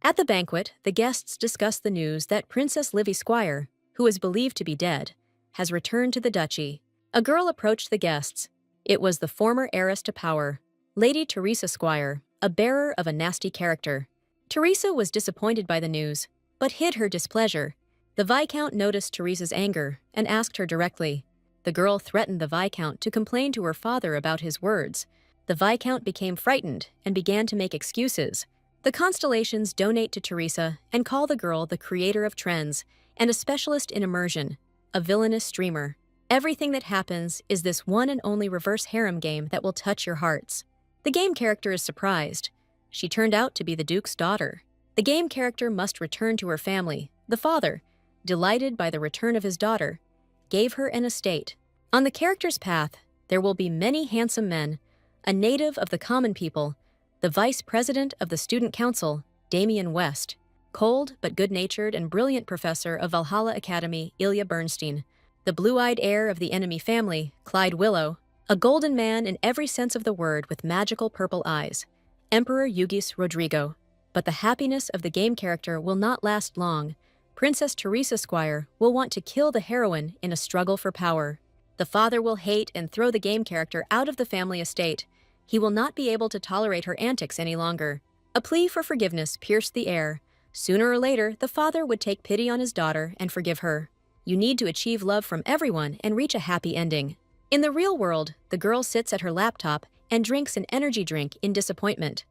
At the banquet, the guests discuss the news that Princess Libby Squire, who is believed to be dead, has returned to the duchy. A girl approached the guests. It was the former heiress to power, Lady Teresa Squire, a bearer of a nasty character. Teresa was disappointed by the news, but hid her displeasure. The Viscount noticed Teresa's anger and asked her directly. The girl threatened the Viscount to complain to her father about his words. The Viscount became frightened and began to make excuses. The constellations donate to Teresa and call the girl the creator of trends and a specialist in immersion, a villainous streamer. Everything that happens is this one and only reverse harem game that will touch your hearts. The game character is surprised. She turned out to be the Duke's daughter. The game character must return to her family. The father, delighted by the return of his daughter, gave her an estate. On the character's path, there will be many handsome men, a native of the common people, the vice president of the student council, Damian West, cold but good-natured and brilliant professor of Valhalla Academy, Ilia Bernstein, the blue-eyed heir of the enemy family, Clyde Willow, a golden man in every sense of the word with magical purple eyes, Emperor Yugis Rodrigo. But the happiness of the game character will not last long. Princess Teresa Squire will want to kill the heroine in a struggle for power. The father will hate and throw the game character out of the family estate. He will not be able to tolerate her antics any longer. A plea for forgiveness pierced the air. Sooner or later, the father would take pity on his daughter and forgive her. You need to achieve love from everyone and reach a happy ending. In the real world, the girl sits at her laptop and drinks an energy drink in disappointment.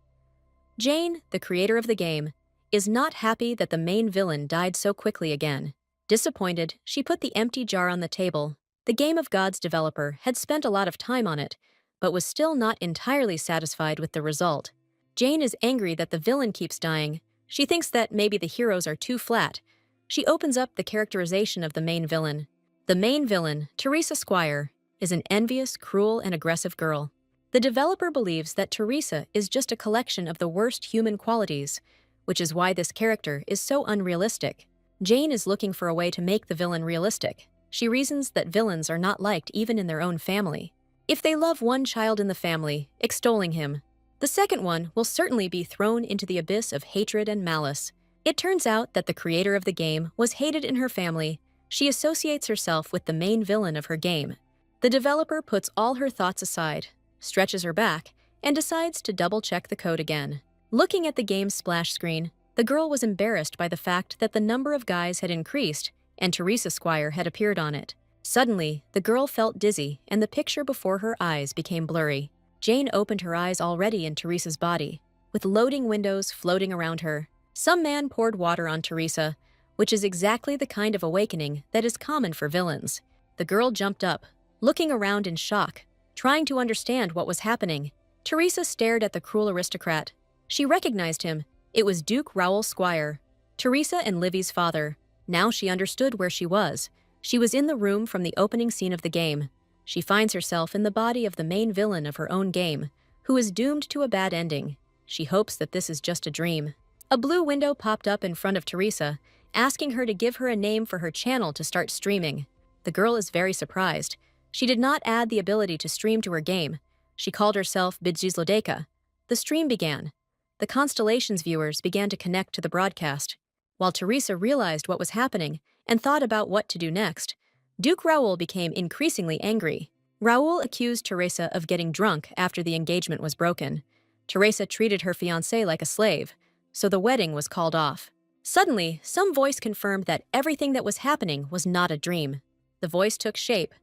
Jane, the creator of the game, is not happy that the main villain died so quickly again. Disappointed, she put the empty jar on the table. The Game of Gods developer had spent a lot of time on it, but was still not entirely satisfied with the result. Jane is angry that the villain keeps dying. She thinks that maybe the heroes are too flat. She opens up the characterization of the main villain. The main villain, Teresa Squire, is an envious, cruel, and aggressive girl. The developer believes that Teresa is just a collection of the worst human qualities, which is why this character is so unrealistic. Jane is looking for a way to make the villain realistic. She reasons that villains are not liked even in their own family. If they love one child in the family, extolling him, the second one will certainly be thrown into the abyss of hatred and malice. It turns out that the creator of the game was hated in her family. She associates herself with the main villain of her game. The developer puts all her thoughts aside, stretches her back, and decides to double-check the code again. Looking at the game's splash screen, the girl was embarrassed by the fact that the number of guys had increased and Teresa Squire had appeared on it. Suddenly, the girl felt dizzy and the picture before her eyes became blurry. Jane opened her eyes already in Teresa's body, with loading windows floating around her. Some man poured water on Teresa, which is exactly the kind of awakening that is common for villains. The girl jumped up, looking around in shock, trying to understand what was happening. Teresa stared at the cruel aristocrat. She recognized him. It was Duke Raoul Squire, Teresa and Livy's father. Now she understood where she was. She was in the room from the opening scene of the game. She finds herself in the body of the main villain of her own game, who is doomed to a bad ending. She hopes that this is just a dream. A blue window popped up in front of Teresa, asking her to give her a name for her channel to start streaming. The girl is very surprised. She did not add the ability to stream to her game. She called herself Bidzizlodeka. The stream began. The Constellations viewers began to connect to the broadcast. While Teresa realized what was happening and thought about what to do next, Duke Raoul became increasingly angry. Raoul accused Teresa of getting drunk after the engagement was broken. Teresa treated her fiancé like a slave, so the wedding was called off. Suddenly, some voice confirmed that everything that was happening was not a dream. The voice took shape.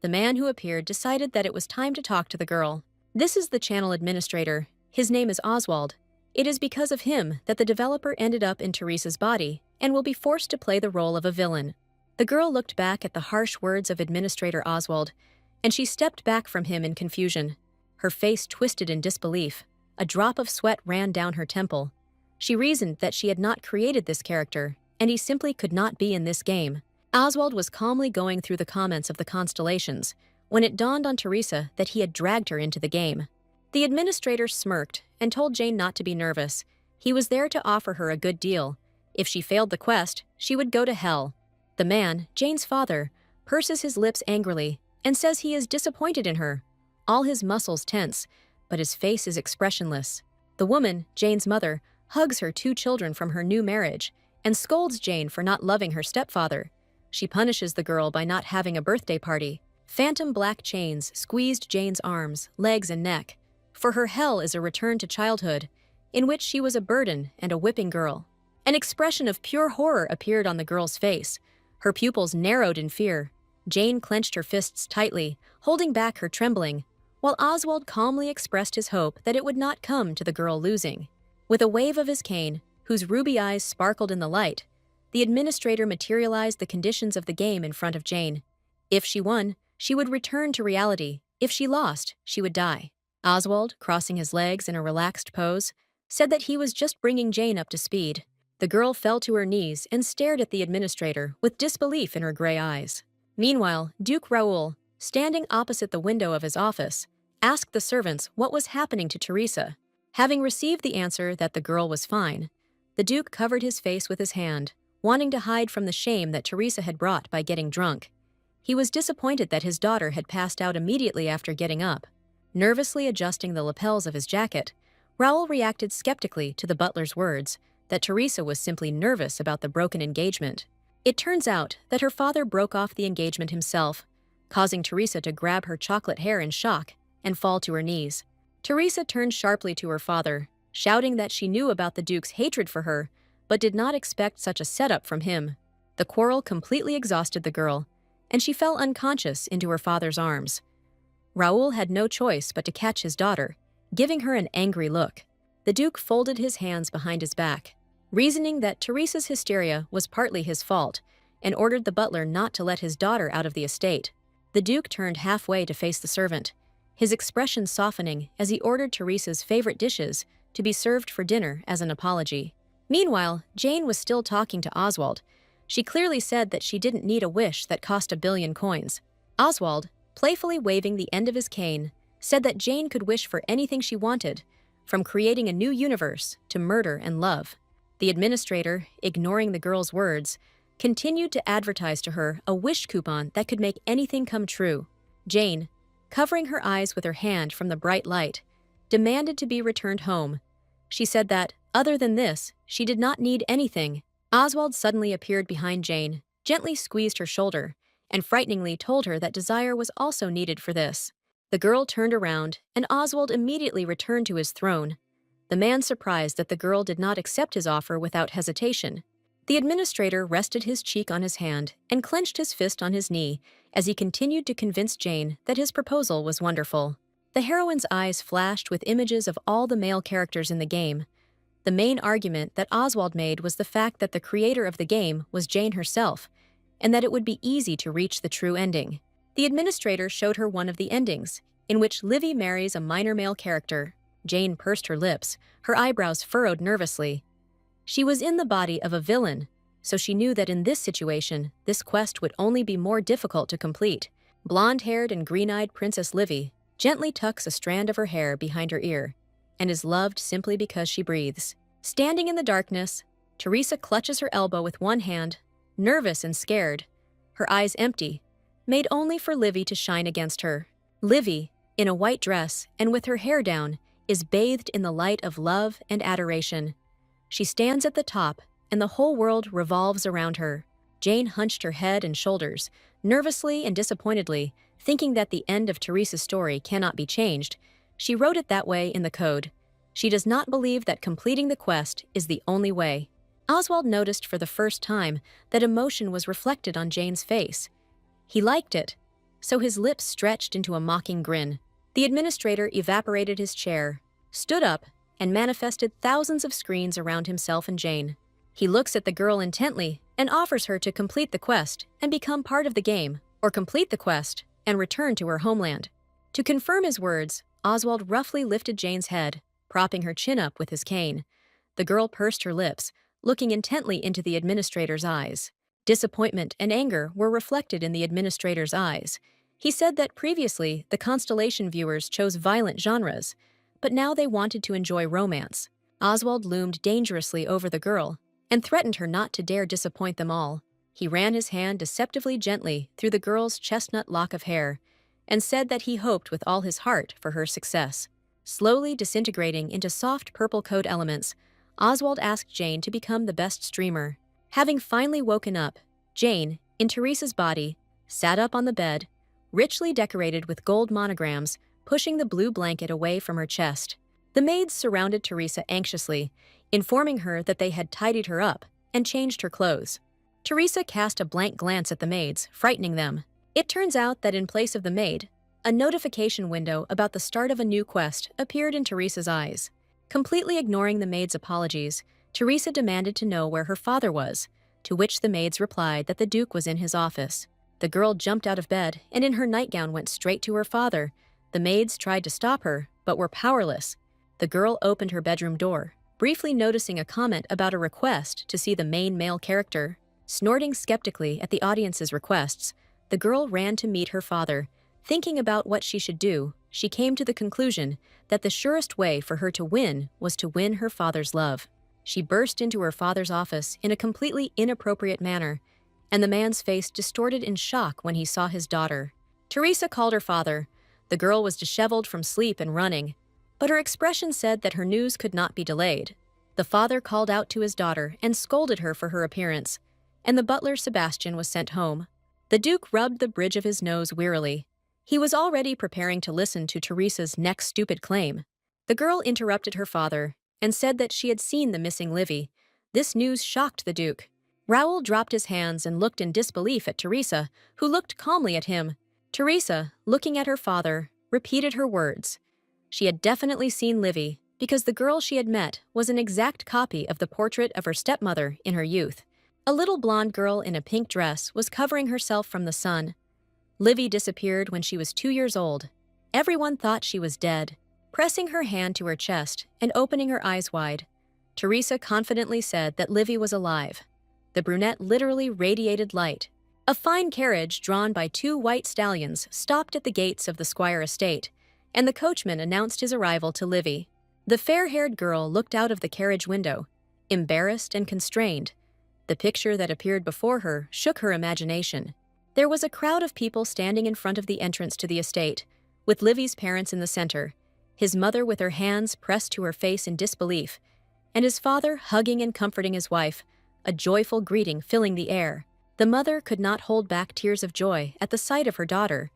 The man who appeared decided that it was time to talk to the girl. This is the channel administrator. His name is Oswald. It is because of him that the developer ended up in Teresa's body and will be forced to play the role of a villain. The girl looked back at the harsh words of Administrator Oswald, and she stepped back from him in confusion. Her face twisted in disbelief. A drop of sweat ran down her temple. She reasoned that she had not created this character, and he simply could not be in this game. Oswald was calmly going through the comments of the Constellations when it dawned on Teresa that he had dragged her into the game. The administrator smirked and told Jane not to be nervous. He was there to offer her a good deal. If she failed the quest, she would go to hell. The man, Jane's father, purses his lips angrily and says he is disappointed in her. All his muscles tense, but his face is expressionless. The woman, Jane's mother, hugs her 2 children from her new marriage, and scolds Jane for not loving her stepfather. She punishes the girl by not having a birthday party. Phantom black chains squeezed Jane's arms, legs, and neck, for her hell is a return to childhood, in which she was a burden and a whipping girl. An expression of pure horror appeared on the girl's face. Her pupils narrowed in fear. Jane clenched her fists tightly, holding back her trembling, while Oswald calmly expressed his hope that it would not come to the girl losing. With a wave of his cane, whose ruby eyes sparkled in the light, the administrator materialized the conditions of the game in front of Jane. If she won, she would return to reality. If she lost, she would die. Oswald, crossing his legs in a relaxed pose, said that he was just bringing Jane up to speed. The girl fell to her knees and stared at the administrator with disbelief in her gray eyes. Meanwhile, Duke Raoul, standing opposite the window of his office, asked the servants what was happening to Teresa. Having received the answer that the girl was fine, the Duke covered his face with his hand, wanting to hide from the shame that Teresa had brought by getting drunk. He was disappointed that his daughter had passed out immediately after getting up. Nervously adjusting the lapels of his jacket, Raoul reacted skeptically to the butler's words that Teresa was simply nervous about the broken engagement. It turns out that her father broke off the engagement himself, causing Teresa to grab her chocolate hair in shock and fall to her knees. Teresa turned sharply to her father, shouting that she knew about the Duke's hatred for her, but did not expect such a setup from him. The quarrel completely exhausted the girl, and she fell unconscious into her father's arms. Raoul had no choice but to catch his daughter, giving her an angry look. The Duke folded his hands behind his back, reasoning that Teresa's hysteria was partly his fault, and ordered the butler not to let his daughter out of the estate. The Duke turned halfway to face the servant, his expression softening as he ordered Teresa's favorite dishes to be served for dinner as an apology. Meanwhile, Jane was still talking to Oswald. She clearly said that she didn't need a wish that cost 1,000,000,000 coins. Oswald, playfully waving the end of his cane, said that Jane could wish for anything she wanted, from creating a new universe to murder and love. The administrator, ignoring the girl's words, continued to advertise to her a wish coupon that could make anything come true. Jane, covering her eyes with her hand from the bright light, demanded to be returned home. She said that, other than this, she did not need anything. Oswald suddenly appeared behind Jane, gently squeezed her shoulder, and frighteningly told her that desire was also needed for this. The girl turned around, and Oswald immediately returned to his throne. The man surprised that the girl did not accept his offer without hesitation. The administrator rested his cheek on his hand and clenched his fist on his knee as he continued to convince Jane that his proposal was wonderful. The heroine's eyes flashed with images of all the male characters in the game. The main argument that Oswald made was the fact that the creator of the game was Jane herself, and that it would be easy to reach the true ending. The administrator showed her one of the endings, in which Libby marries a minor male character. Jane pursed her lips, her eyebrows furrowed nervously. She was in the body of a villain, so she knew that in this situation, this quest would only be more difficult to complete. Blonde-haired and green-eyed Princess Libby gently tucks a strand of her hair behind her ear, and is loved simply because she breathes. Standing in the darkness, Teresa clutches her elbow with one hand, nervous and scared, her eyes empty, made only for Livy to shine against her. Livy, in a white dress and with her hair down, is bathed in the light of love and adoration. She stands at the top, and the whole world revolves around her. Jane hunched her head and shoulders, nervously and disappointedly, thinking that the end of Teresa's story cannot be changed. She wrote it that way in the code. She does not believe that completing the quest is the only way. Oswald noticed for the first time that emotion was reflected on Jane's face. He liked it, so his lips stretched into a mocking grin. The administrator evaporated his chair, stood up, and manifested thousands of screens around himself and Jane. He looks at the girl intently and offers her to complete the quest and become part of the game, or complete the quest and return to her homeland. To confirm his words, Oswald roughly lifted Jane's head, propping her chin up with his cane. The girl pursed her lips, looking intently into the administrator's eyes. Disappointment and anger were reflected in the administrator's eyes. He said that previously the Constellation viewers chose violent genres, but now they wanted to enjoy romance. Oswald loomed dangerously over the girl and threatened her not to dare disappoint them all. He ran his hand deceptively gently through the girl's chestnut lock of hair and said that he hoped with all his heart for her success. Slowly disintegrating into soft purple code elements, Oswald asked Jane to become the best streamer. Having finally woken up, Jane, in Teresa's body, sat up on the bed, richly decorated with gold monograms, pushing the blue blanket away from her chest. The maids surrounded Teresa anxiously, informing her that they had tidied her up and changed her clothes. Teresa cast a blank glance at the maids, frightening them. It turns out that in place of the maid, a notification window about the start of a new quest appeared in Teresa's eyes. Completely ignoring the maid's apologies, Teresa demanded to know where her father was, to which the maids replied that the Duke was in his office. The girl jumped out of bed and in her nightgown went straight to her father. The maids tried to stop her, but were powerless. The girl opened her bedroom door, briefly noticing a comment about a request to see the main male character. Snorting skeptically at the audience's requests, the girl ran to meet her father. Thinking about what she should do, she came to the conclusion that the surest way for her to win was to win her father's love. She burst into her father's office in a completely inappropriate manner, and the man's face distorted in shock when he saw his daughter. Teresa called her father. The girl was disheveled from sleep and running, but her expression said that her news could not be delayed. The father called out to his daughter and scolded her for her appearance, and the butler Sebastian was sent home. The Duke rubbed the bridge of his nose wearily. He was already preparing to listen to Teresa's next stupid claim. The girl interrupted her father and said that she had seen the missing Livy. This news shocked the Duke. Raoul dropped his hands and looked in disbelief at Teresa, who looked calmly at him. Teresa, looking at her father, repeated her words. She had definitely seen Livy, because the girl she had met was an exact copy of the portrait of her stepmother in her youth. A little blonde girl in a pink dress was covering herself from the sun. Livy disappeared when she was 2 years old. Everyone thought she was dead. Pressing her hand to her chest and opening her eyes wide, Teresa confidently said that Livy was alive. The brunette literally radiated light. A fine carriage drawn by 2 white stallions stopped at the gates of the Squire estate, and the coachman announced his arrival to Livy. The fair-haired girl looked out of the carriage window, embarrassed and constrained. The picture that appeared before her shook her imagination. There was a crowd of people standing in front of the entrance to the estate, with Livy's parents in the center, his mother with her hands pressed to her face in disbelief, and his father hugging and comforting his wife, a joyful greeting filling the air. The mother could not hold back tears of joy at the sight of her daughter,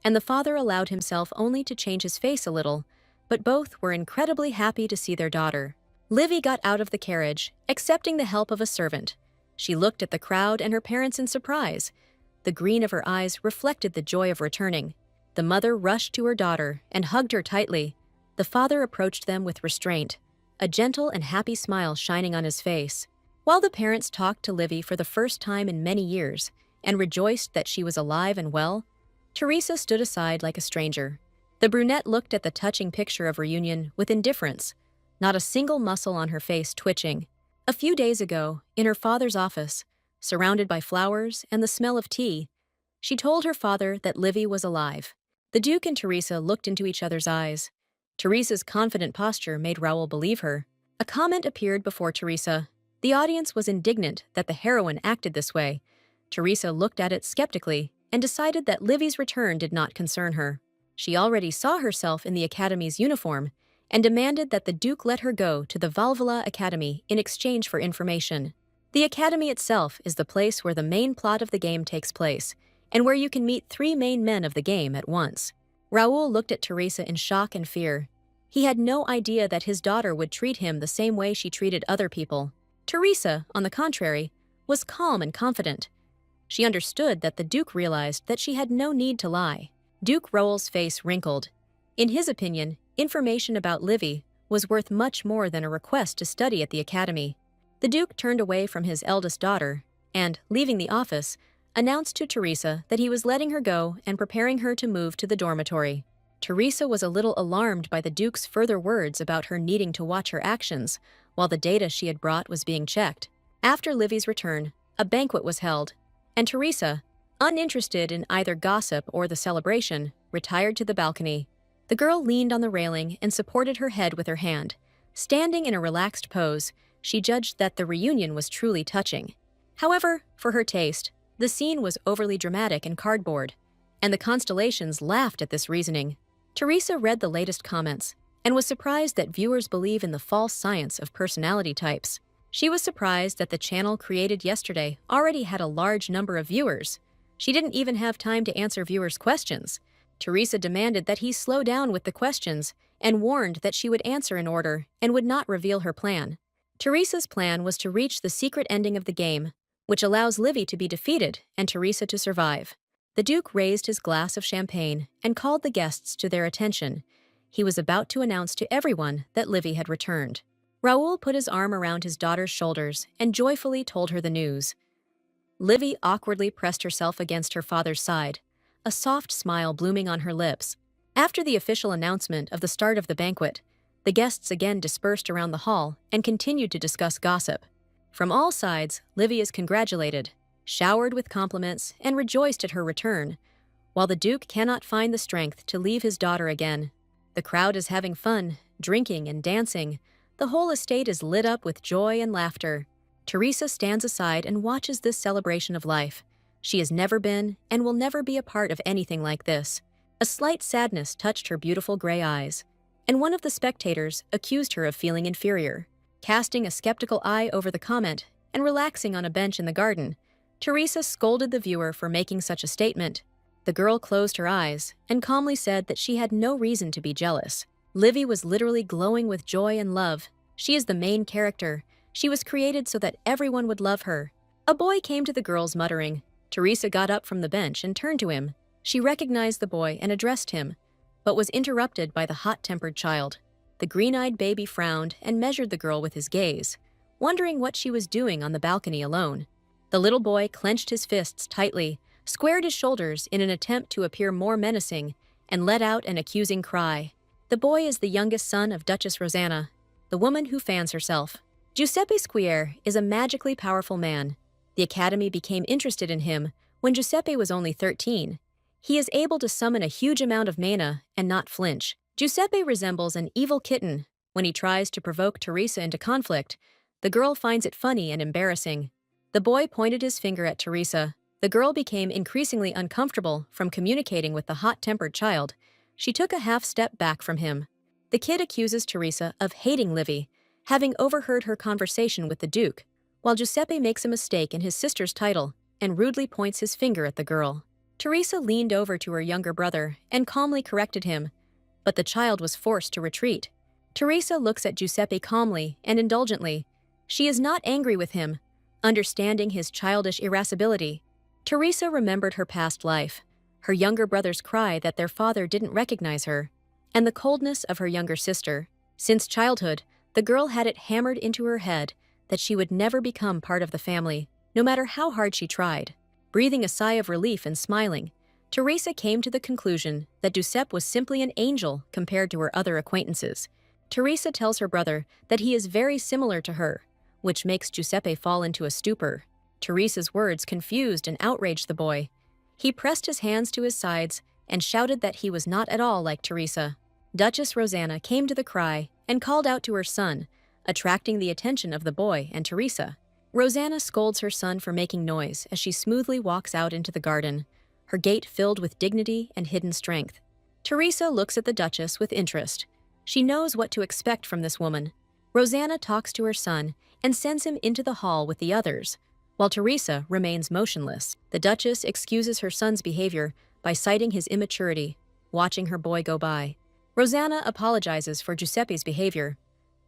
and the father allowed himself only to change his face a little, but both were incredibly happy to see their daughter. Livy got out of the carriage, accepting the help of a servant. She looked at the crowd and her parents in surprise. The green of her eyes reflected the joy of returning. The mother rushed to her daughter and hugged her tightly. The father approached them with restraint, a gentle and happy smile shining on his face. While the parents talked to Livy for the first time in many years and rejoiced that she was alive and well, Teresa stood aside like a stranger. The brunette looked at the touching picture of reunion with indifference, not a single muscle on her face twitching. A few days ago, in her father's office, surrounded by flowers and the smell of tea, she told her father that Livy was alive. The Duke and Teresa looked into each other's eyes. Teresa's confident posture made Raoul believe her. A comment appeared before Teresa. The audience was indignant that the heroine acted this way. Teresa looked at it skeptically and decided that Livy's return did not concern her. She already saw herself in the Academy's uniform and demanded that the Duke let her go to the Valhalla Academy in exchange for information. The Academy itself is the place where the main plot of the game takes place, and where you can meet 3 main men of the game at once. Raoul looked at Teresa in shock and fear. He had no idea that his daughter would treat him the same way she treated other people. Teresa, on the contrary, was calm and confident. She understood that the Duke realized that she had no need to lie. Duke Raoul's face wrinkled. In his opinion, information about Livy was worth much more than a request to study at the Academy. The Duke turned away from his eldest daughter and, leaving the office, announced to Teresa that he was letting her go and preparing her to move to the dormitory. Teresa was a little alarmed by the Duke's further words about her needing to watch her actions while the data she had brought was being checked. After Livy's return, a banquet was held, and Teresa, uninterested in either gossip or the celebration, retired to the balcony. The girl leaned on the railing and supported her head with her hand. Standing in a relaxed pose, she judged that the reunion was truly touching. However, for her taste, the scene was overly dramatic and cardboard, and the constellations laughed at this reasoning. Teresa read the latest comments and was surprised that viewers believe in the false science of personality types. She was surprised that the channel created yesterday already had a large number of viewers. She didn't even have time to answer viewers' questions. Teresa demanded that he slow down with the questions and warned that she would answer in order and would not reveal her plan. Teresa's plan was to reach the secret ending of the game, which allows Libby to be defeated and Teresa to survive. The Duke raised his glass of champagne and called the guests to their attention. He was about to announce to everyone that Libby had returned. Raoul put his arm around his daughter's shoulders and joyfully told her the news. Libby awkwardly pressed herself against her father's side, a soft smile blooming on her lips. After the official announcement of the start of the banquet, the guests again dispersed around the hall and continued to discuss gossip. From all sides, Libby is congratulated, showered with compliments, and rejoiced at her return, while the Duke cannot find the strength to leave his daughter again. The crowd is having fun, drinking and dancing. The whole estate is lit up with joy and laughter. Teresa stands aside and watches this celebration of life. She has never been and will never be a part of anything like this. A slight sadness touched her beautiful gray eyes, and one of the spectators accused her of feeling inferior. Casting a skeptical eye over the comment and relaxing on a bench in the garden, Teresa scolded the viewer for making such a statement. The girl closed her eyes and calmly said that she had no reason to be jealous. Livy was literally glowing with joy and love. She is the main character. She was created so that everyone would love her. A boy came to the girls muttering. Teresa got up from the bench and turned to him. She recognized the boy and addressed him, but was interrupted by the hot-tempered child. The green-eyed baby frowned and measured the girl with his gaze, wondering what she was doing on the balcony alone. The little boy clenched his fists tightly, squared his shoulders in an attempt to appear more menacing, and let out an accusing cry. The boy is the youngest son of Duchess Rosanna, the woman who fans herself. Giuseppe Squire is a magically powerful man. The Academy became interested in him when Giuseppe was only 13. He is able to summon a huge amount of mana and not flinch. Giuseppe resembles an evil kitten. When he tries to provoke Teresa into conflict, the girl finds it funny and embarrassing. The boy pointed his finger at Teresa. The girl became increasingly uncomfortable from communicating with the hot-tempered child. She took a half-step back from him. The kid accuses Teresa of hating Livy, having overheard her conversation with the Duke, while Giuseppe makes a mistake in his sister's title and rudely points his finger at the girl. Teresa leaned over to her younger brother and calmly corrected him, but the child was forced to retreat. Teresa looks at Giuseppe calmly and indulgently. She is not angry with him, understanding his childish irascibility. Teresa remembered her past life, her younger brother's cry that their father didn't recognize her, and the coldness of her younger sister. Since childhood, the girl had it hammered into her head that she would never become part of the family, no matter how hard she tried. Breathing a sigh of relief and smiling, Teresa came to the conclusion that Giuseppe was simply an angel compared to her other acquaintances. Teresa tells her brother that he is very similar to her, which makes Giuseppe fall into a stupor. Teresa's words confused and outraged the boy. He pressed his hands to his sides and shouted that he was not at all like Teresa. Duchess Rosanna came to the cry and called out to her son, attracting the attention of the boy and Teresa. Rosanna scolds her son for making noise as she smoothly walks out into the garden, her gait filled with dignity and hidden strength. Teresa looks at the Duchess with interest. She knows what to expect from this woman. Rosanna talks to her son and sends him into the hall with the others, while Teresa remains motionless. The Duchess excuses her son's behavior by citing his immaturity, watching her boy go by. Rosanna apologizes for Giuseppe's behavior,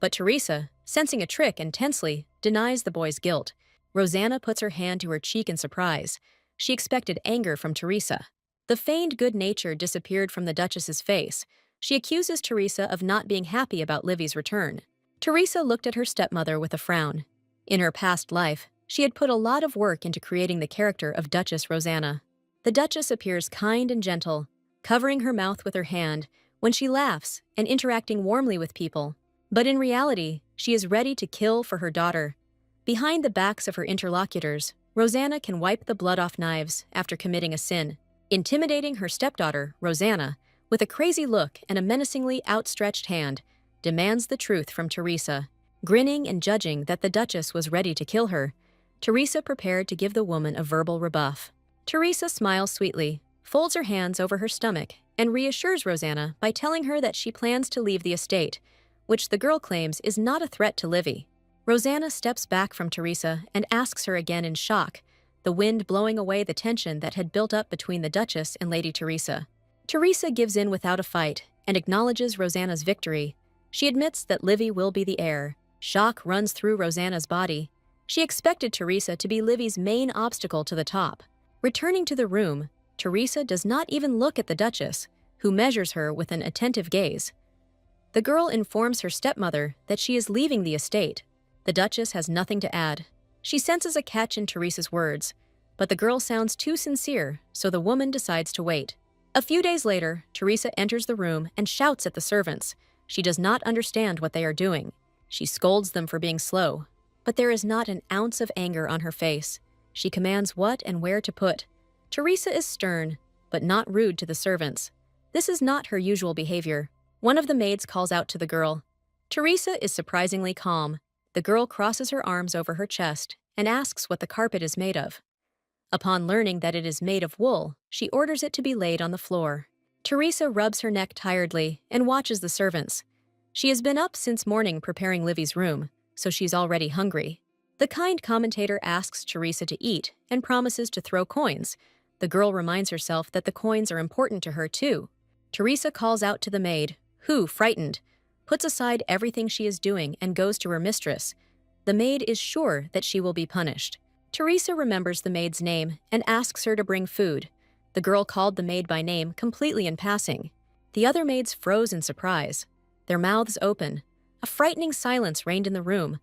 but Teresa, sensing a trick and tensely, denies the boy's guilt. Rosanna puts her hand to her cheek in surprise. She expected anger from Teresa. The feigned good nature disappeared from the Duchess's face. She accuses Teresa of not being happy about Livy's return. Teresa looked at her stepmother with a frown. In her past life, she had put a lot of work into creating the character of Duchess Rosanna. The Duchess appears kind and gentle, covering her mouth with her hand when she laughs and interacting warmly with people. But in reality, she is ready to kill for her daughter. Behind the backs of her interlocutors, Rosanna can wipe the blood off knives after committing a sin, intimidating her stepdaughter, Rosanna, with a crazy look and a menacingly outstretched hand, demands the truth from Teresa. Grinning and judging that the Duchess was ready to kill her, Teresa prepared to give the woman a verbal rebuff. Teresa smiles sweetly, folds her hands over her stomach, and reassures Rosanna by telling her that she plans to leave the estate, which the girl claims is not a threat to Livy. Rosanna steps back from Teresa and asks her again in shock, the wind blowing away the tension that had built up between the Duchess and Lady Teresa. Teresa gives in without a fight and acknowledges Rosanna's victory. She admits that Livy will be the heir. Shock runs through Rosanna's body. She expected Teresa to be Livy's main obstacle to the top. Returning to the room, Teresa does not even look at the Duchess, who measures her with an attentive gaze. The girl informs her stepmother that she is leaving the estate. The Duchess has nothing to add. She senses a catch in Teresa's words, but the girl sounds too sincere, so the woman decides to wait. A few days later, Teresa enters the room and shouts at the servants. She does not understand what they are doing. She scolds them for being slow, but there is not an ounce of anger on her face. She commands what and where to put. Teresa is stern, but not rude to the servants. This is not her usual behavior. One of the maids calls out to the girl. Teresa is surprisingly calm. The girl crosses her arms over her chest and asks what the carpet is made of. Upon learning that it is made of wool, she orders it to be laid on the floor. Teresa rubs her neck tiredly and watches the servants. She has been up since morning preparing Livy's room, so she's already hungry. The kind commentator asks Teresa to eat and promises to throw coins. The girl reminds herself that the coins are important to her too. Teresa calls out to the maid, who, frightened, puts aside everything she is doing and goes to her mistress. The maid is sure that she will be punished. Teresa remembers the maid's name and asks her to bring food. The girl called the maid by name completely in passing. The other maids froze in surprise, their mouths open. A frightening silence reigned in the room.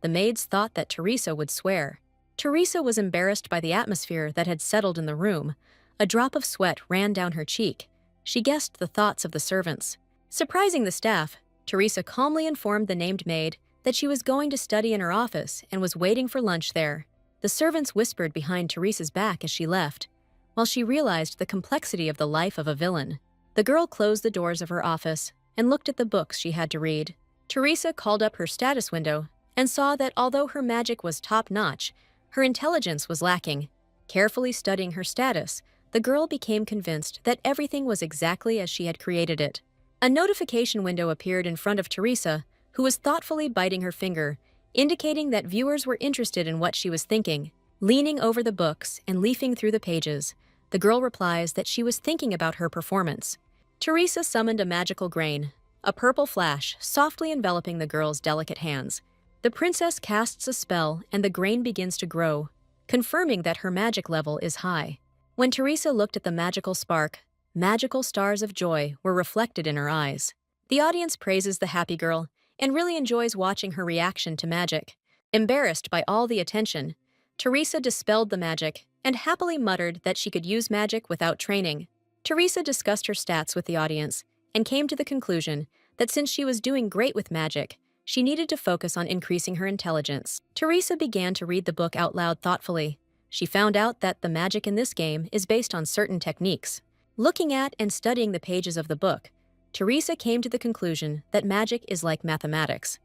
The maids thought that Teresa would swear. Teresa was embarrassed by the atmosphere that had settled in the room. A drop of sweat ran down her cheek. She guessed the thoughts of the servants. Surprising the staff, Teresa calmly informed the named maid that she was going to study in her office and was waiting for lunch there. The servants whispered behind Teresa's back as she left, while she realized the complexity of the life of a villain. The girl closed the doors of her office and looked at the books she had to read. Teresa called up her status window and saw that although her magic was top-notch, her intelligence was lacking. Carefully studying her status, the girl became convinced that everything was exactly as she had created it. A notification window appeared in front of Teresa, who was thoughtfully biting her finger, indicating that viewers were interested in what she was thinking. Leaning over the books and leafing through the pages, the girl replies that she was thinking about her performance. Teresa summoned a magical grain, a purple flash softly enveloping the girl's delicate hands. The princess casts a spell and the grain begins to grow, confirming that her magic level is high. When Teresa looked at the magical spark, magical stars of joy were reflected in her eyes. The audience praises the happy girl and really enjoys watching her reaction to magic. Embarrassed by all the attention, Teresa dispelled the magic and happily muttered that she could use magic without training. Teresa discussed her stats with the audience and came to the conclusion that since she was doing great with magic, she needed to focus on increasing her intelligence. Teresa began to read the book out loud thoughtfully. She found out that the magic in this game is based on certain techniques. Looking at and studying the pages of the book, Teresa came to the conclusion that magic is like mathematics.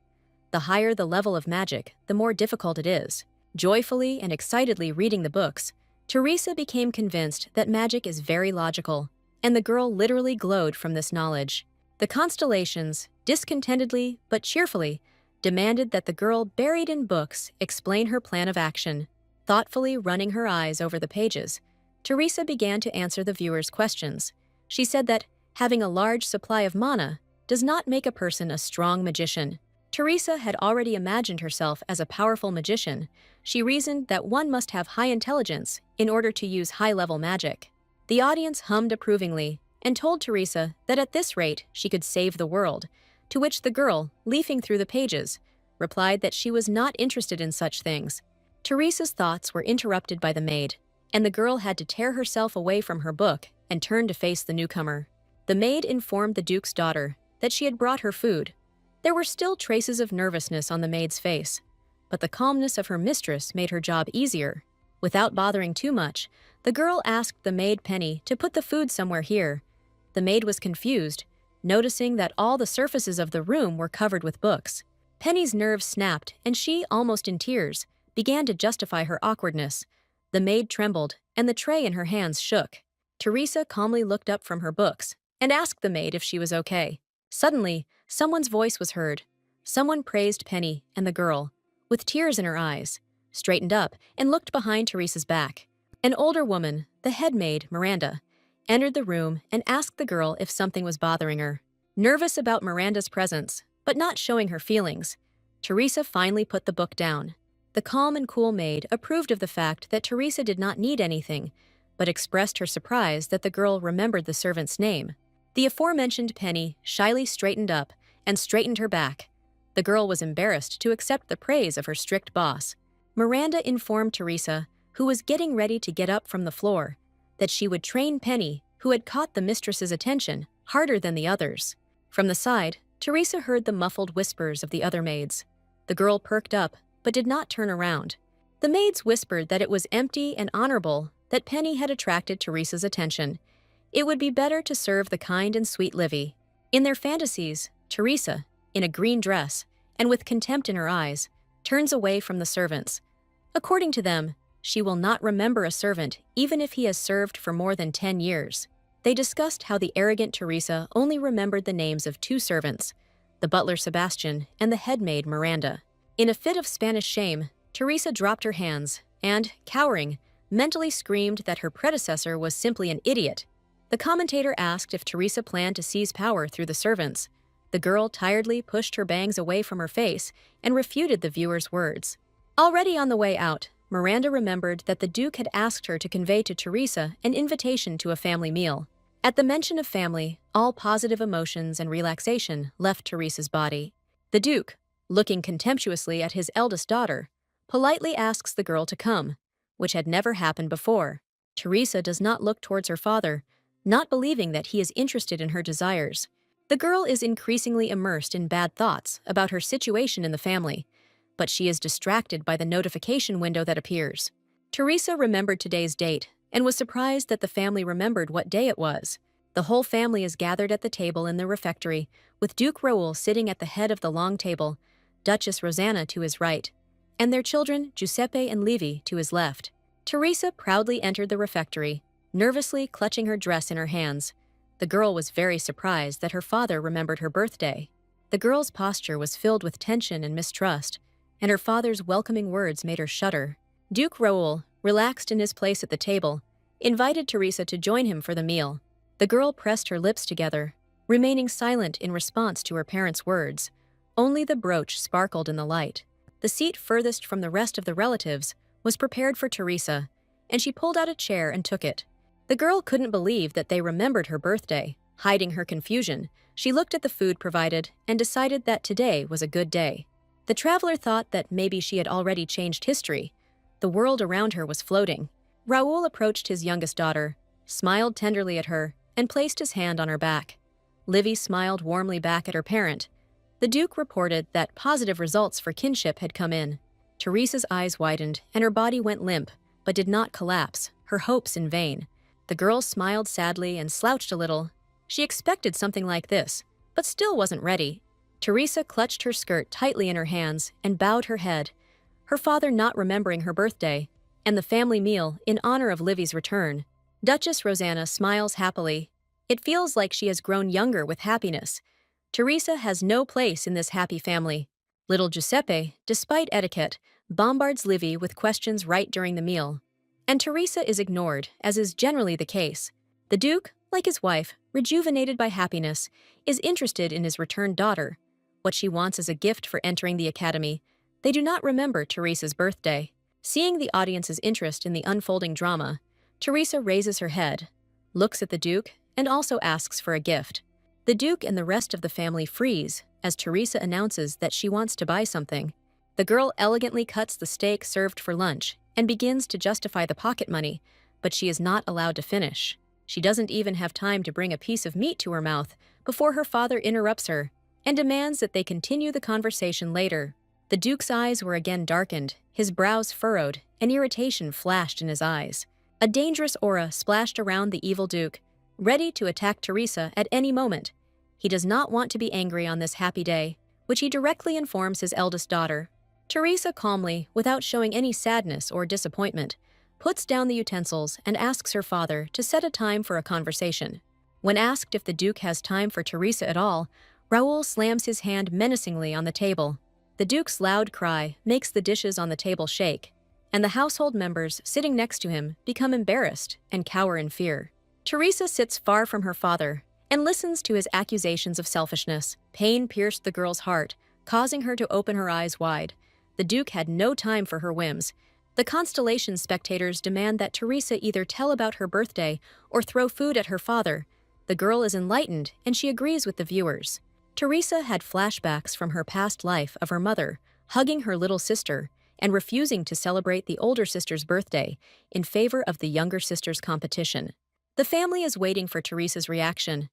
The higher the level of magic, the more difficult it is. Joyfully and excitedly reading the books, Teresa became convinced that magic is very logical, and the girl literally glowed from this knowledge. The constellations, discontentedly but cheerfully, demanded that the girl buried in books explain her plan of action. Thoughtfully running her eyes over the pages, Teresa began to answer the viewers' questions. She said that having a large supply of mana does not make a person a strong magician. Teresa had already imagined herself as a powerful magician. She reasoned that one must have high intelligence in order to use high-level magic. The audience hummed approvingly and told Teresa that at this rate she could save the world, to which the girl, leafing through the pages, replied that she was not interested in such things. Teresa's thoughts were interrupted by the maid, and the girl had to tear herself away from her book and turn to face the newcomer. The maid informed the Duke's daughter that she had brought her food. There were still traces of nervousness on the maid's face, but the calmness of her mistress made her job easier. Without bothering too much, the girl asked the maid Penny to put the food somewhere here. The maid was confused, noticing that all the surfaces of the room were covered with books. Penny's nerves snapped, and she, almost in tears, began to justify her awkwardness. The maid trembled, and the tray in her hands shook. Teresa calmly looked up from her books and asked the maid if she was okay. Suddenly, someone's voice was heard. Someone praised Penny, and the girl, with tears in her eyes, straightened up and looked behind Teresa's back. An older woman, the head maid, Miranda, entered the room and asked the girl if something was bothering her. Nervous about Miranda's presence, but not showing her feelings, Teresa finally put the book down. The calm and cool maid approved of the fact that Teresa did not need anything, but expressed her surprise that the girl remembered the servant's name. The aforementioned Penny shyly straightened up and straightened her back. The girl was embarrassed to accept the praise of her strict boss. Miranda informed Teresa, who was getting ready to get up from the floor, that she would train Penny, who had caught the mistress's attention, harder than the others. From the side, Teresa heard the muffled whispers of the other maids. The girl perked up, but did not turn around. The maids whispered that it was empty and honorable that Penny had attracted Teresa's attention. It would be better to serve the kind and sweet Livy. In their fantasies, Teresa, in a green dress, and with contempt in her eyes, turns away from the servants. According to them, she will not remember a servant even if he has served for more than 10 years. They discussed how the arrogant Teresa only remembered the names of 2 servants, the butler Sebastian and the head maid Miranda. In a fit of Spanish shame, Teresa dropped her hands and, cowering, mentally screamed that her predecessor was simply an idiot. The commentator asked if Teresa planned to seize power through the servants. The girl tiredly pushed her bangs away from her face and refuted the viewer's words. Already on the way out, Miranda remembered that the Duke had asked her to convey to Teresa an invitation to a family meal. At the mention of family, all positive emotions and relaxation left Teresa's body. The Duke, looking contemptuously at his eldest daughter, politely asks the girl to come, which had never happened before. Teresa does not look towards her father, not believing that he is interested in her desires. The girl is increasingly immersed in bad thoughts about her situation in the family, but she is distracted by the notification window that appears. Teresa remembered today's date and was surprised that the family remembered what day it was. The whole family is gathered at the table in the refectory, with Duke Raoul sitting at the head of the long table, Duchess Rosanna to his right, and their children Giuseppe and Livy to his left. Teresa proudly entered the refectory, nervously clutching her dress in her hands. The girl was very surprised that her father remembered her birthday. The girl's posture was filled with tension and mistrust, and her father's welcoming words made her shudder. Duke Raoul, relaxed in his place at the table, invited Teresa to join him for the meal. The girl pressed her lips together, remaining silent in response to her parents' words. Only the brooch sparkled in the light. The seat furthest from the rest of the relatives was prepared for Teresa, and she pulled out a chair and took it. The girl couldn't believe that they remembered her birthday. Hiding her confusion, she looked at the food provided and decided that today was a good day. The traveler thought that maybe she had already changed history. The world around her was floating. Raoul approached his youngest daughter, smiled tenderly at her, and placed his hand on her back. Livy smiled warmly back at her parent. The Duke reported that positive results for kinship had come in. Teresa's eyes widened, and her body went limp, but did not collapse, her hopes in vain. The girl smiled sadly and slouched a little. She expected something like this, but still wasn't ready. Teresa clutched her skirt tightly in her hands and bowed her head, her father not remembering her birthday, and the family meal in honor of Livy's return. Duchess Rosanna smiles happily. It feels like she has grown younger with happiness. Teresa has no place in this happy family. Little Giuseppe, despite etiquette, bombards Livy with questions right during the meal. And Teresa is ignored, as is generally the case. The Duke, like his wife, rejuvenated by happiness, is interested in his returned daughter. What she wants is a gift for entering the academy. They do not remember Teresa's birthday. Seeing the audience's interest in the unfolding drama, Teresa raises her head, looks at the Duke, and also asks for a gift. The Duke and the rest of the family freeze as Teresa announces that she wants to buy something. The girl elegantly cuts the steak served for lunch and begins to justify the pocket money, but she is not allowed to finish. She doesn't even have time to bring a piece of meat to her mouth before her father interrupts her and demands that they continue the conversation later. The Duke's eyes were again darkened, his brows furrowed, and irritation flashed in his eyes. A dangerous aura splashed around the evil Duke, ready to attack Teresa at any moment. He does not want to be angry on this happy day, which he directly informs his eldest daughter. Teresa calmly, without showing any sadness or disappointment, puts down the utensils and asks her father to set a time for a conversation. When asked if the Duke has time for Teresa at all, Raoul slams his hand menacingly on the table. The Duke's loud cry makes the dishes on the table shake, and the household members sitting next to him become embarrassed and cower in fear. Teresa sits far from her father and listens to his accusations of selfishness. Pain pierced the girl's heart, causing her to open her eyes wide. The Duke had no time for her whims. The Constellation spectators demand that Teresa either tell about her birthday or throw food at her father. The girl is enlightened, and she agrees with the viewers. Teresa had flashbacks from her past life of her mother, hugging her little sister, and refusing to celebrate the older sister's birthday in favor of the younger sister's competition. The family is waiting for Teresa's reaction.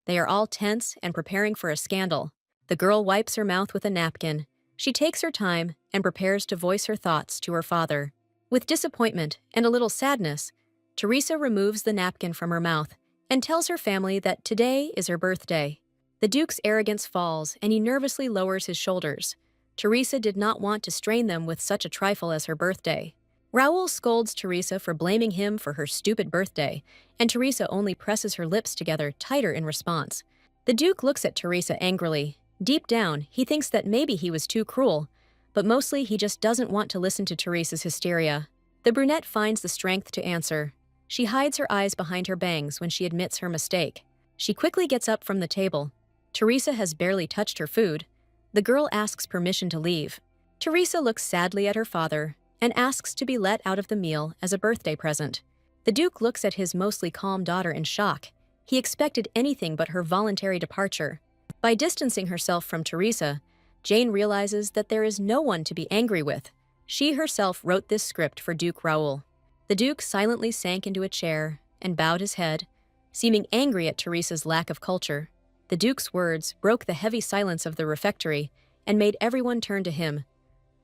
They are all tense and preparing for a scandal. The girl wipes her mouth with a napkin. She takes her time and prepares to voice her thoughts to her father. With disappointment and a little sadness, Teresa removes the napkin from her mouth and tells her family that today is her birthday. The Duke's arrogance falls, and he nervously lowers his shoulders. Teresa did not want to strain them with such a trifle as her birthday. Raoul scolds Teresa for blaming him for her stupid birthday, and Teresa only presses her lips together tighter in response. The Duke looks at Teresa angrily. Deep down, he thinks that maybe he was too cruel, but mostly he just doesn't want to listen to Teresa's hysteria. The brunette finds the strength to answer. She hides her eyes behind her bangs when she admits her mistake. She quickly gets up from the table. Teresa has barely touched her food. The girl asks permission to leave. Teresa looks sadly at her father and asks to be let out of the meal as a birthday present. The Duke looks at his mostly calm daughter in shock. He expected anything but her voluntary departure. By distancing herself from Teresa, Jane realizes that there is no one to be angry with. She herself wrote this script for Duke Raoul. The Duke silently sank into a chair and bowed his head, seeming angry at Teresa's lack of culture. The Duke's words broke the heavy silence of the refectory and made everyone turn to him.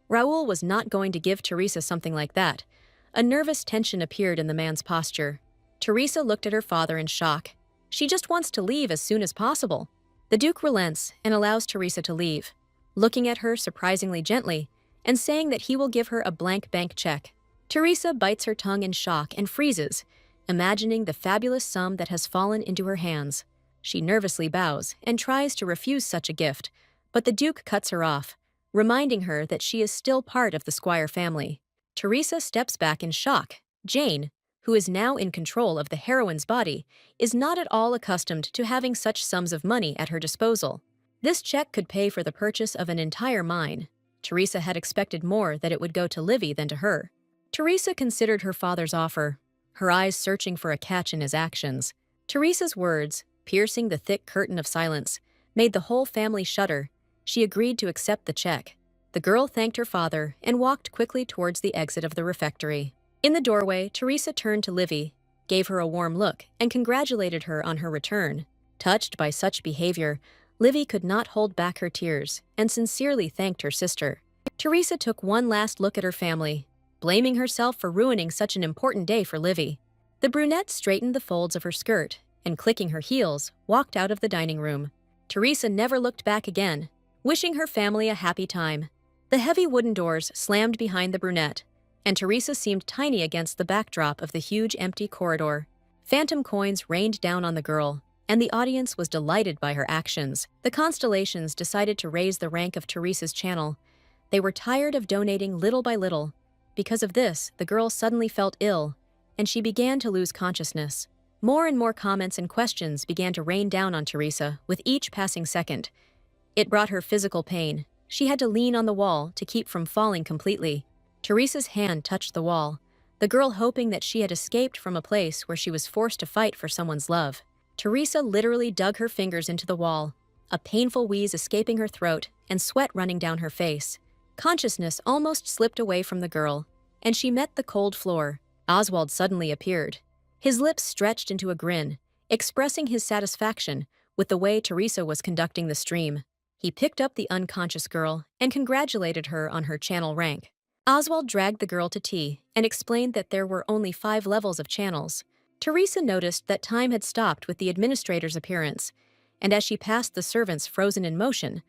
Raoul was not going to give Teresa something like that. A nervous tension appeared in the man's posture. Teresa looked at her father in shock. She just wants to leave as soon as possible. The Duke relents and allows Teresa to leave, looking at her surprisingly gently and saying that he will give her a blank bank check. Teresa bites her tongue in shock and freezes, imagining the fabulous sum that has fallen into her hands. She nervously bows and tries to refuse such a gift, but the Duke cuts her off, reminding her that she is still part of the Squire family. Teresa steps back in shock. Jane, who is now in control of the heroine's body, is not at all accustomed to having such sums of money at her disposal. This check could pay for the purchase of an entire mine. Teresa had expected more that it would go to Libby than to her. Teresa considered her father's offer, her eyes searching for a catch in his actions. Teresa's words, piercing the thick curtain of silence, made the whole family shudder. She agreed to accept the check. The girl thanked her father and walked quickly towards the exit of the refectory. In the doorway, Teresa turned to Libby, gave her a warm look, and congratulated her on her return. Touched by such behavior, Libby could not hold back her tears and sincerely thanked her sister. Teresa took one last look at her family, blaming herself for ruining such an important day for Libby. The brunette straightened the folds of her skirt and, clicking her heels, walked out of the dining room. Teresa never looked back again, wishing her family a happy time. The heavy wooden doors slammed behind the brunette, and Teresa seemed tiny against the backdrop of the huge empty corridor. Phantom coins rained down on the girl, and the audience was delighted by her actions. The Constellations decided to raise the rank of Teresa's channel. They were tired of donating little by little. Because of this, the girl suddenly felt ill, and she began to lose consciousness. More and more comments and questions began to rain down on Teresa with each passing second. It brought her physical pain. She had to lean on the wall to keep from falling completely. Teresa's hand touched the wall, the girl hoping that she had escaped from a place where she was forced to fight for someone's love. Teresa literally dug her fingers into the wall, a painful wheeze escaping her throat and sweat running down her face. Consciousness almost slipped away from the girl, and she met the cold floor. Oswald suddenly appeared. His lips stretched into a grin, expressing his satisfaction with the way Teresa was conducting the stream. He picked up the unconscious girl and congratulated her on her channel rank. Oswald dragged the girl to tea and explained that there were only 5 levels of channels. Teresa noticed that time had stopped with the administrator's appearance, and as she passed the servants frozen in motion,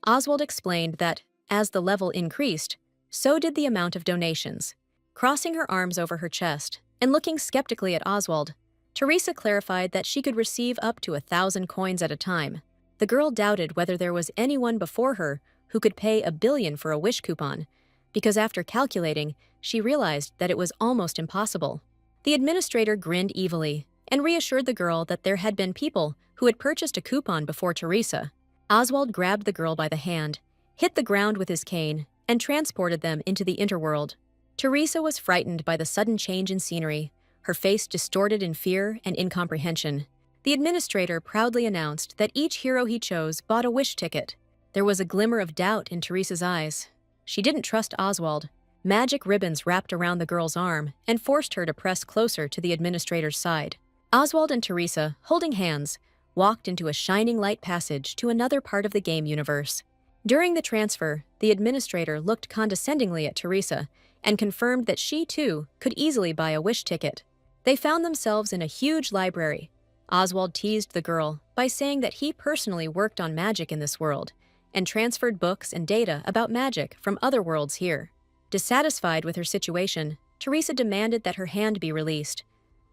Oswald explained that, as the level increased, so did the amount of donations. Crossing her arms over her chest and looking skeptically at Oswald, Teresa clarified that she could receive up to 1,000 coins at a time. The girl doubted whether there was anyone before her who could pay 1 billion for a wish coupon, because after calculating, she realized that it was almost impossible. The administrator grinned evilly and reassured the girl that there had been people who had purchased a coupon before Teresa. Oswald grabbed the girl by the hand, hit the ground with his cane, and transported them into the interworld. Teresa was frightened by the sudden change in scenery, her face distorted in fear and incomprehension. The administrator proudly announced that each hero he chose bought a wish ticket. There was a glimmer of doubt in Teresa's eyes. She didn't trust Oswald. Magic ribbons wrapped around the girl's arm and forced her to press closer to the administrator's side. Oswald and Teresa, holding hands, walked into a shining light passage to another part of the game universe. During the transfer, the administrator looked condescendingly at Teresa and confirmed that she, too, could easily buy a wish ticket. They found themselves in a huge library. Oswald teased the girl by saying that he personally worked on magic in this world and transferred books and data about magic from other worlds here. Dissatisfied with her situation, Teresa demanded that her hand be released.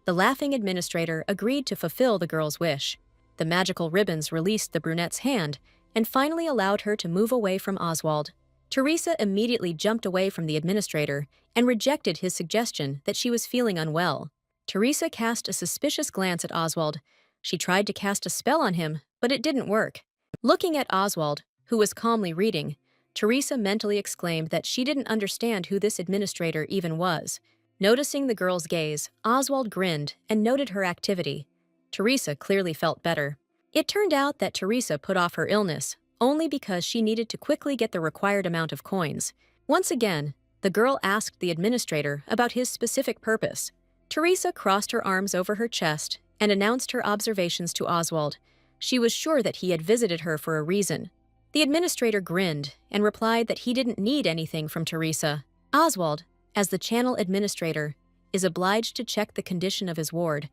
The laughing administrator agreed to fulfill the girl's wish. The magical ribbons released the brunette's hand and finally allowed her to move away from Oswald. Teresa immediately jumped away from the administrator and rejected his suggestion that she was feeling unwell. Teresa cast a suspicious glance at Oswald. She tried to cast a spell on him, but it didn't work. Looking at Oswald, who was calmly reading, Teresa mentally exclaimed that she didn't understand who this administrator even was. Noticing the girl's gaze, Oswald grinned and noted her activity. Teresa clearly felt better. It turned out that Teresa put off her illness only because she needed to quickly get the required amount of coins. Once again, the girl asked the administrator about his specific purpose. Teresa crossed her arms over her chest and announced her observations to Oswald. She was sure that he had visited her for a reason. The administrator grinned and replied that he didn't need anything from Teresa. Oswald, as the channel administrator, is obliged to check the condition of his ward.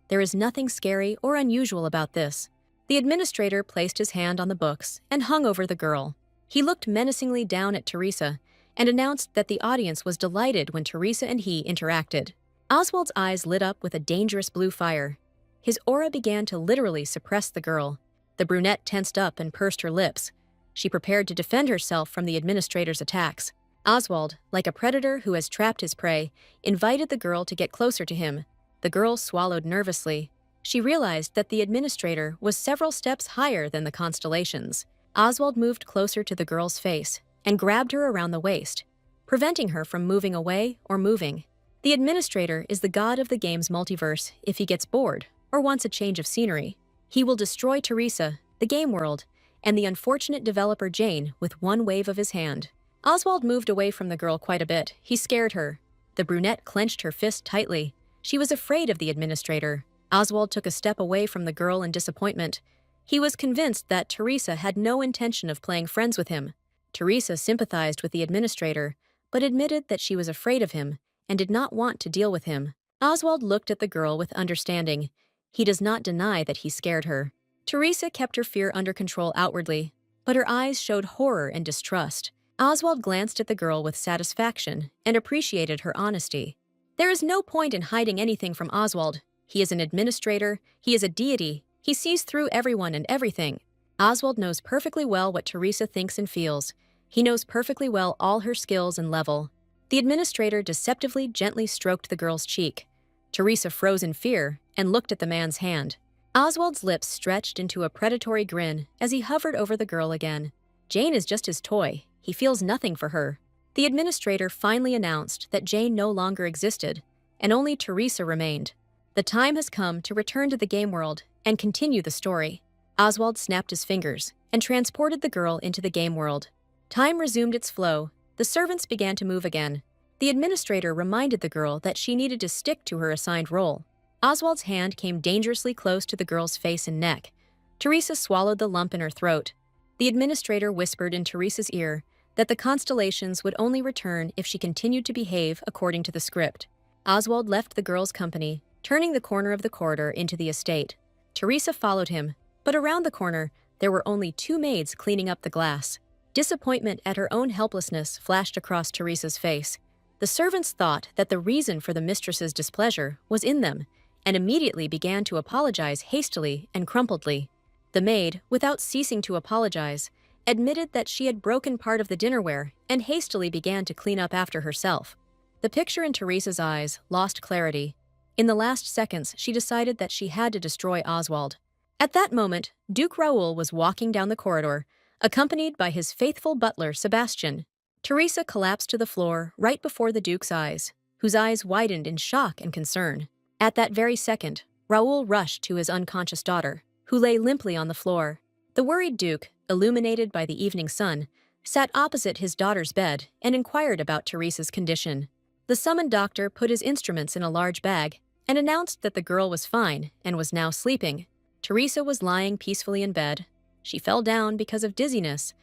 There is nothing scary or unusual about this. The administrator placed his hand on the books and hung over the girl. He looked menacingly down at Teresa and announced that the audience was delighted when Teresa and he interacted. Oswald's eyes lit up with a dangerous blue fire. His aura began to literally suppress the girl. The brunette tensed up and pursed her lips. She prepared to defend herself from the administrator's attacks. Oswald, like a predator who has trapped his prey, invited the girl to get closer to him. The girl swallowed nervously. She realized that the administrator was several steps higher than the constellations. Oswald moved closer to the girl's face and grabbed her around the waist, preventing her from moving away or moving. The administrator is the god of the game's multiverse if he gets bored or wants a change of scenery. He will destroy Teresa, the game world, and the unfortunate developer Jane with one wave of his hand. Oswald moved away from the girl quite a bit. He scared her. The brunette clenched her fist tightly. She was afraid of the administrator. Oswald took a step away from the girl in disappointment. He was convinced that Teresa had no intention of playing friends with him. Teresa sympathized with the administrator, but admitted that she was afraid of him and did not want to deal with him. Oswald looked at the girl with understanding. He does not deny that he scared her. Teresa kept her fear under control outwardly, but her eyes showed horror and distrust. Oswald glanced at the girl with satisfaction and appreciated her honesty. There is no point in hiding anything from Oswald. He is an administrator, he is a deity, he sees through everyone and everything. Oswald knows perfectly well what Teresa thinks and feels. He knows perfectly well all her skills and level. The administrator deceptively gently stroked the girl's cheek. Teresa froze in fear and looked at the man's hand. Oswald's lips stretched into a predatory grin as he hovered over the girl again. Jane is just his toy. He feels nothing for her. The administrator finally announced that Jane no longer existed, and only Teresa remained. The time has come to return to the game world and continue the story. Oswald snapped his fingers and transported the girl into the game world. Time resumed its flow. The servants began to move again. The administrator reminded the girl that she needed to stick to her assigned role. Oswald's hand came dangerously close to the girl's face and neck. Teresa swallowed the lump in her throat. The administrator whispered in Teresa's ear that the constellations would only return if she continued to behave according to the script. Oswald left the girl's company, turning the corner of the corridor into the estate. Teresa followed him, but around the corner, there were only 2 maids cleaning up the glass. Disappointment at her own helplessness flashed across Teresa's face. The servants thought that the reason for the mistress's displeasure was in them, and immediately began to apologize hastily and crumpledly. The maid, without ceasing to apologize, admitted that she had broken part of the dinnerware and hastily began to clean up after herself. The picture in Teresa's eyes lost clarity. In the last seconds, she decided that she had to destroy Oswald. At that moment, Duke Raoul was walking down the corridor, accompanied by his faithful butler, Sebastian. Teresa collapsed to the floor right before the Duke's eyes, whose eyes widened in shock and concern. At that very second, Raoul rushed to his unconscious daughter, who lay limply on the floor. The worried Duke, illuminated by the evening sun, sat opposite his daughter's bed and inquired about Teresa's condition. The summoned doctor put his instruments in a large bag and announced that the girl was fine and was now sleeping. Teresa was lying peacefully in bed. She fell down because of dizziness,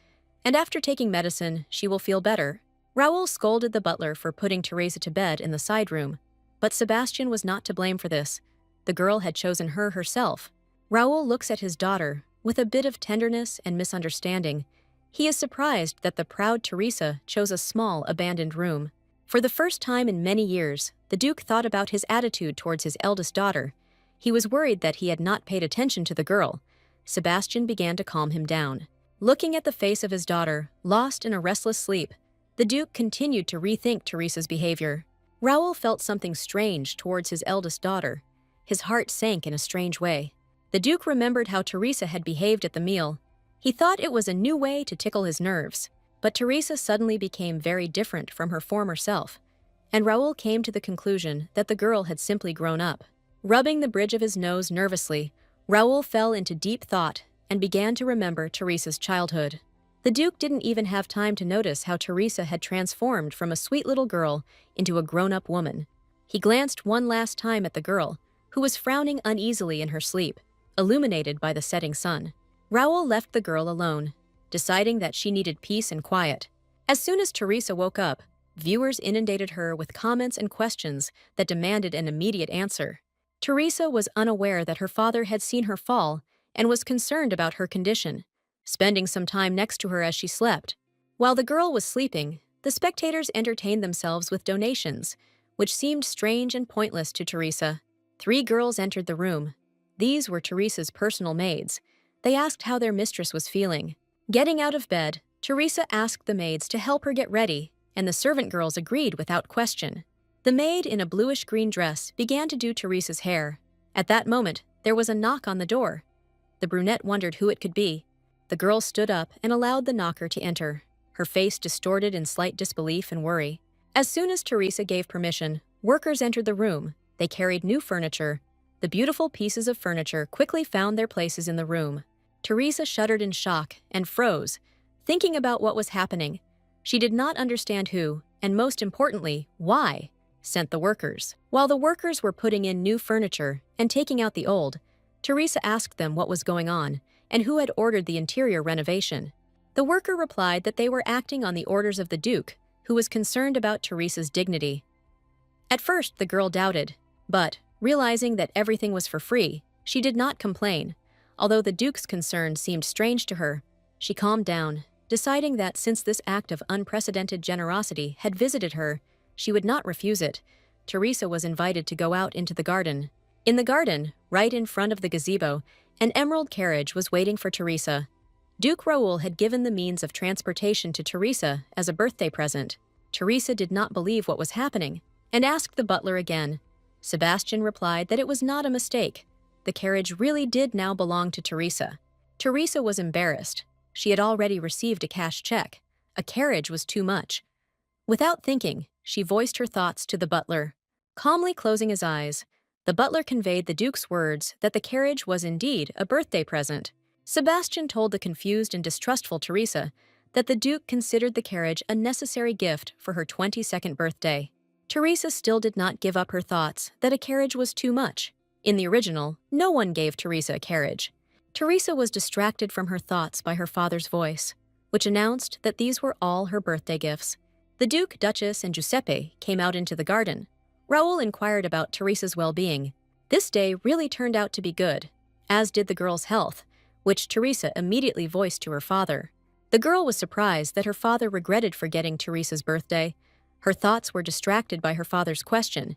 and after taking medicine, she will feel better. Raoul scolded the butler for putting Teresa to bed in the side room, but Sebastian was not to blame for this. The girl had chosen her herself. Raoul looks at his daughter with a bit of tenderness and misunderstanding. He is surprised that the proud Teresa chose a small, abandoned room. For the first time in many years, the Duke thought about his attitude towards his eldest daughter. He was worried that he had not paid attention to the girl. Sebastian began to calm him down. Looking at the face of his daughter, lost in a restless sleep, the Duke continued to rethink Teresa's behavior. Raoul felt something strange towards his eldest daughter. His heart sank in a strange way. The Duke remembered how Teresa had behaved at the meal. He thought it was a new way to tickle his nerves. But Teresa suddenly became very different from her former self, and Raoul came to the conclusion that the girl had simply grown up. Rubbing the bridge of his nose nervously, Raoul fell into deep thought and began to remember Teresa's childhood. The Duke didn't even have time to notice how Teresa had transformed from a sweet little girl into a grown-up woman. He glanced one last time at the girl, who was frowning uneasily in her sleep, illuminated by the setting sun. Raoul left the girl alone, deciding that she needed peace and quiet. As soon as Teresa woke up, viewers inundated her with comments and questions that demanded an immediate answer. Teresa was unaware that her father had seen her fall and was concerned about her condition, spending some time next to her as she slept. While the girl was sleeping, the spectators entertained themselves with donations, which seemed strange and pointless to Teresa. 3 girls entered the room. These were Teresa's personal maids. They asked how their mistress was feeling. Getting out of bed, Teresa asked the maids to help her get ready, and the servant girls agreed without question. The maid in a bluish-green dress began to do Teresa's hair. At that moment, there was a knock on the door. The brunette wondered who it could be. The girl stood up and allowed the knocker to enter, her face distorted in slight disbelief and worry. As soon as Teresa gave permission, workers entered the room. They carried new furniture. The beautiful pieces of furniture quickly found their places in the room. Teresa shuddered in shock and froze, thinking about what was happening. She did not understand who, and most importantly, why, sent the workers. While the workers were putting in new furniture and taking out the old, Teresa asked them what was going on and who had ordered the interior renovation. The worker replied that they were acting on the orders of the Duke, who was concerned about Teresa's dignity. At first, the girl doubted, but, realizing that everything was for free, she did not complain. Although the Duke's concern seemed strange to her, she calmed down, deciding that since this act of unprecedented generosity had visited her, she would not refuse it. Teresa was invited to go out into the garden. In the garden, right in front of the gazebo, an emerald carriage was waiting for Teresa. Duke Raoul had given the means of transportation to Teresa as a birthday present. Teresa did not believe what was happening and asked the butler again. Sebastian replied that it was not a mistake. The carriage really did now belong to Teresa. Teresa was embarrassed. She had already received a cash check. A carriage was too much. Without thinking, she voiced her thoughts to the butler. Calmly closing his eyes, the butler conveyed the Duke's words that the carriage was indeed a birthday present. Sebastian told the confused and distrustful Teresa that the Duke considered the carriage a necessary gift for her 22nd birthday. Teresa still did not give up her thoughts that a carriage was too much. In the original, no one gave Teresa a carriage. Teresa was distracted from her thoughts by her father's voice, which announced that these were all her birthday gifts. The Duke, Duchess, and Giuseppe came out into the garden. Raoul inquired about Teresa's well-being. This day really turned out to be good, as did the girl's health, which Teresa immediately voiced to her father. The girl was surprised that her father regretted forgetting Teresa's birthday. Her thoughts were distracted by her father's question.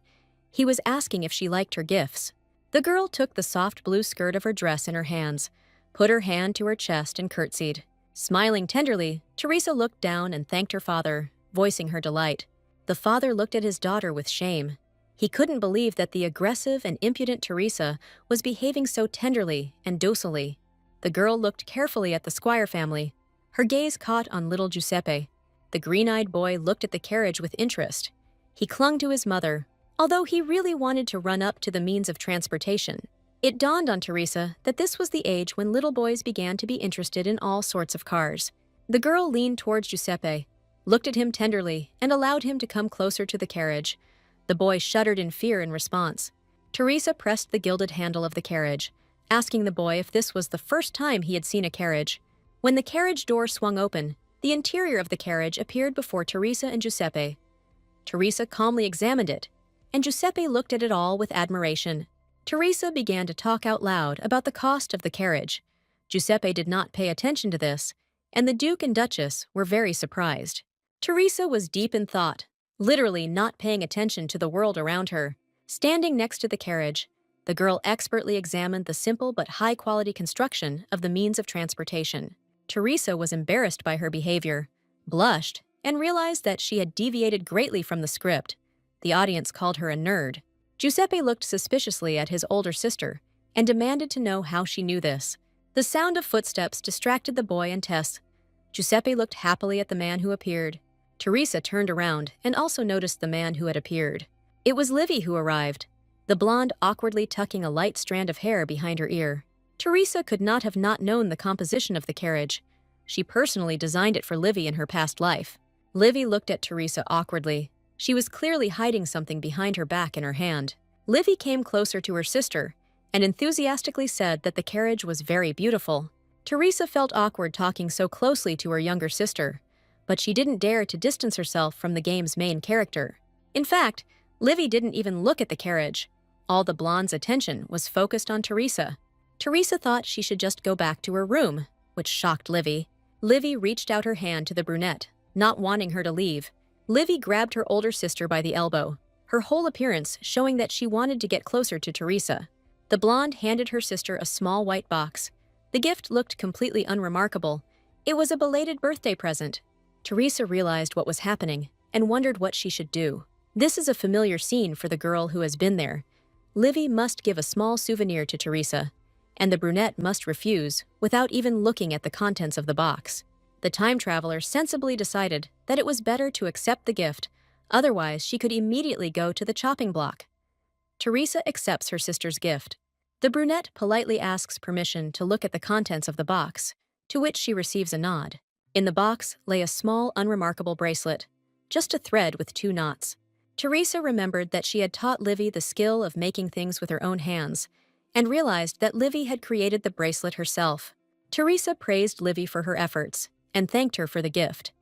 He was asking if she liked her gifts. The girl took the soft blue skirt of her dress in her hands, put her hand to her chest and curtsied. Smiling tenderly, Teresa looked down and thanked her father, voicing her delight. The father looked at his daughter with shame. He couldn't believe that the aggressive and impudent Teresa was behaving so tenderly and docilely. The girl looked carefully at the Squire family. Her gaze caught on little Giuseppe. The green-eyed boy looked at the carriage with interest. He clung to his mother, although he really wanted to run up to the means of transportation. It dawned on Teresa that this was the age when little boys began to be interested in all sorts of cars. The girl leaned towards Giuseppe, looked at him tenderly, and allowed him to come closer to the carriage. The boy shuddered in fear in response. Teresa pressed the gilded handle of the carriage, asking the boy if this was the first time he had seen a carriage. When the carriage door swung open, the interior of the carriage appeared before Teresa and Giuseppe. Teresa calmly examined it, and Giuseppe looked at it all with admiration. Teresa began to talk out loud about the cost of the carriage. Giuseppe did not pay attention to this, and the Duke and Duchess were very surprised. Teresa was deep in thought, literally not paying attention to the world around her. Standing next to the carriage, the girl expertly examined the simple but high-quality construction of the means of transportation. Teresa was embarrassed by her behavior, blushed, and realized that she had deviated greatly from the script. The audience called her a nerd. Giuseppe looked suspiciously at his older sister and demanded to know how she knew this. The sound of footsteps distracted the boy and Tess. Giuseppe looked happily at the man who appeared. Teresa turned around and also noticed the man who had appeared. It was Libby who arrived, the blonde awkwardly tucking a light strand of hair behind her ear. Teresa could not have not known the composition of the carriage. She personally designed it for Libby in her past life. Libby looked at Teresa awkwardly. She was clearly hiding something behind her back in her hand. Libby came closer to her sister and enthusiastically said that the carriage was very beautiful. Teresa felt awkward talking so closely to her younger sister, but she didn't dare to distance herself from the game's main character. In fact, Libby didn't even look at the carriage. All the blonde's attention was focused on Teresa. Teresa thought she should just go back to her room, which shocked Libby. Libby reached out her hand to the brunette, not wanting her to leave. Libby grabbed her older sister by the elbow, her whole appearance showing that she wanted to get closer to Teresa. The blonde handed her sister a small white box. The gift looked completely unremarkable. It was a belated birthday present. Teresa realized what was happening and wondered what she should do. This is a familiar scene for the girl who has been there. Libby must give a small souvenir to Teresa, and the brunette must refuse without even looking at the contents of the box. The time traveler sensibly decided that it was better to accept the gift, otherwise she could immediately go to the chopping block. Teresa accepts her sister's gift. The brunette politely asks permission to look at the contents of the box, to which she receives a nod. In the box lay a small, unremarkable bracelet, just a thread with 2 knots. Teresa remembered that she had taught Livy the skill of making things with her own hands, and realized that Livy had created the bracelet herself. Teresa praised Livy for her efforts and thanked her for the gift.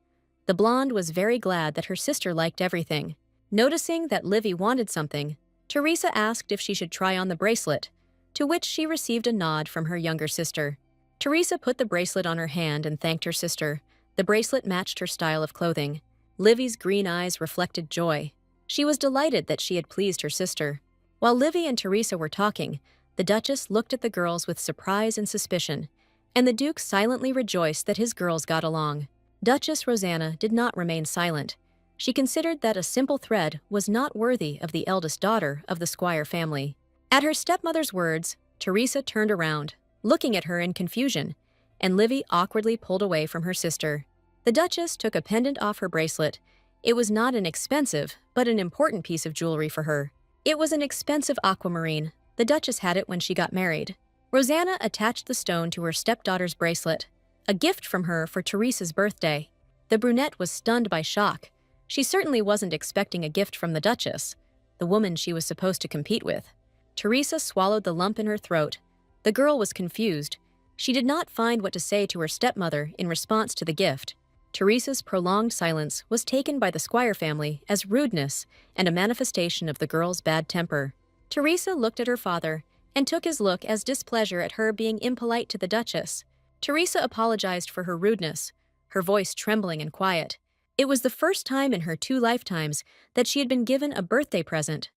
The blonde was very glad that her sister liked everything. Noticing that Livy wanted something, Teresa asked if she should try on the bracelet, to which she received a nod from her younger sister. Teresa put the bracelet on her hand and thanked her sister. The bracelet matched her style of clothing. Livy's green eyes reflected joy. She was delighted that she had pleased her sister. While Livy and Teresa were talking, the Duchess looked at the girls with surprise and suspicion, and the Duke silently rejoiced that his girls got along. Duchess Rosanna did not remain silent. She considered that a simple thread was not worthy of the eldest daughter of the Squire family. At her stepmother's words, Teresa turned around, looking at her in confusion, and Livy awkwardly pulled away from her sister. The Duchess took a pendant off her bracelet. It was not an expensive, but an important piece of jewelry for her. It was an expensive aquamarine. The Duchess had it when she got married. Rosanna attached the stone to her stepdaughter's bracelet, a gift from her for Teresa's birthday. The brunette was stunned by shock. She certainly wasn't expecting a gift from the Duchess, the woman she was supposed to compete with. Teresa swallowed the lump in her throat. The girl was confused. She did not find what to say to her stepmother in response to the gift. Teresa's prolonged silence was taken by the Squire family as rudeness and a manifestation of the girl's bad temper. Teresa looked at her father and took his look as displeasure at her being impolite to the Duchess. Teresa apologized for her rudeness, her voice trembling and quiet. It was the first time in her 2 lifetimes that she had been given a birthday present,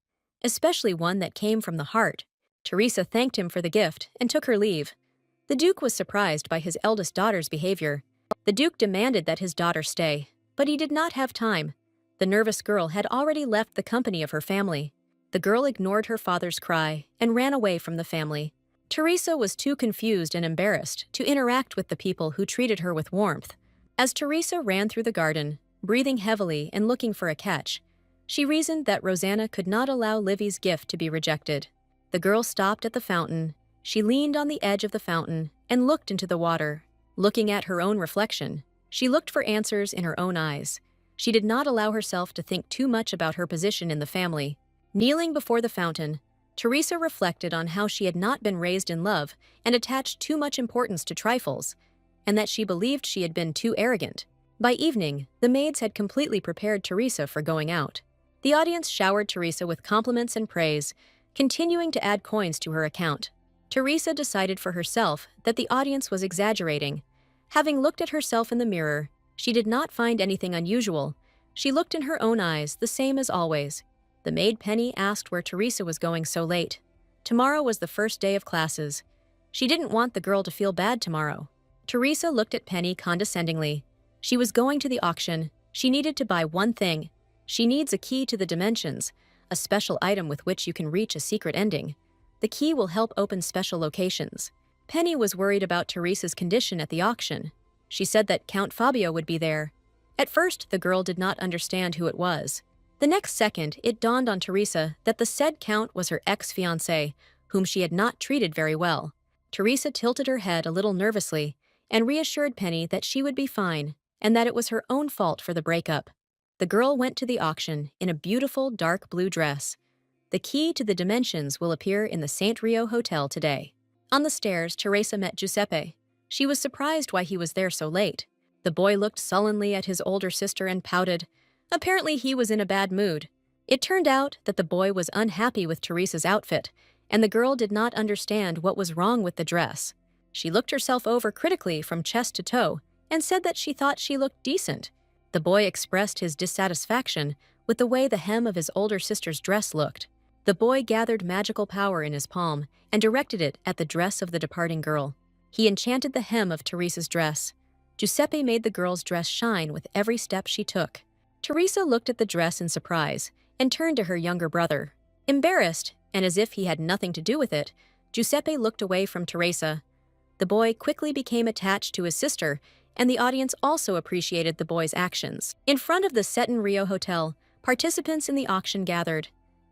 especially one that came from the heart. Teresa thanked him for the gift and took her leave. The Duke was surprised by his eldest daughter's behavior. The Duke demanded that his daughter stay, but he did not have time. The nervous girl had already left the company of her family. The girl ignored her father's cry and ran away from the family. Teresa was too confused and embarrassed to interact with the people who treated her with warmth. As Teresa ran through the garden, breathing heavily and looking for a catch, she reasoned that Rosanna could not allow Livy's gift to be rejected. The girl stopped at the fountain. She leaned on the edge of the fountain and looked into the water. Looking at her own reflection, she looked for answers in her own eyes. She did not allow herself to think too much about her position in the family. Kneeling before the fountain, Teresa reflected on how she had not been raised in love and attached too much importance to trifles, and that she believed she had been too arrogant. By evening, the maids had completely prepared Teresa for going out. The audience showered Teresa with compliments and praise, continuing to add coins to her account. Teresa decided for herself that the audience was exaggerating. Having looked at herself in the mirror, she did not find anything unusual. She looked in her own eyes, the same as always. The maid Penny asked where Teresa was going so late. Tomorrow was the first day of classes. She didn't want the girl to feel bad tomorrow. Teresa looked at Penny condescendingly. She was going to the auction. She needed to buy one thing. She needs a key to the dimensions, a special item with which you can reach a secret ending. The key will help open special locations. Penny was worried about Teresa's condition at the auction. She said that Count Fabio would be there. At first, the girl did not understand who it was. The next second, it dawned on Teresa that the said Count was her ex-fiancé, whom she had not treated very well. Teresa tilted her head a little nervously and reassured Penny that she would be fine and that it was her own fault for the breakup. The girl went to the auction in a beautiful dark blue dress. The key to the dimensions will appear in the St. Rio Hotel today. On the stairs, Teresa met Giuseppe. She was surprised why he was there so late. The boy looked sullenly at his older sister and pouted. Apparently he was in a bad mood. It turned out that the boy was unhappy with Teresa's outfit, and the girl did not understand what was wrong with the dress. She looked herself over critically from chest to toe and said that she thought she looked decent. The boy expressed his dissatisfaction with the way the hem of his older sister's dress looked. The boy gathered magical power in his palm and directed it at the dress of the departing girl. He enchanted the hem of Teresa's dress. Giuseppe made the girl's dress shine with every step she took. Teresa looked at the dress in surprise and turned to her younger brother. Embarrassed, and as if he had nothing to do with it, Giuseppe looked away from Teresa. The boy quickly became attached to his sister, and the audience also appreciated the boy's actions. In front of the Seton Rio Hotel, participants in the auction gathered.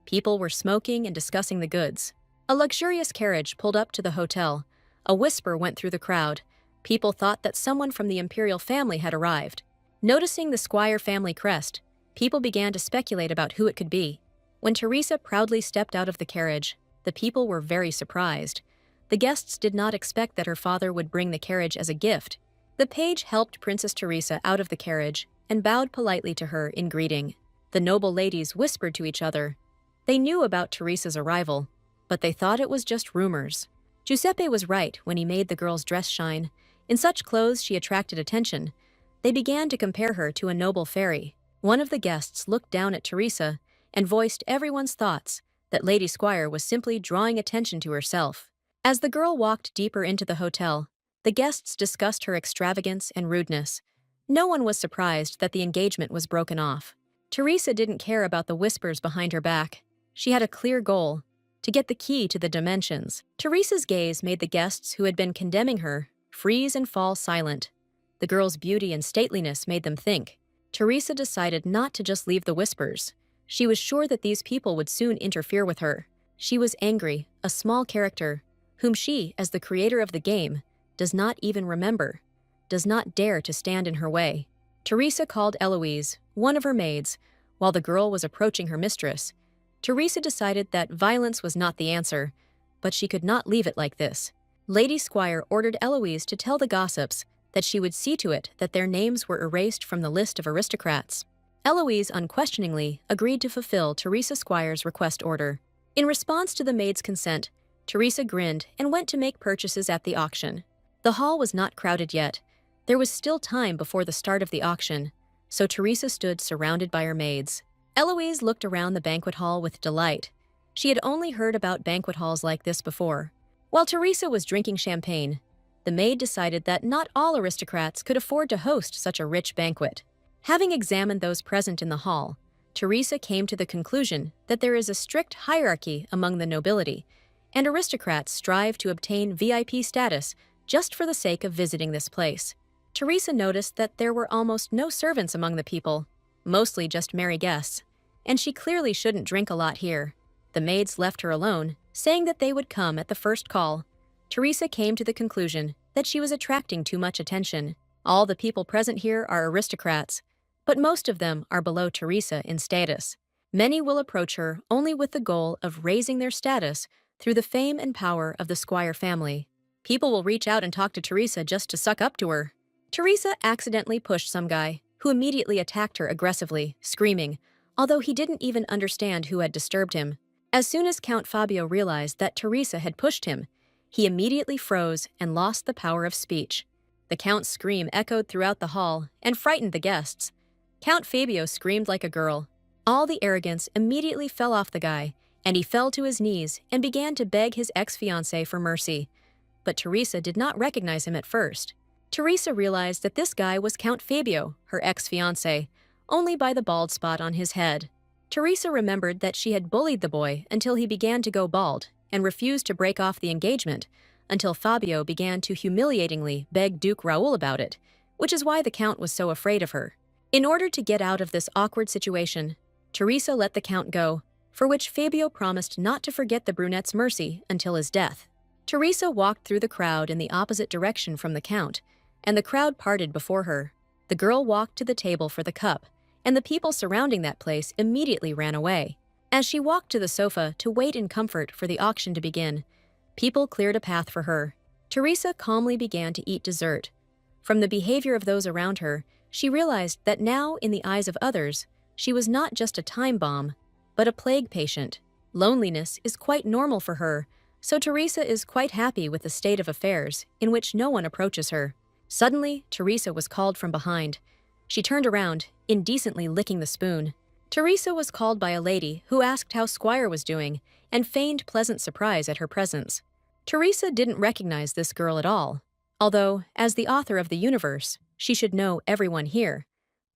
People were smoking and discussing the goods. A luxurious carriage pulled up to the hotel. A whisper went through the crowd. People thought that someone from the imperial family had arrived. Noticing the Squire family crest, people began to speculate about who it could be. When Teresa proudly stepped out of the carriage, the people were very surprised. The guests did not expect that her father would bring the carriage as a gift. The page helped Princess Teresa out of the carriage and bowed politely to her in greeting. The noble ladies whispered to each other. They knew about Teresa's arrival, but they thought it was just rumors. Giuseppe was right when he made the girl's dress shine. In such clothes, she attracted attention. They began to compare her to a noble fairy. One of the guests looked down at Teresa and voiced everyone's thoughts that Lady Squire was simply drawing attention to herself. As the girl walked deeper into the hotel, the guests discussed her extravagance and rudeness. No one was surprised that the engagement was broken off. Teresa didn't care about the whispers behind her back. She had a clear goal: to get the key to the dimensions. Teresa's gaze made the guests who had been condemning her freeze and fall silent. The girl's beauty and stateliness made them think. Teresa decided not to just leave the whispers. She was sure that these people would soon interfere with her. She was angry, a small character, whom she, as the creator of the game, does not even remember, does not dare to stand in her way. Teresa called Eloise, one of her maids, while the girl was approaching her mistress. Teresa decided that violence was not the answer, but she could not leave it like this. Lady Squire ordered Eloise to tell the gossips that she would see to it that their names were erased from the list of aristocrats. Eloise unquestioningly agreed to fulfill Teresa Squire's request order. In response to the maid's consent, Teresa grinned and went to make purchases at the auction. The hall was not crowded yet. There was still time before the start of the auction, so Teresa stood surrounded by her maids. Eloise looked around the banquet hall with delight. She had only heard about banquet halls like this before. While Teresa was drinking champagne, the maid decided that not all aristocrats could afford to host such a rich banquet. Having examined those present in the hall, Teresa came to the conclusion that there is a strict hierarchy among the nobility, and aristocrats strive to obtain VIP status just for the sake of visiting this place. Teresa noticed that there were almost no servants among the people, mostly just merry guests, and she clearly shouldn't drink a lot here. The maids left her alone, saying that they would come at the first call. Teresa came to the conclusion that she was attracting too much attention. All the people present here are aristocrats, but most of them are below Teresa in status. Many will approach her only with the goal of raising their status through the fame and power of the Squire family. People will reach out and talk to Teresa just to suck up to her. Teresa accidentally pushed some guy, who immediately attacked her aggressively, screaming, although he didn't even understand who had disturbed him. As soon as Count Fabio realized that Teresa had pushed him, he immediately froze and lost the power of speech. The Count's scream echoed throughout the hall and frightened the guests. Count Fabio screamed like a girl. All the arrogance immediately fell off the guy, and he fell to his knees and began to beg his ex-fiancée for mercy. But Teresa did not recognize him at first. Teresa realized that this guy was Count Fabio, her ex-fiancé, only by the bald spot on his head. Teresa remembered that she had bullied the boy until he began to go bald and refused to break off the engagement until Fabio began to humiliatingly beg Duke Raoul about it, which is why the Count was so afraid of her. In order to get out of this awkward situation, Teresa let the Count go, for which Fabio promised not to forget the brunette's mercy until his death. Teresa walked through the crowd in the opposite direction from the Count, and the crowd parted before her. The girl walked to the table for the cup, and the people surrounding that place immediately ran away. As she walked to the sofa to wait in comfort for the auction to begin, people cleared a path for her. Teresa calmly began to eat dessert. From the behavior of those around her, she realized that now, in the eyes of others, she was not just a time bomb, but a plague patient. Loneliness is quite normal for her, so Teresa is quite happy with the state of affairs in which no one approaches her. Suddenly, Teresa was called from behind. She turned around, indecently licking the spoon. Teresa was called by a lady who asked how Squire was doing and feigned pleasant surprise at her presence. Teresa didn't recognize this girl at all, although, as the author of the universe, she should know everyone here.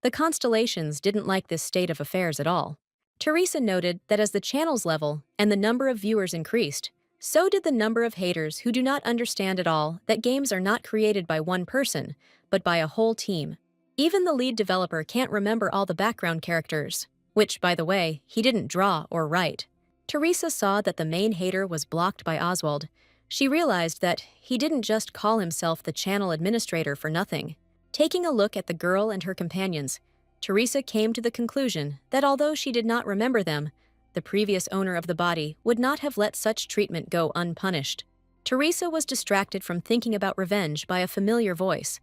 The constellations didn't like this state of affairs at all. Teresa noted that as the channel's level and the number of viewers increased, so did the number of haters who do not understand at all that games are not created by one person, but by a whole team. Even the lead developer can't remember all the background characters, which, by the way, he didn't draw or write. Teresa saw that the main hater was blocked by Oswald. She realized that he didn't just call himself the channel administrator for nothing. Taking a look at the girl and her companions, Teresa came to the conclusion that although she did not remember them, the previous owner of the body would not have let such treatment go unpunished. Teresa was distracted from thinking about revenge by a familiar voice.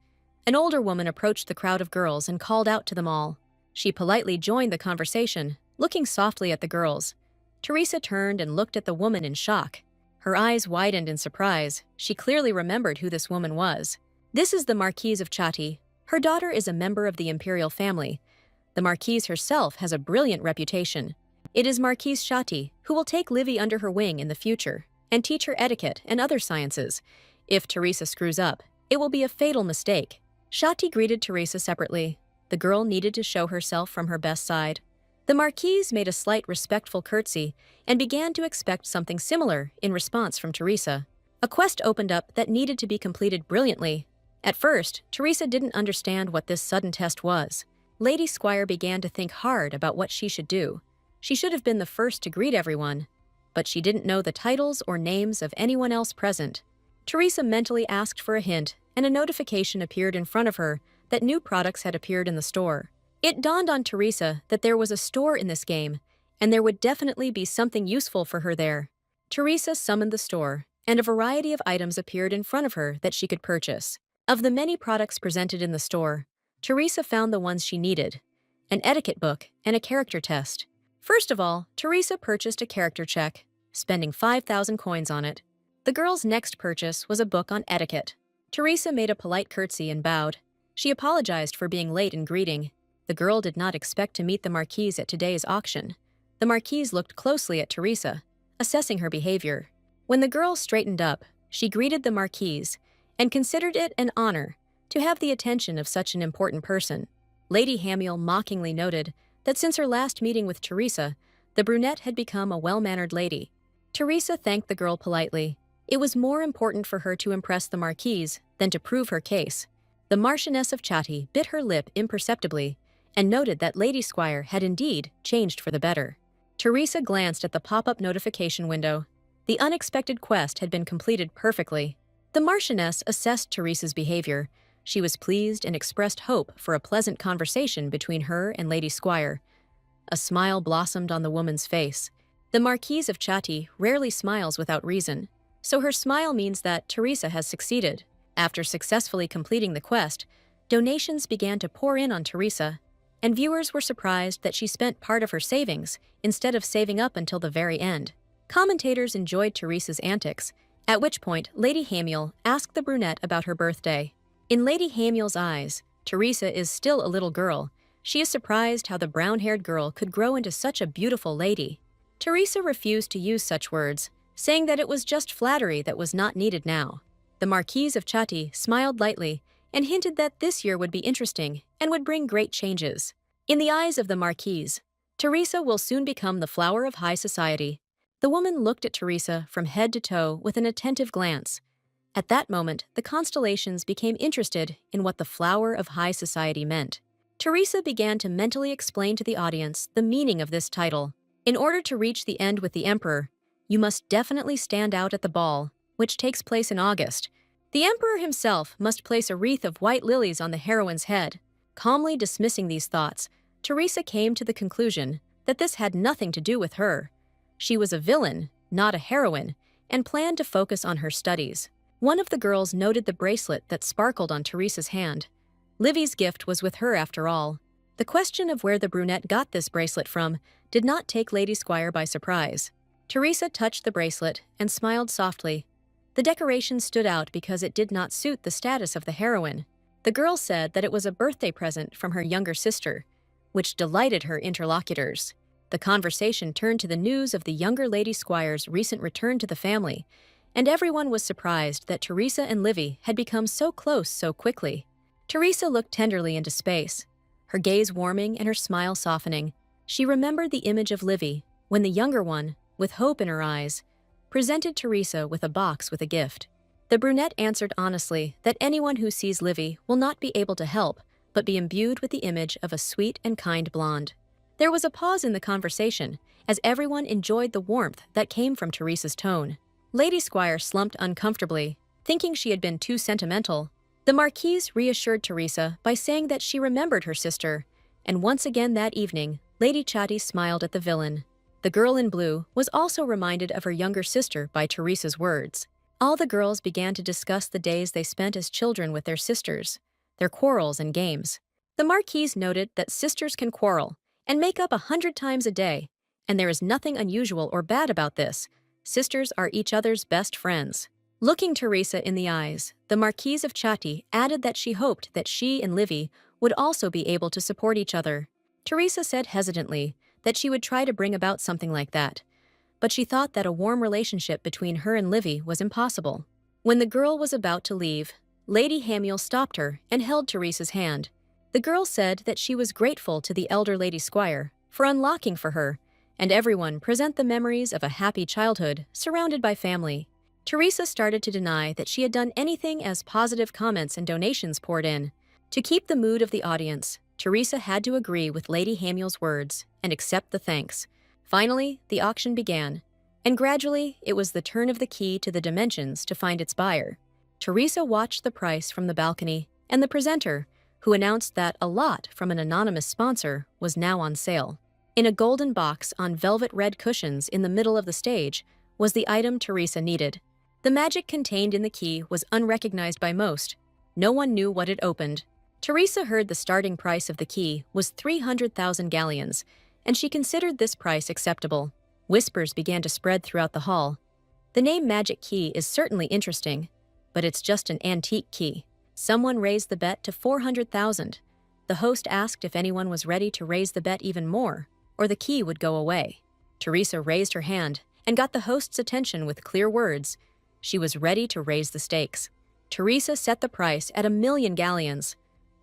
An older woman approached the crowd of girls and called out to them all. She politely joined the conversation, looking softly at the girls. Teresa turned and looked at the woman in shock. Her eyes widened in surprise. She clearly remembered who this woman was. This is the Marquise of Chatti. Her daughter is a member of the imperial family. The Marquise herself has a brilliant reputation. It is Marquise Chatti who will take Libby under her wing in the future and teach her etiquette and other sciences. If Teresa screws up, it will be a fatal mistake. Chatti greeted Teresa separately. The girl needed to show herself from her best side. The Marquise made a slight respectful curtsy and began to expect something similar in response from Teresa. A quest opened up that needed to be completed brilliantly. At first, Teresa didn't understand what this sudden test was. Lady Squire began to think hard about what she should do. She should have been the first to greet everyone, but she didn't know the titles or names of anyone else present. Teresa mentally asked for a hint, and a notification appeared in front of her that new products had appeared in the store. It dawned on Teresa that there was a store in this game, and there would definitely be something useful for her there. Teresa summoned the store, and a variety of items appeared in front of her that she could purchase. Of the many products presented in the store, Teresa found the ones she needed: an etiquette book and a character test. First of all, Teresa purchased a character check, spending 5,000 coins on it. The girl's next purchase was a book on etiquette. Teresa made a polite curtsy and bowed. She apologized for being late in greeting. The girl did not expect to meet the Marquise at today's auction. The Marquise looked closely at Teresa. assessing her behavior. When the girl straightened up, she greeted the Marquise and considered it an honor to have the attention of such an important person. Lady Hamiel mockingly noted that since her last meeting with Teresa, the brunette had become a well-mannered lady. Teresa thanked the girl politely. It was more important for her to impress the Marquise than to prove her case. The Marchioness of Chatty bit her lip imperceptibly and noted that Lady Squire had indeed changed for the better. Teresa glanced at the pop-up notification window. The unexpected quest had been completed perfectly. The Marchioness assessed Teresa's behavior. She was pleased and expressed hope for a pleasant conversation between her and Lady Squire. A smile blossomed on the woman's face. The Marquise of Chatty rarely smiles without reason, so her smile means that Teresa has succeeded. After successfully completing the quest, donations began to pour in on Teresa, and viewers were surprised that she spent part of her savings instead of saving up until the very end. Commentators enjoyed Teresa's antics, at which point Lady Hamiel asked the brunette about her birthday. In Lady Hamiel's eyes, Teresa is still a little girl. She is surprised how the brown-haired girl could grow into such a beautiful lady. Teresa refused to use such words, saying that it was just flattery that was not needed now. The Marquise of Chatty smiled lightly and hinted that this year would be interesting and would bring great changes. In the eyes of the Marquise, Teresa will soon become the flower of high society. The woman looked at Teresa from head to toe with an attentive glance. At that moment, the constellations became interested in what the flower of high society meant. Teresa began to mentally explain to the audience the meaning of this title. In order to reach the end with the Emperor, you must definitely stand out at the ball, which takes place in August. The Emperor himself must place a wreath of white lilies on the heroine's head. Calmly dismissing these thoughts, Teresa came to the conclusion that this had nothing to do with her. She was a villain, not a heroine, and planned to focus on her studies. One of the girls noted the bracelet that sparkled on Teresa's hand. Livy's gift was with her after all. The question of where the brunette got this bracelet from did not take Lady Squire by surprise. Teresa touched the bracelet and smiled softly. The decoration stood out because it did not suit the status of the heroine. The girl said that it was a birthday present from her younger sister, which delighted her interlocutors. The conversation turned to the news of the younger Lady Squire's recent return to the family, and everyone was surprised that Teresa and Livy had become so close so quickly. Teresa looked tenderly into space, her gaze warming and her smile softening. She remembered the image of Livy when the younger one, with hope in her eyes, presented Teresa with a box with a gift. The brunette answered honestly that anyone who sees Livy will not be able to help but be imbued with the image of a sweet and kind blonde. There was a pause in the conversation, as everyone enjoyed the warmth that came from Teresa's tone. Lady Squire slumped uncomfortably, thinking she had been too sentimental. The Marquise reassured Teresa by saying that she remembered her sister, and once again that evening, Lady Chatty smiled at the villain. The girl in blue was also reminded of her younger sister by Teresa's words. All the girls began to discuss the days they spent as children with their sisters, their quarrels and games. The Marquise noted that sisters can quarrel and make up 100 times a day, and there is nothing unusual or bad about this. Sisters are each other's best friends. Looking Teresa in the eyes, the Marquise of Chatty added that she hoped that she and Livy would also be able to support each other. Teresa said hesitantly that she would try to bring about something like that, but she thought that a warm relationship between her and Livy was impossible. When the girl was about to leave, Lady Hamiel stopped her and held Teresa's hand. The girl said that she was grateful to the elder Lady Squire for unlocking for her, and everyone present the memories of a happy childhood surrounded by family. Teresa started to deny that she had done anything as positive comments and donations poured in. To keep the mood of the audience, Teresa had to agree with Lady Hamiel's words and accept the thanks. Finally, the auction began, and gradually it was the turn of the key to the dimensions to find its buyer. Teresa watched the price from the balcony, and the presenter, who announced that a lot from an anonymous sponsor was now on sale. In a golden box on velvet red cushions in the middle of the stage was the item Teresa needed. The magic contained in the key was unrecognized by most. No one knew what it opened. Teresa heard the starting price of the key was 300,000 galleons, and she considered this price acceptable. Whispers began to spread throughout the hall. The name Magic Key is certainly interesting, but it's just an antique key. Someone raised the bet to 400,000. The host asked if anyone was ready to raise the bet even more, or the key would go away. Teresa raised her hand, and got the host's attention with clear words. She was ready to raise the stakes. Teresa set the price at 1,000,000 galleons.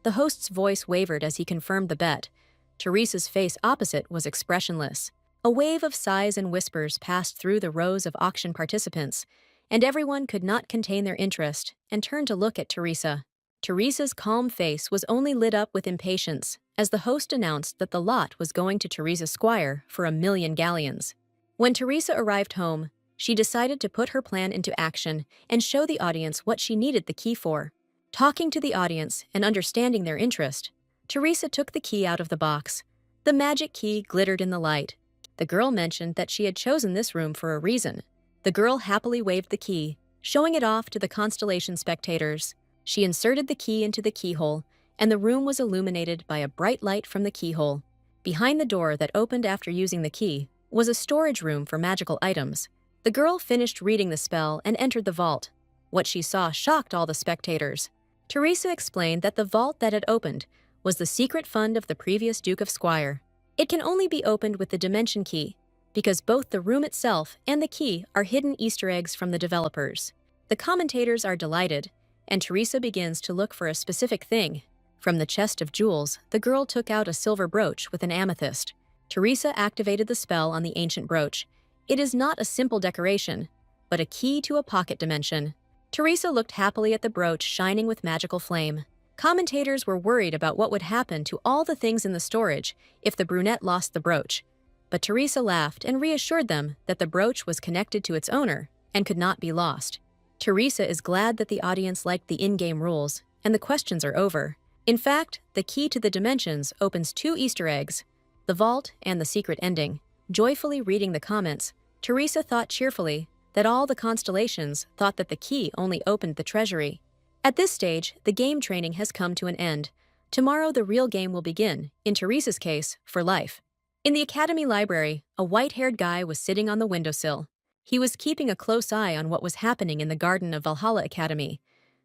The host's voice wavered as he confirmed the bet. Teresa's face opposite was expressionless. A wave of sighs and whispers passed through the rows of auction participants, and everyone could not contain their interest and turned to look at Teresa. Teresa's calm face was only lit up with impatience as the host announced that the lot was going to Teresa Squire for 1,000,000 galleons. When Teresa arrived home, she decided to put her plan into action and show the audience what she needed the key for. Talking to the audience and understanding their interest, Teresa took the key out of the box. The magic key glittered in the light. The girl mentioned that she had chosen this room for a reason. The girl happily waved the key, showing it off to the constellation spectators. She inserted the key into the keyhole, and the room was illuminated by a bright light from the keyhole. Behind the door that opened after using the key was a storage room for magical items. The girl finished reading the spell and entered the vault. What she saw shocked all the spectators. Teresa explained that the vault that had opened was the secret fund of the previous Duke of Squire. It can only be opened with the dimension key, because both the room itself and the key are hidden Easter eggs from the developers. The commentators are delighted, and Teresa begins to look for a specific thing. From the chest of jewels, the girl took out a silver brooch with an amethyst. Teresa activated the spell on the ancient brooch. It is not a simple decoration, but a key to a pocket dimension. Teresa looked happily at the brooch shining with magical flame. Commentators were worried about what would happen to all the things in the storage if the brunette lost the brooch. But Teresa laughed and reassured them that the brooch was connected to its owner and could not be lost. Teresa is glad that the audience liked the in-game rules, and the questions are over. In fact, the key to the dimensions opens 2 Easter eggs, the vault and the secret ending. Joyfully reading the comments, Teresa thought cheerfully that all the constellations thought that the key only opened the treasury. At this stage, the game training has come to an end. Tomorrow the real game will begin, in Teresa's case, for life. In the Academy library, a white-haired guy was sitting on the windowsill. He was keeping a close eye on what was happening in the garden of Valhalla Academy.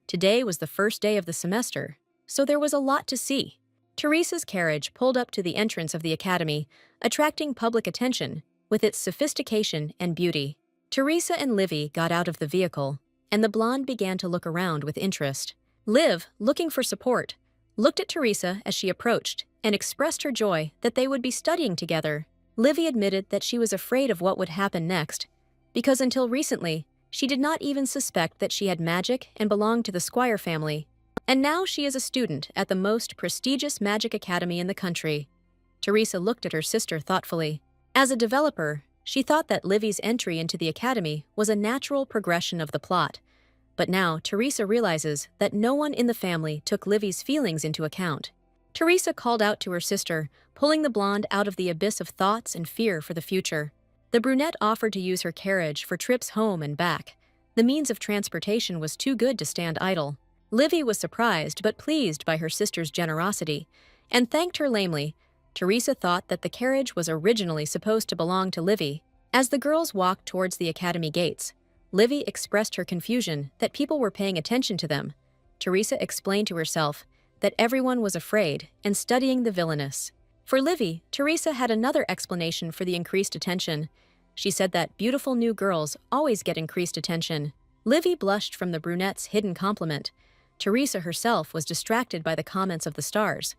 Today was the first day of the semester, so there was a lot to see. Teresa's carriage pulled up to the entrance of the academy, attracting public attention with its sophistication and beauty. Teresa and Livy got out of the vehicle, and the blonde began to look around with interest. Liv, looking for support, looked at Teresa as she approached and expressed her joy that they would be studying together. Livy admitted that she was afraid of what would happen next, because until recently, she did not even suspect that she had magic and belonged to the Squire family. And now she is a student at the most prestigious magic academy in the country. Teresa looked at her sister thoughtfully. As a developer, she thought that Livy's entry into the academy was a natural progression of the plot. But now Teresa realizes that no one in the family took Livy's feelings into account. Teresa called out to her sister, pulling the blonde out of the abyss of thoughts and fear for the future. The brunette offered to use her carriage for trips home and back. The means of transportation was too good to stand idle. Livy was surprised but pleased by her sister's generosity, and thanked her lamely. Teresa thought that the carriage was originally supposed to belong to Livy. As the girls walked towards the academy gates, Livy expressed her confusion that people were paying attention to them. Teresa explained to herself that everyone was afraid and studying the villainess. For Livy, Teresa had another explanation for the increased attention. She said that beautiful new girls always get increased attention. Livy blushed from the brunette's hidden compliment. Teresa herself was distracted by the comments of the stars.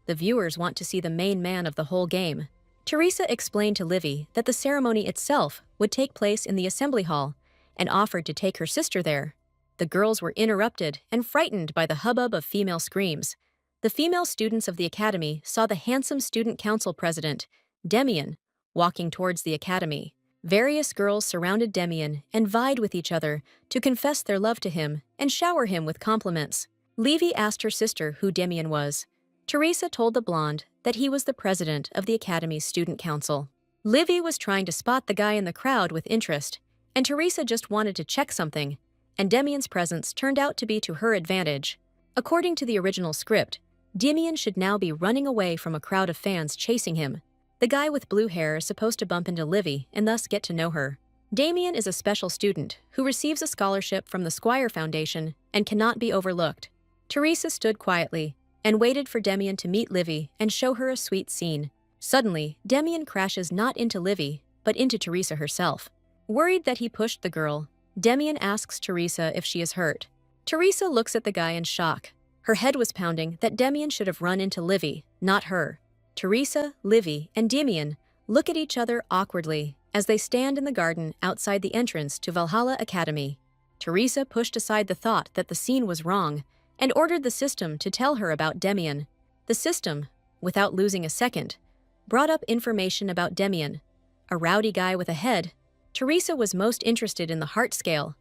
The viewers want to see the main man of the whole game. Teresa explained to Livy that the ceremony itself would take place in the assembly hall and offered to take her sister there. The girls were interrupted and frightened by the hubbub of female screams. The female students of the academy saw the handsome student council president, Damen, walking towards the academy. Various girls surrounded Damen and vied with each other to confess their love to him and shower him with compliments. Livy asked her sister who Damen was. Teresa told the blonde that he was the president of the academy's student council. Livy was trying to spot the guy in the crowd with interest, and Teresa just wanted to check something, and Damien's presence turned out to be to her advantage. According to the original script, Damen should now be running away from a crowd of fans chasing him. The guy with blue hair is supposed to bump into Livy and thus get to know her. Damen is a special student who receives a scholarship from the Squire Foundation and cannot be overlooked. Teresa stood quietly and waited for Damen to meet Livy and show her a sweet scene. Suddenly, Damen crashes not into Livy, but into Teresa herself. Worried that he pushed the girl, Damen asks Teresa if she is hurt. Teresa looks at the guy in shock. Her head was pounding that Damen should have run into Livy, not her. Teresa, Livy, and Damen look at each other awkwardly as they stand in the garden outside the entrance to Valhalla Academy. Teresa pushed aside the thought that the scene was wrong and ordered the system to tell her about Damen. The system, without losing a second, brought up information about Damen, a rowdy guy with a head. Teresa was most interested in the heart scale.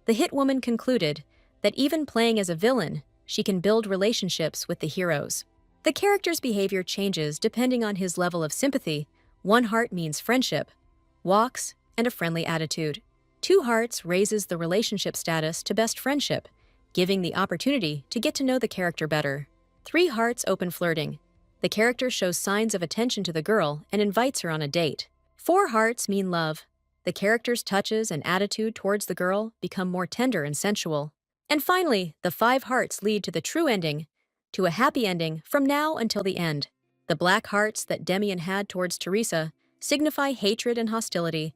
The hit woman concluded that even playing as a villain, she can build relationships with the heroes. The character's behavior changes depending on his level of sympathy. 1 heart means friendship, walks, and a friendly attitude. 2 hearts raises the relationship status to best friendship, giving the opportunity to get to know the character better. 3 hearts open flirting. The character shows signs of attention to the girl and invites her on a date. 4 hearts mean love. The character's touches and attitude towards the girl become more tender and sensual. And finally, the 5 hearts lead to the true ending, to a happy ending from now until the end. The black hearts that Damen had towards Teresa signify hatred and hostility.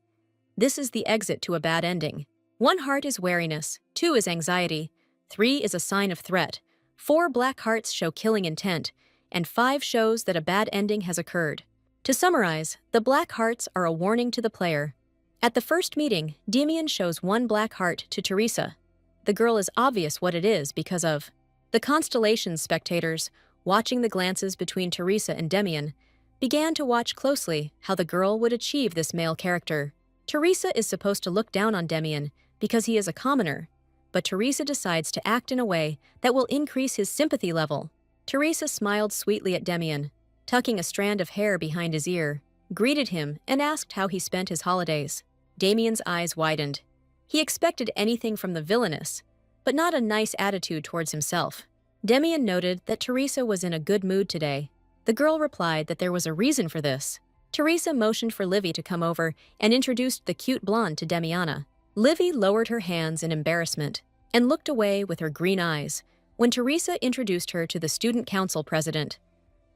This is the exit to a bad ending. 1 heart is wariness, 2 is anxiety, 3 is a sign of threat, 4 black hearts show killing intent, and 5 shows that a bad ending has occurred. To summarize, the black hearts are a warning to the player. At the first meeting, Damen shows 1 black heart to Teresa. The girl is obvious what it is because of the constellation's spectators, watching the glances between Teresa and Damen, began to watch closely how the girl would achieve this male character. Teresa is supposed to look down on Damen because he is a commoner, but Teresa decides to act in a way that will increase his sympathy level. Teresa smiled sweetly at Damen, tucking a strand of hair behind his ear, greeted him, and asked how he spent his holidays. Damien's eyes widened. He expected anything from the villainess, but not a nice attitude towards himself. Damen noted that Teresa was in a good mood today. The girl replied that there was a reason for this. Teresa motioned for Livy to come over and introduced the cute blonde to Damiana. Livy lowered her hands in embarrassment and looked away with her green eyes when Teresa introduced her to the student council president.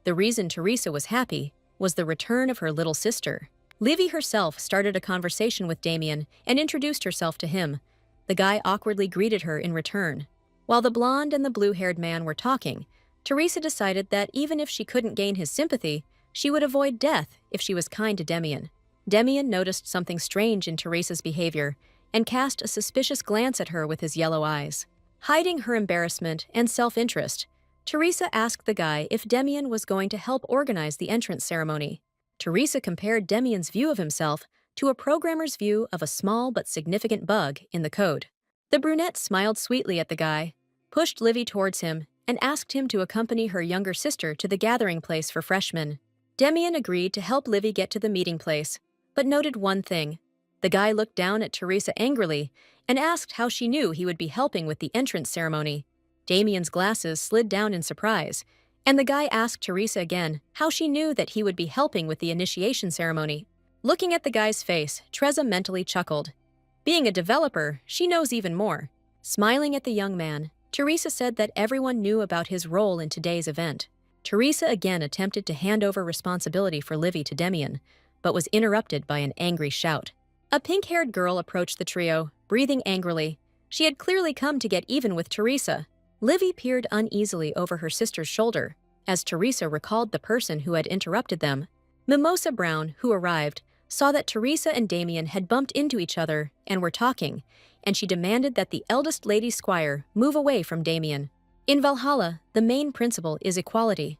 The reason Teresa was happy was the return of her little sister. Livy herself started a conversation with Damen and introduced herself to him. The guy awkwardly greeted her in return. While the blonde and the blue-haired man were talking, Teresa decided that even if she couldn't gain his sympathy, she would avoid death if she was kind to Damen. Damen noticed something strange in Teresa's behavior and cast a suspicious glance at her with his yellow eyes. Hiding her embarrassment and self-interest, Teresa asked the guy if Damen was going to help organize the entrance ceremony. Teresa compared Damien's view of himself to a programmer's view of a small but significant bug in the code. The brunette smiled sweetly at the guy, pushed Livy towards him, and asked him to accompany her younger sister to the gathering place for freshmen. Damen agreed to help Livy get to the meeting place, but noted one thing. The guy looked down at Teresa angrily and asked how she knew he would be helping with the entrance ceremony. Damien's glasses slid down in surprise, and the guy asked Teresa again how she knew that he would be helping with the initiation ceremony. Looking at the guy's face, Teresa mentally chuckled. Being a developer, she knows even more. Smiling at the young man, Teresa said that everyone knew about his role in today's event. Teresa again attempted to hand over responsibility for Livy to Damen, but was interrupted by an angry shout. A pink-haired girl approached the trio, breathing angrily. She had clearly come to get even with Teresa. Livy peered uneasily over her sister's shoulder, as Teresa recalled the person who had interrupted them. Mimosa Brown, who arrived, saw that Teresa and Damen had bumped into each other and were talking, and she demanded that the eldest lady Squire move away from Damen. In Valhalla, the main principle is equality.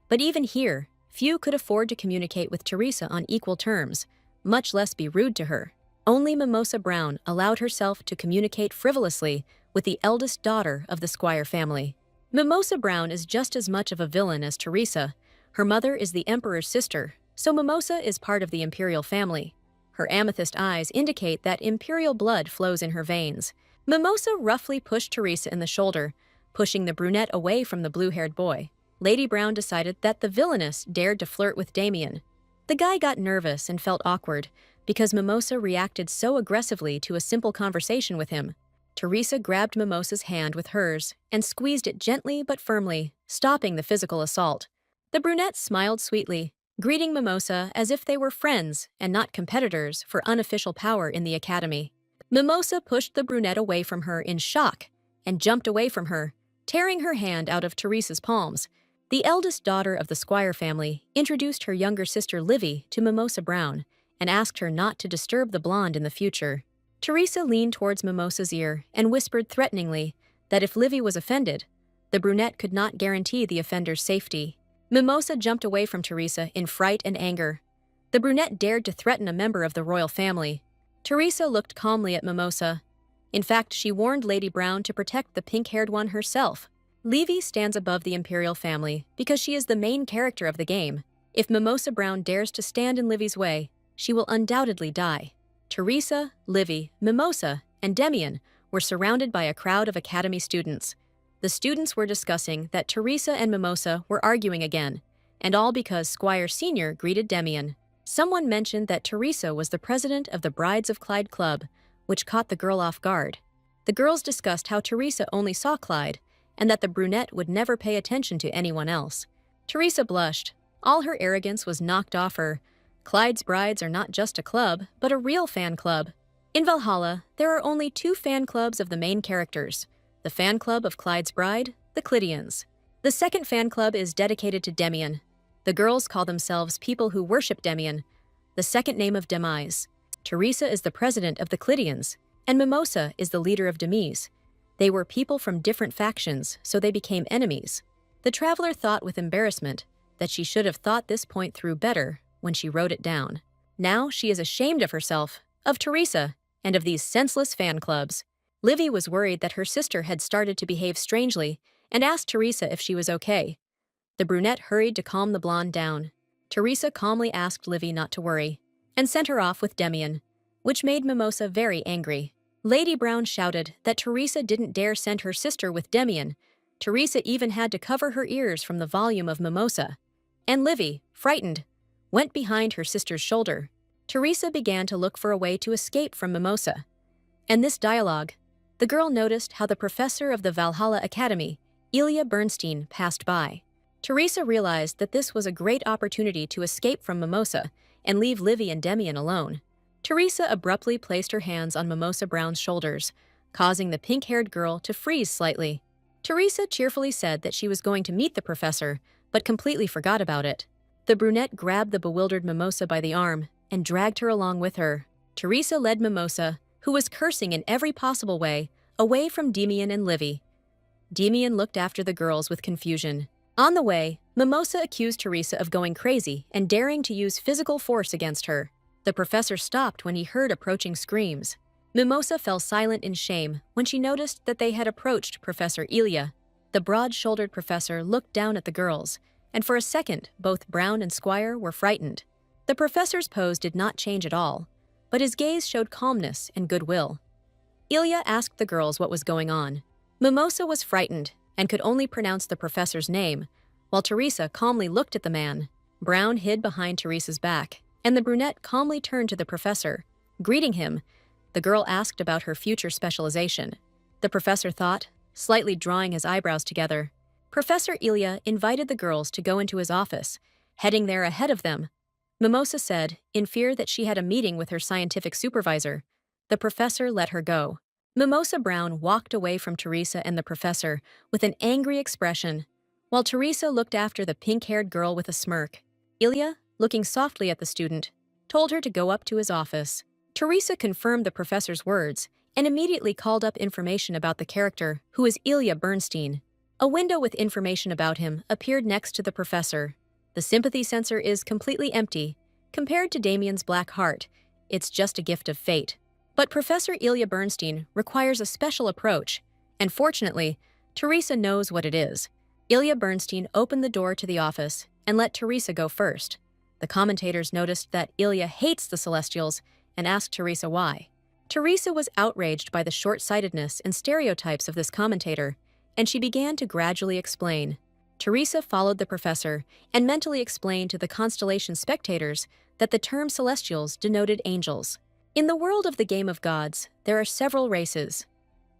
But even here, few could afford to communicate with Teresa on equal terms, much less be rude to her. Only Mimosa Brown allowed herself to communicate frivolously with the eldest daughter of the Squire family. Mimosa Brown is just as much of a villain as Teresa. Her mother is the Emperor's sister, so Mimosa is part of the imperial family. Her amethyst eyes indicate that imperial blood flows in her veins. Mimosa roughly pushed Teresa in the shoulder, pushing the brunette away from the blue-haired boy. Lady Brown decided that the villainess dared to flirt with Damen. The guy got nervous and felt awkward because Mimosa reacted so aggressively to a simple conversation with him. Teresa grabbed Mimosa's hand with hers and squeezed it gently but firmly, stopping the physical assault. The brunette smiled sweetly, greeting Mimosa as if they were friends and not competitors for unofficial power in the academy. Mimosa pushed the brunette away from her in shock and jumped away from her, tearing her hand out of Teresa's palms. The eldest daughter of the Squire family introduced her younger sister Libby to Mimosa Brown and asked her not to disturb the blonde in the future. Teresa leaned towards Mimosa's ear and whispered threateningly that if Livy was offended, the brunette could not guarantee the offender's safety. Mimosa jumped away from Teresa in fright and anger. The brunette dared to threaten a member of the royal family. Teresa looked calmly at Mimosa. In fact, she warned Lady Brown to protect the pink-haired one herself. Livy stands above the imperial family because she is the main character of the game. If Mimosa Brown dares to stand in Livy's way, she will undoubtedly die. Teresa, Livy, Mimosa, and Damen were surrounded by a crowd of academy students. The students were discussing that Teresa and Mimosa were arguing again, and all because Squire Sr. greeted Damen. Someone mentioned that Teresa was the president of the Brides of Clyde Club, which caught the girl off guard. The girls discussed how Teresa only saw Clyde, and that the brunette would never pay attention to anyone else. Teresa blushed. All her arrogance was knocked off her. Clyde's Brides are not just a club, but a real fan club. In Valhalla, there are only 2 fan clubs of the main characters: the fan club of Clyde's bride, the Clydians. The second fan club is dedicated to Damen. The girls call themselves people who worship Damen, the second name of Demise. Teresa is the president of the Clydians, and Mimosa is the leader of Demise. They were people from different factions, so they became enemies. The traveler thought with embarrassment that she should have thought this point through better when she wrote it down. Now she is ashamed of herself, of Teresa, and of these senseless fan clubs. Livy was worried that her sister had started to behave strangely and asked Teresa if she was okay. The brunette hurried to calm the blonde down. Teresa calmly asked Livy not to worry and sent her off with Damen, which made Mimosa very angry. Lady Brown shouted that Teresa didn't dare send her sister with Damen. Teresa even had to cover her ears from the volume of Mimosa. And Livy, frightened, went behind her sister's shoulder. Teresa began to look for a way to escape from Mimosa. In this dialogue, the girl noticed how the professor of the Valhalla Academy, Ilia Bernstein, passed by. Teresa realized that this was a great opportunity to escape from Mimosa and leave Livy and Damen alone. Teresa abruptly placed her hands on Mimosa Brown's shoulders, causing the pink-haired girl to freeze slightly. Teresa cheerfully said that she was going to meet the professor, but completely forgot about it. The brunette grabbed the bewildered Mimosa by the arm and dragged her along with her. Teresa led Mimosa, who was cursing in every possible way, away from Damen and Livy. Damen looked after the girls with confusion. On the way, Mimosa accused Teresa of going crazy and daring to use physical force against her. The professor stopped when he heard approaching screams. Mimosa fell silent in shame when she noticed that they had approached Professor Ilia. The broad-shouldered professor looked down at the girls, and for a second, both Brown and Squire were frightened. The professor's pose did not change at all, but his gaze showed calmness and goodwill. Ilia asked the girls what was going on. Mimosa was frightened and could only pronounce the professor's name, while Teresa calmly looked at the man. Brown hid behind Teresa's back, and the brunette calmly turned to the professor. Greeting him, the girl asked about her future specialization. The professor thought, slightly drawing his eyebrows together. Professor Ilia invited the girls to go into his office, heading there ahead of them. Mimosa said, in fear that she had a meeting with her scientific supervisor. The professor let her go. Mimosa Brown walked away from Teresa and the professor with an angry expression, while Teresa looked after the pink-haired girl with a smirk. Ilia, looking softly at the student, told her to go up to his office. Teresa confirmed the professor's words and immediately called up information about the character, who is Ilia Bernstein. A window with information about him appeared next to the professor. The sympathy sensor is completely empty. Compared to Damien's black heart, it's just a gift of fate. But Professor Ilia Bernstein requires a special approach, and fortunately, Teresa knows what it is. Ilia Bernstein opened the door to the office and let Teresa go first. The commentators noticed that Ilia hates the Celestials and asked Teresa why. Teresa was outraged by the short-sightedness and stereotypes of this commentator, and she began to gradually explain. Teresa followed the professor and mentally explained to the constellation spectators that the term Celestials denoted angels. In the world of the Game of Gods, there are several races.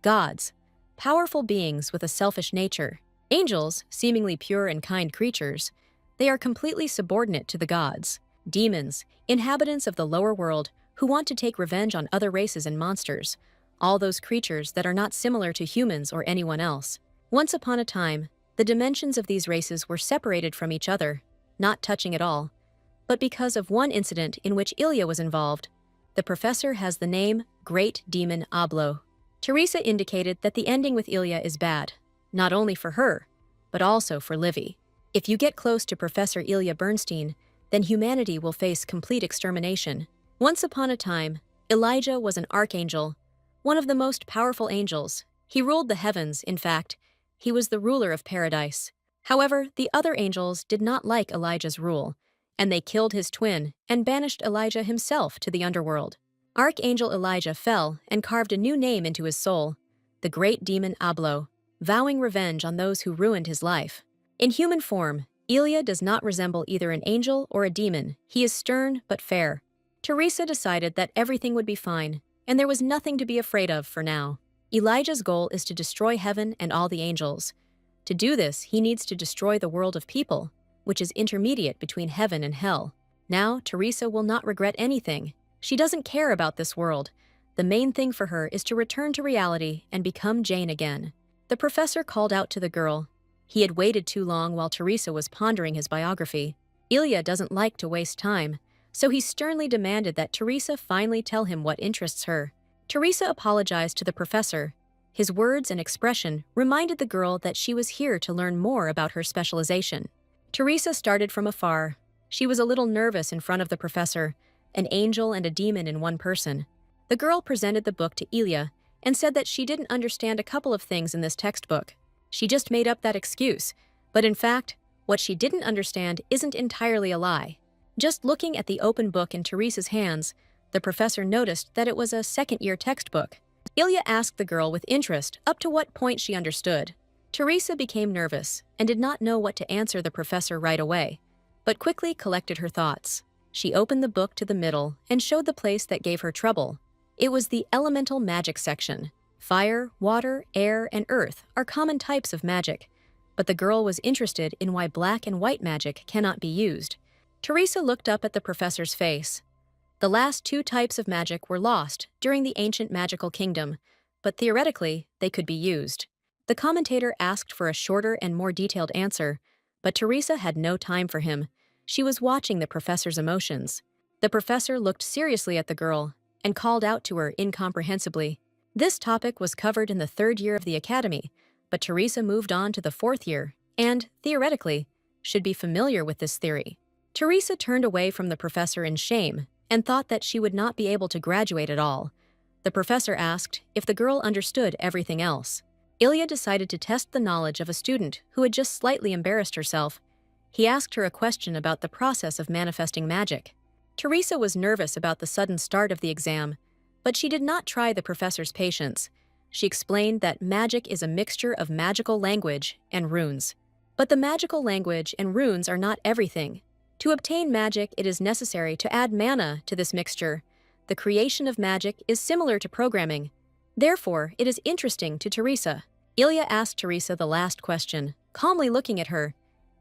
Gods, powerful beings with a selfish nature. Angels, seemingly pure and kind creatures. They are completely subordinate to the gods. Demons, inhabitants of the lower world who want to take revenge on other races and monsters, all those creatures that are not similar to humans or anyone else. Once upon a time, the dimensions of these races were separated from each other, not touching at all. But because of one incident in which Ilia was involved, the professor has the name Great Demon Oblo. Teresa indicated that the ending with Ilia is bad, not only for her, but also for Livy. If you get close to Professor Ilia Bernstein, then humanity will face complete extermination. Once upon a time, Elijah was an archangel, one of the most powerful angels. He ruled the heavens, in fact. He was the ruler of paradise. However, the other angels did not like Elijah's rule, and they killed his twin and banished Elijah himself to the underworld. Archangel Elijah fell and carved a new name into his soul, the great demon Oblo, vowing revenge on those who ruined his life. In human form, Ilia does not resemble either an angel or a demon. He is stern but fair. Teresa decided that everything would be fine, and there was nothing to be afraid of for now. Elijah's goal is to destroy heaven and all the angels. To do this, he needs to destroy the world of people, which is intermediate between heaven and hell. Now, Teresa will not regret anything. She doesn't care about this world. The main thing for her is to return to reality and become Jane again. The professor called out to the girl. He had waited too long while Teresa was pondering his biography. Ilia doesn't like to waste time, so he sternly demanded that Teresa finally tell him what interests her. Teresa apologized to the professor. His words and expression reminded the girl that she was here to learn more about her specialization. Teresa started from afar. She was a little nervous in front of the professor, an angel and a demon in one person. The girl presented the book to Ilia and said that she didn't understand a couple of things in this textbook. She just made up that excuse, but in fact, what she didn't understand isn't entirely a lie. Just looking at the open book in Teresa's hands, the professor noticed that it was a second-year textbook. Ilia asked the girl with interest up to what point she understood. Teresa became nervous and did not know what to answer the professor right away, but quickly collected her thoughts. She opened the book to the middle and showed the place that gave her trouble. It was the elemental magic section. Fire, water, air, and earth are common types of magic, but the girl was interested in why black and white magic cannot be used. Teresa looked up at the professor's face. The last two types of magic were lost during the ancient magical kingdom, but theoretically, they could be used. The commentator asked for a shorter and more detailed answer, but Teresa had no time for him. She was watching the professor's emotions. The professor looked seriously at the girl and called out to her incomprehensibly. This topic was covered in the third year of the academy, but Teresa moved on to the fourth year and, theoretically, should be familiar with this theory. Teresa turned away from the professor in shame and thought that she would not be able to graduate at all. The professor asked if the girl understood everything else. Ilia decided to test the knowledge of a student who had just slightly embarrassed herself. He asked her a question about the process of manifesting magic. Teresa was nervous about the sudden start of the exam, but she did not try the professor's patience. She explained that magic is a mixture of magical language and runes. But the magical language and runes are not everything. To obtain magic, it is necessary to add mana to this mixture. The creation of magic is similar to programming. Therefore, it is interesting to Teresa. Ilia asked Teresa the last question, calmly looking at her.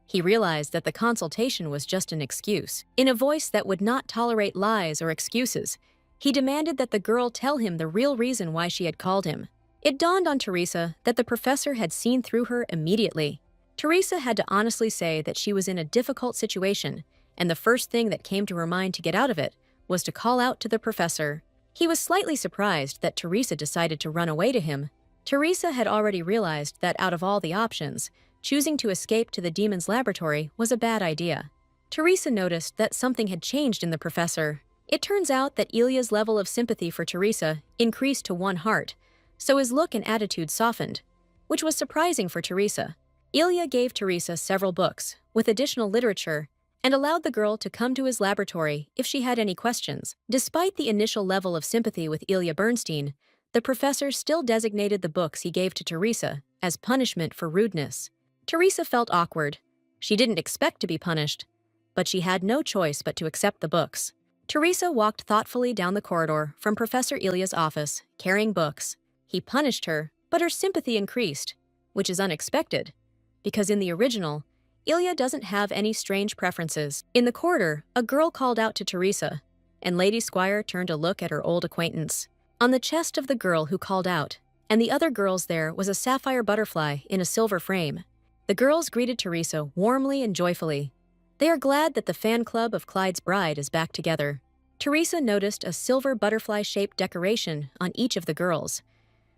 He realized that the consultation was just an excuse. In a voice that would not tolerate lies or excuses, he demanded that the girl tell him the real reason why she had called him. It dawned on Teresa that the professor had seen through her immediately. Teresa had to honestly say that she was in a difficult situation, and the first thing that came to her mind to get out of it was to call out to the professor. He was slightly surprised that Teresa decided to run away to him. Teresa had already realized that out of all the options, choosing to escape to the demon's laboratory was a bad idea. Teresa noticed that something had changed in the professor. It turns out that Ilia's level of sympathy for Teresa increased to 1 heart, so his look and attitude softened, which was surprising for Teresa. Ilia gave Teresa several books, with additional literature, and allowed the girl to come to his laboratory if she had any questions. Despite the initial level of sympathy with Ilia Bernstein, the professor still designated the books he gave to Teresa as punishment for rudeness. Teresa felt awkward. She didn't expect to be punished, but she had no choice but to accept the books. Teresa walked thoughtfully down the corridor from Professor Ilia's office, carrying books. He punished her, but her sympathy increased, which is unexpected, because in the original, Ilia doesn't have any strange preferences. In the corridor, a girl called out to Teresa, and Lady Squire turned to look at her old acquaintance. On the chest of the girl who called out, and the other girls there, was a sapphire butterfly in a silver frame. The girls greeted Teresa warmly and joyfully. They are glad that the fan club of Clyde's bride is back together. Teresa noticed a silver butterfly-shaped decoration on each of the girls.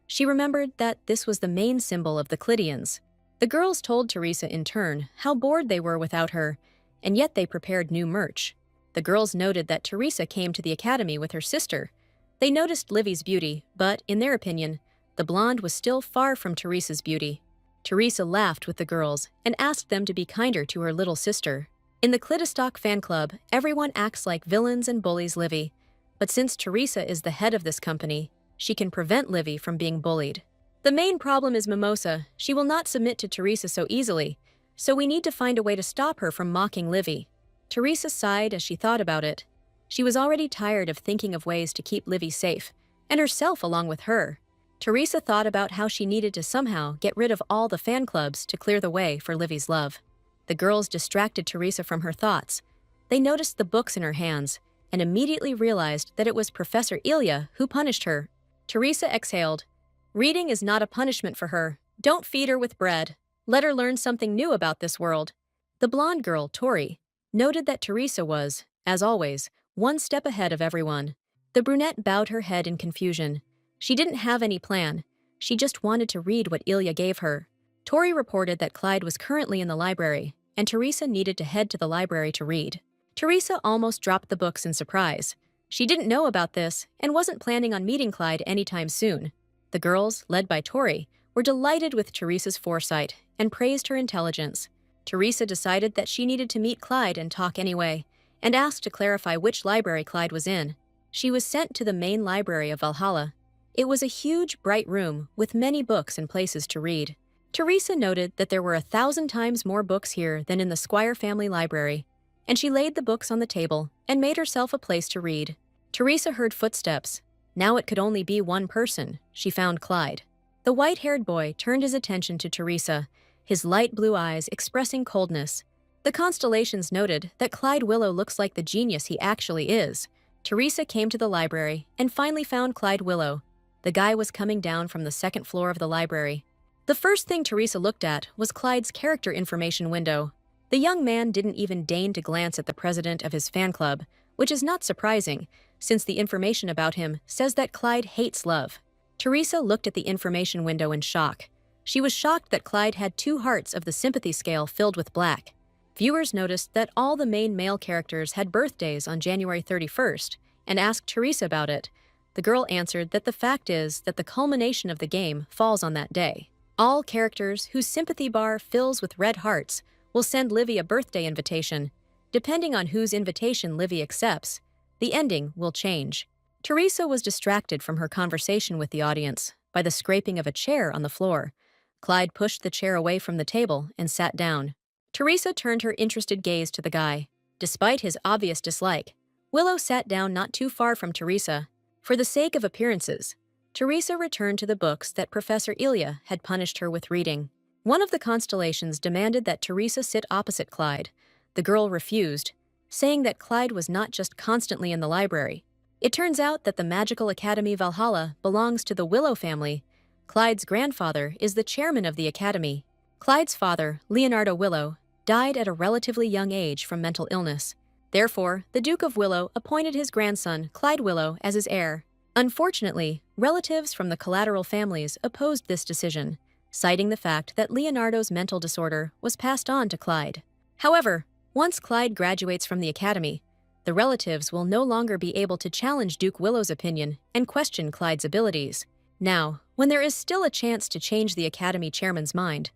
She remembered that this was the main symbol of the Clydians. The girls told Teresa in turn how bored they were without her, and yet they prepared new merch. The girls noted that Teresa came to the academy with her sister. They noticed Livy's beauty, but, in their opinion, the blonde was still far from Teresa's beauty. Teresa laughed with the girls and asked them to be kinder to her little sister. In the Clitostock fan club, everyone acts like villains and bullies Livy, but since Teresa is the head of this company, she can prevent Livy from being bullied. The main problem is Mimosa. She will not submit to Teresa so easily, so we need to find a way to stop her from mocking Livy. Teresa sighed as she thought about it. She was already tired of thinking of ways to keep Livy safe, and herself along with her. Teresa thought about how she needed to somehow get rid of all the fan clubs to clear the way for Livy's love. The girls distracted Teresa from her thoughts. They noticed the books in her hands and immediately realized that it was Professor Ilia who punished her. Teresa exhaled. Reading is not a punishment for her. Don't feed her with bread. Let her learn something new about this world. The blonde girl, Tori, noted that Teresa was, as always, one step ahead of everyone. The brunette bowed her head in confusion. She didn't have any plan. She just wanted to read what Ilia gave her. Tori reported that Clyde was currently in the library, and Teresa needed to head to the library to read. Teresa almost dropped the books in surprise. She didn't know about this and wasn't planning on meeting Clyde anytime soon. The girls, led by Tori, were delighted with Teresa's foresight and praised her intelligence. Teresa decided that she needed to meet Clyde and talk anyway, and asked to clarify which library Clyde was in. She was sent to the main library of Valhalla. It was a huge, bright room with many books and places to read. Teresa noted that there were 1,000 times more books here than in the Squire family library, and she laid the books on the table and made herself a place to read. Teresa heard footsteps. Now it could only be one person. She found Clyde. The white-haired boy turned his attention to Teresa, his light blue eyes expressing coldness. The constellations noted that Clyde Willow looks like the genius he actually is. Teresa came to the library and finally found Clyde Willow. The guy was coming down from the second floor of the library. The first thing Teresa looked at was Clyde's character information window. The young man didn't even deign to glance at the president of his fan club, which is not surprising, since the information about him says that Clyde hates love. Teresa looked at the information window in shock. She was shocked that Clyde had 2 hearts of the sympathy scale filled with black. Viewers noticed that all the main male characters had birthdays on January 31st and asked Teresa about it. The girl answered that the fact is that the culmination of the game falls on that day. All characters whose sympathy bar fills with red hearts will send Livy a birthday invitation. Depending on whose invitation Livy accepts, the ending will change. Teresa was distracted from her conversation with the audience by the scraping of a chair on the floor. Clyde pushed the chair away from the table and sat down. Teresa turned her interested gaze to the guy. Despite his obvious dislike, Willow sat down not too far from Teresa. For the sake of appearances, Teresa returned to the books that Professor Ilia had punished her with reading. One of the constellations demanded that Teresa sit opposite Clyde. The girl refused, saying that Clyde was not just constantly in the library. It turns out that the Magical Academy Valhalla belongs to the Willow family. Clyde's grandfather is the chairman of the academy. Clyde's father, Leonardo Willow, died at a relatively young age from mental illness. Therefore, the Duke of Willow appointed his grandson, Clyde Willow, as his heir. Unfortunately, relatives from the collateral families opposed this decision, citing the fact that Leonardo's mental disorder was passed on to Clyde. However, once Clyde graduates from the academy, the relatives will no longer be able to challenge Duke Willow's opinion and question Clyde's abilities. Now, when there is still a chance to change the academy chairman's mind,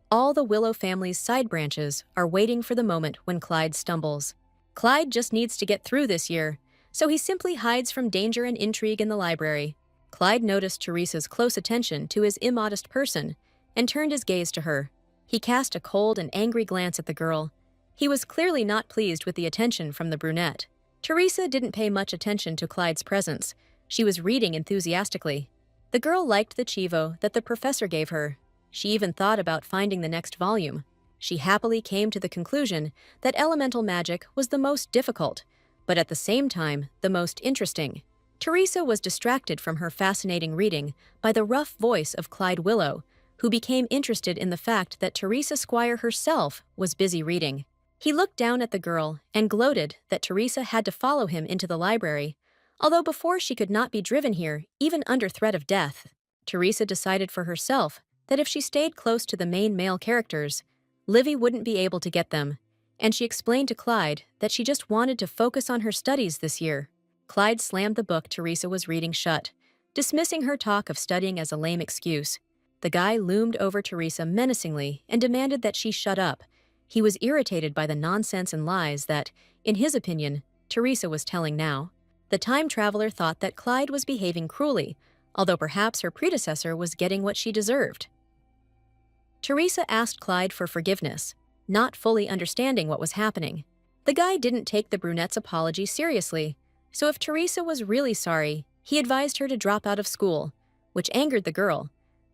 all the Willow family's side branches are waiting for the moment when Clyde stumbles. Clyde just needs to get through this year, so he simply hides from danger and intrigue in the library. Clyde noticed Teresa's close attention to his immodest person and turned his gaze to her. He cast a cold and angry glance at the girl. He was clearly not pleased with the attention from the brunette. Teresa didn't pay much attention to Clyde's presence. She was reading enthusiastically. The girl liked the chivo that the professor gave her. She even thought about finding the next volume. She happily came to the conclusion that elemental magic was the most difficult, but at the same time, the most interesting. Teresa was distracted from her fascinating reading by the rough voice of Clyde Willow, who became interested in the fact that Teresa Squire herself was busy reading. He looked down at the girl and gloated that Teresa had to follow him into the library, although before she could not be driven here, even under threat of death. Teresa decided for herself that if she stayed close to the main male characters, Libby wouldn't be able to get them, and she explained to Clyde that she just wanted to focus on her studies this year. Clyde slammed the book Teresa was reading shut, dismissing her talk of studying as a lame excuse. The guy loomed over Teresa menacingly and demanded that she shut up. He was irritated by the nonsense and lies that, in his opinion, Teresa was telling now. The time traveler thought that Clyde was behaving cruelly, although perhaps her predecessor was getting what she deserved. Teresa asked Clyde for forgiveness, not fully understanding what was happening. The guy didn't take the brunette's apology seriously, so if Teresa was really sorry, he advised her to drop out of school, which angered the girl.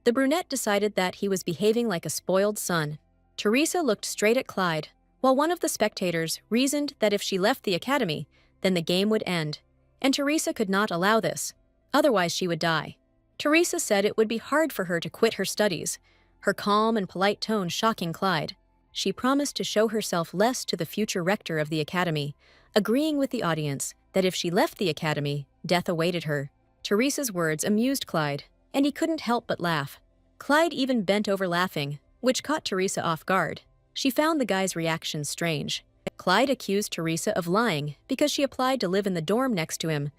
The brunette decided that he was behaving like a spoiled son. Teresa looked straight at Clyde, while one of the spectators reasoned that if she left the academy, then the game would end, and Teresa could not allow this, otherwise she would die. Teresa said it would be hard for her to quit her studies, her calm and polite tone shocking Clyde. She promised to show herself less to the future rector of the academy, agreeing with the audience that if she left the academy, death awaited her. Teresa's words amused Clyde, and he couldn't help but laugh. Clyde even bent over laughing, which caught Teresa off guard. She found the guy's reaction strange. Clyde accused Teresa of lying because she applied to live in the dorm next to him.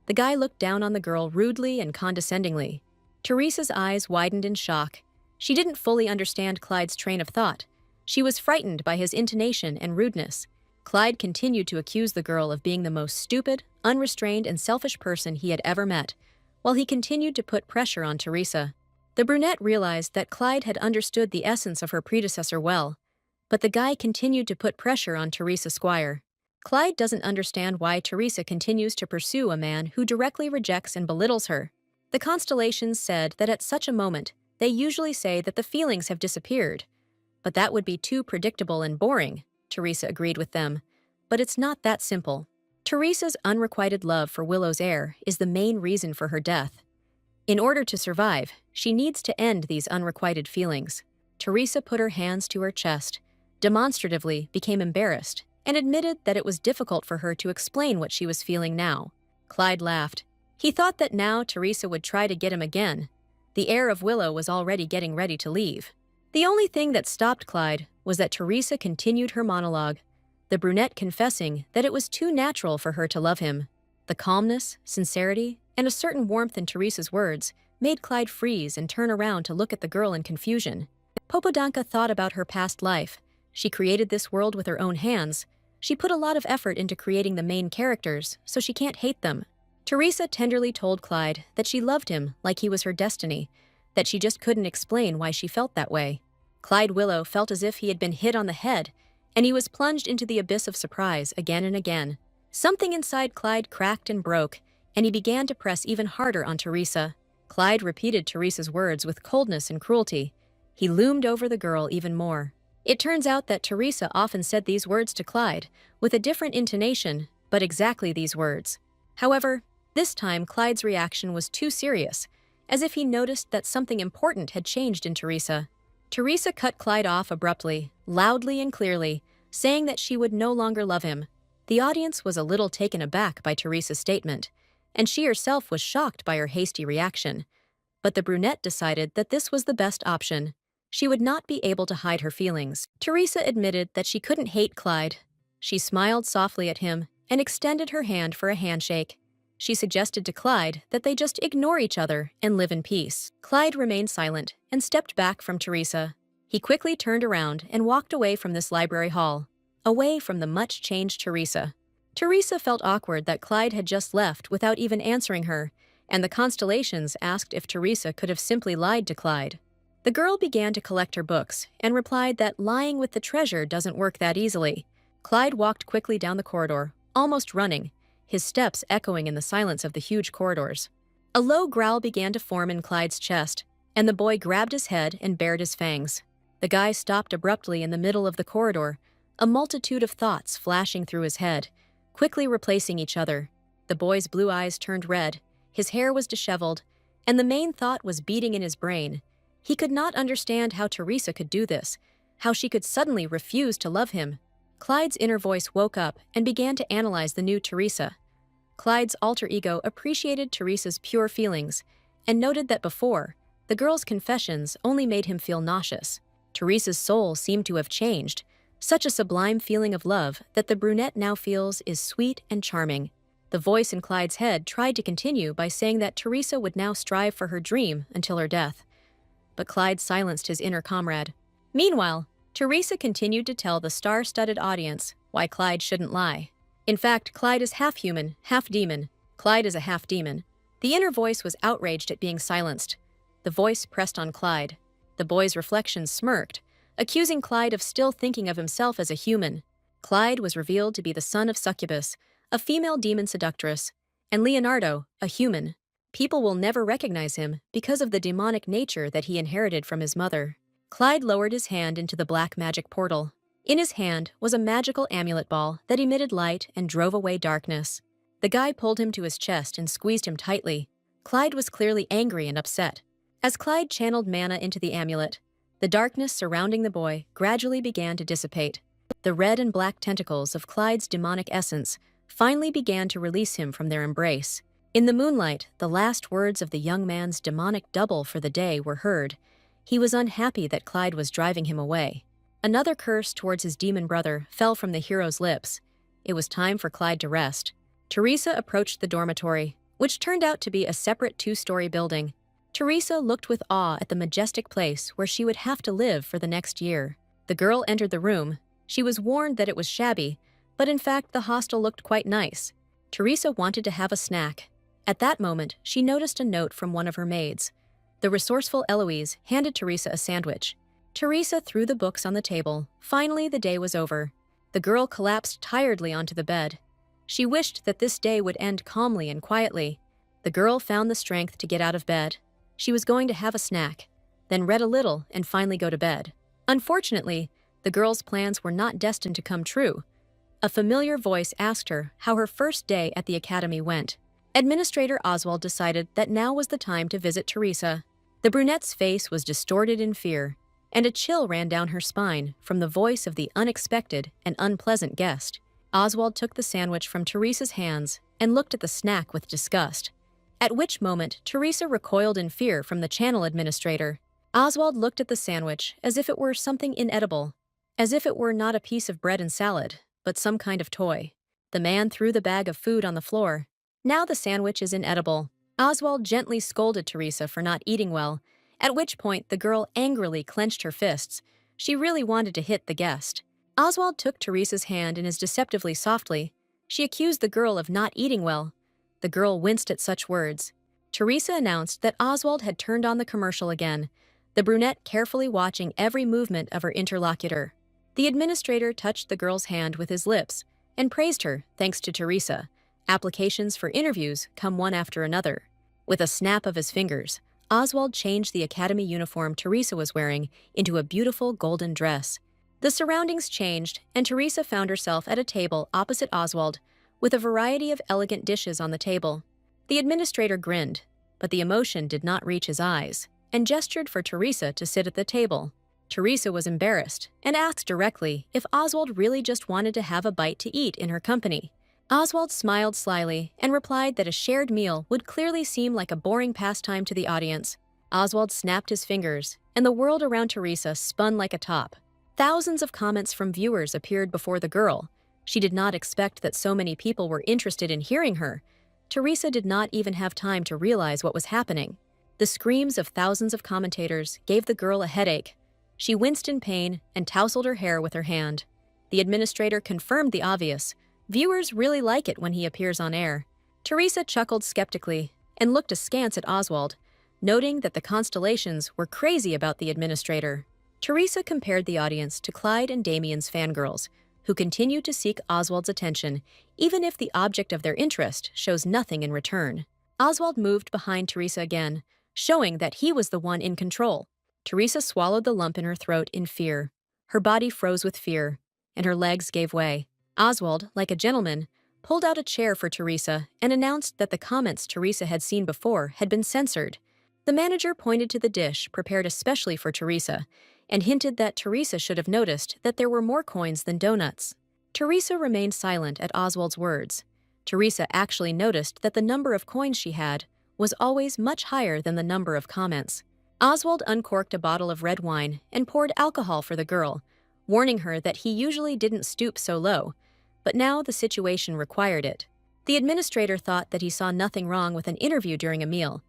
The guy looked down on the girl rudely and condescendingly. Teresa's eyes widened in shock. She didn't fully understand Clyde's train of thought. She was frightened by his intonation and rudeness. Clyde continued to accuse the girl of being the most stupid, unrestrained, and selfish person he had ever met, while he continued to put pressure on Teresa. The brunette realized that Clyde had understood the essence of her predecessor well, but the guy continued to put pressure on Teresa Squire. Clyde doesn't understand why Teresa continues to pursue a man who directly rejects and belittles her. The constellations said that at such a moment, they usually say that the feelings have disappeared. But that would be too predictable and boring, Teresa agreed with them. But it's not that simple. Teresa's unrequited love for Willow's heir is the main reason for her death. In order to survive, she needs to end these unrequited feelings. Teresa put her hands to her chest, demonstratively became embarrassed, and admitted that it was difficult for her to explain what she was feeling now. Clyde laughed. He thought that now Teresa would try to get him again. The heir of Willow was already getting ready to leave. The only thing that stopped Clyde was that Teresa continued her monologue, the brunette confessing that it was too natural for her to love him. The calmness, sincerity, and a certain warmth in Teresa's words made Clyde freeze and turn around to look at the girl in confusion. Popodanka thought about her past life. She created this world with her own hands. She put a lot of effort into creating the main characters, so she can't hate them. Teresa tenderly told Clyde that she loved him like he was her destiny, that she just couldn't explain why she felt that way. Clyde Willow felt as if he had been hit on the head, and he was plunged into the abyss of surprise again and again. Something inside Clyde cracked and broke, and he began to press even harder on Teresa. Clyde repeated Teresa's words with coldness and cruelty. He loomed over the girl even more. It turns out that Teresa often said these words to Clyde, with a different intonation, but exactly these words. However, this time Clyde's reaction was too serious, as if he noticed that something important had changed in Teresa. Teresa cut Clyde off abruptly, loudly and clearly, saying that she would no longer love him. The audience was a little taken aback by Teresa's statement, and she herself was shocked by her hasty reaction. But the brunette decided that this was the best option. She would not be able to hide her feelings. Teresa admitted that she couldn't hate Clyde. She smiled softly at him and extended her hand for a handshake. She suggested to Clyde that they just ignore each other and live in peace. Clyde remained silent and stepped back from Teresa. He quickly turned around and walked away from this library hall, away from the much-changed Teresa. Teresa felt awkward that Clyde had just left without even answering her, and the constellations asked if Teresa could have simply lied to Clyde. The girl began to collect her books and replied that lying with the treasure doesn't work that easily. Clyde walked quickly down the corridor, almost running, his steps echoing in the silence of the huge corridors. A low growl began to form in Clyde's chest, and the boy grabbed his head and bared his fangs. The guy stopped abruptly in the middle of the corridor, a multitude of thoughts flashing through his head, quickly replacing each other. The boy's blue eyes turned red, his hair was disheveled, and the main thought was beating in his brain. He could not understand how Teresa could do this, how she could suddenly refuse to love him. Clyde's inner voice woke up and began to analyze the new Teresa. Clyde's alter ego appreciated Teresa's pure feelings and noted that before, the girl's confessions only made him feel nauseous. Teresa's soul seemed to have changed, such a sublime feeling of love that the brunette now feels is sweet and charming. The voice in Clyde's head tried to continue by saying that Teresa would now strive for her dream until her death. But Clyde silenced his inner comrade. Meanwhile, Teresa continued to tell the star-studded audience why Clyde shouldn't lie. In fact, Clyde is half human, half demon. Clyde is a half demon. The inner voice was outraged at being silenced. The voice pressed on Clyde. The boy's reflection smirked, accusing Clyde of still thinking of himself as a human. Clyde was revealed to be the son of Succubus, a female demon seductress, and Leonardo, a human. People will never recognize him because of the demonic nature that he inherited from his mother. Clyde lowered his hand into the black magic portal. In his hand was a magical amulet ball that emitted light and drove away darkness. The guy pulled him to his chest and squeezed him tightly. Clyde was clearly angry and upset. As Clyde channeled mana into the amulet, the darkness surrounding the boy gradually began to dissipate. The red and black tentacles of Clyde's demonic essence finally began to release him from their embrace. In the moonlight, the last words of the young man's demonic double for the day were heard. He was unhappy that Clyde was driving him away. Another curse towards his demon brother fell from the hero's lips. It was time for Clyde to rest. Teresa approached the dormitory, which turned out to be a separate two-story building. Teresa looked with awe at the majestic place where she would have to live for the next year. The girl entered the room. She was warned that it was shabby, but in fact the hostel looked quite nice. Teresa wanted to have a snack. At that moment, she noticed a note from one of her maids. The resourceful Eloise handed Teresa a sandwich. Teresa threw the books on the table. Finally, the day was over. The girl collapsed tiredly onto the bed. She wished that this day would end calmly and quietly. The girl found the strength to get out of bed. She was going to have a snack, then read a little and finally go to bed. Unfortunately, the girl's plans were not destined to come true. A familiar voice asked her how her first day at the academy went. Administrator Oswald decided that now was the time to visit Teresa. The brunette's face was distorted in fear, and a chill ran down her spine from the voice of the unexpected and unpleasant guest. Oswald took the sandwich from Teresa's hands and looked at the snack with disgust, at which moment Teresa recoiled in fear from the channel administrator. Oswald looked at the sandwich as if it were something inedible, as if it were not a piece of bread and salad, but some kind of toy. The man threw the bag of food on the floor. Now the sandwich is inedible. Oswald gently scolded Teresa for not eating well, at which point the girl angrily clenched her fists. She really wanted to hit the guest. Oswald took Teresa's hand in his deceptively softly. She accused the girl of not eating well. The girl winced at such words. Teresa announced that Oswald had turned on the commercial again, the brunette carefully watching every movement of her interlocutor. The administrator touched the girl's hand with his lips and praised her, thanks to Teresa. Applications for interviews come one after another. With a snap of his fingers, Oswald changed the academy uniform Teresa was wearing into a beautiful golden dress. The surroundings changed, and Teresa found herself at a table opposite Oswald, with a variety of elegant dishes on the table. The administrator grinned, but the emotion did not reach his eyes, and gestured for Teresa to sit at the table. Teresa was embarrassed and asked directly if Oswald really just wanted to have a bite to eat in her company. Oswald smiled slyly and replied that a shared meal would clearly seem like a boring pastime to the audience. Oswald snapped his fingers, and the world around Teresa spun like a top. Thousands of comments from viewers appeared before the girl. She did not expect that so many people were interested in hearing her. Teresa did not even have time to realize what was happening. The screams of thousands of commentators gave the girl a headache. She winced in pain and tousled her hair with her hand. The administrator confirmed the obvious. Viewers really like it when he appears on air. Teresa chuckled skeptically and looked askance at Oswald, noting that the constellations were crazy about the administrator. Teresa compared the audience to Clyde and Damien's fangirls, who continue to seek Oswald's attention, even if the object of their interest shows nothing in return. Oswald moved behind Teresa again, showing that he was the one in control. Teresa swallowed the lump in her throat in fear. Her body froze with fear, and her legs gave way. Oswald, like a gentleman, pulled out a chair for Teresa and announced that the comments Teresa had seen before had been censored. The manager pointed to the dish prepared especially for Teresa and hinted that Teresa should have noticed that there were more coins than donuts. Teresa remained silent at Oswald's words. Teresa actually noticed that the number of coins she had was always much higher than the number of comments. Oswald uncorked a bottle of red wine and poured alcohol for the girl, warning her that he usually didn't stoop so low, but now the situation required it. The administrator thought that he saw nothing wrong with an interview during a meal.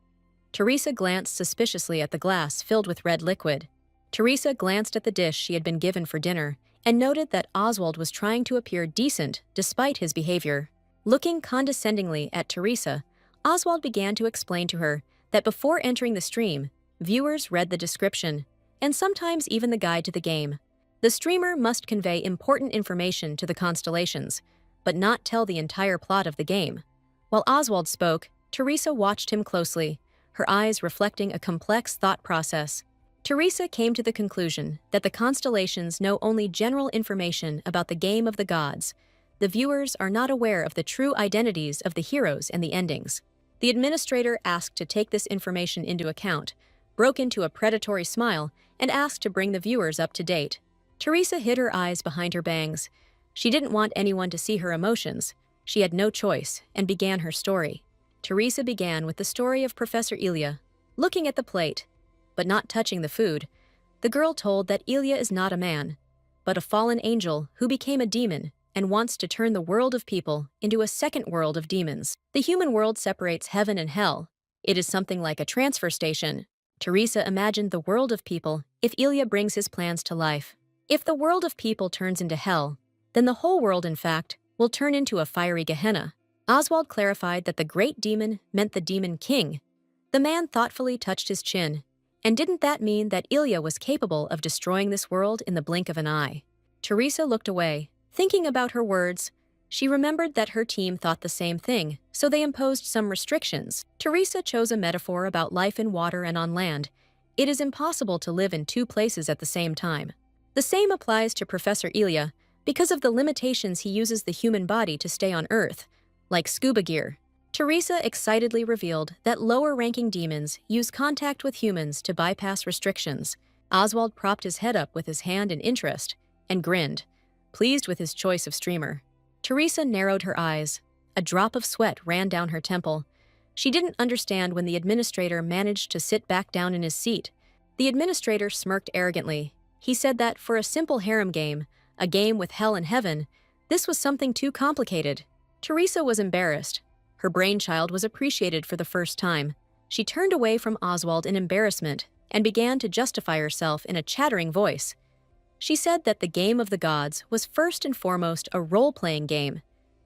Teresa glanced suspiciously at the glass filled with red liquid. Teresa glanced at the dish she had been given for dinner and noted that Oswald was trying to appear decent despite his behavior. Looking condescendingly at Teresa, Oswald began to explain to her that before entering the stream, viewers read the description, and sometimes even the guide to the game. The streamer must convey important information to the constellations, but not tell the entire plot of the game. While Oswald spoke, Teresa watched him closely, her eyes reflecting a complex thought process. Teresa came to the conclusion that the constellations know only general information about the game of the gods. The viewers are not aware of the true identities of the heroes and the endings. The administrator asked to take this information into account, broke into a predatory smile, and asked to bring the viewers up to date. Teresa hid her eyes behind her bangs. She didn't want anyone to see her emotions. She had no choice, and began her story. Teresa began with the story of Professor Ilia. Looking at the plate, but not touching the food, the girl told that Ilia is not a man, but a fallen angel who became a demon and wants to turn the world of people into a second world of demons. The human world separates heaven and hell. It is something like a transfer station. Teresa imagined the world of people if Ilia brings his plans to life. If the world of people turns into hell, then the whole world, in fact, will turn into a fiery Gehenna. Oswald clarified that the great demon meant the demon king. The man thoughtfully touched his chin. And didn't that mean that Ilia was capable of destroying this world in the blink of an eye? Teresa looked away. Thinking about her words, she remembered that her team thought the same thing, so they imposed some restrictions. Teresa chose a metaphor about life in water and on land. It is impossible to live in two places at the same time. The same applies to Professor Ilia because of the limitations he uses the human body to stay on Earth, like scuba gear. Teresa excitedly revealed that lower-ranking demons use contact with humans to bypass restrictions. Oswald propped his head up with his hand in interest and grinned, pleased with his choice of streamer. Teresa narrowed her eyes. A drop of sweat ran down her temple. She didn't understand when the administrator managed to sit back down in his seat. The administrator smirked arrogantly. He said that for a simple harem game, a game with hell and heaven, this was something too complicated. Teresa was embarrassed. Her brainchild was appreciated for the first time. She turned away from Oswald in embarrassment and began to justify herself in a chattering voice. She said that the game of the gods was first and foremost a role-playing game.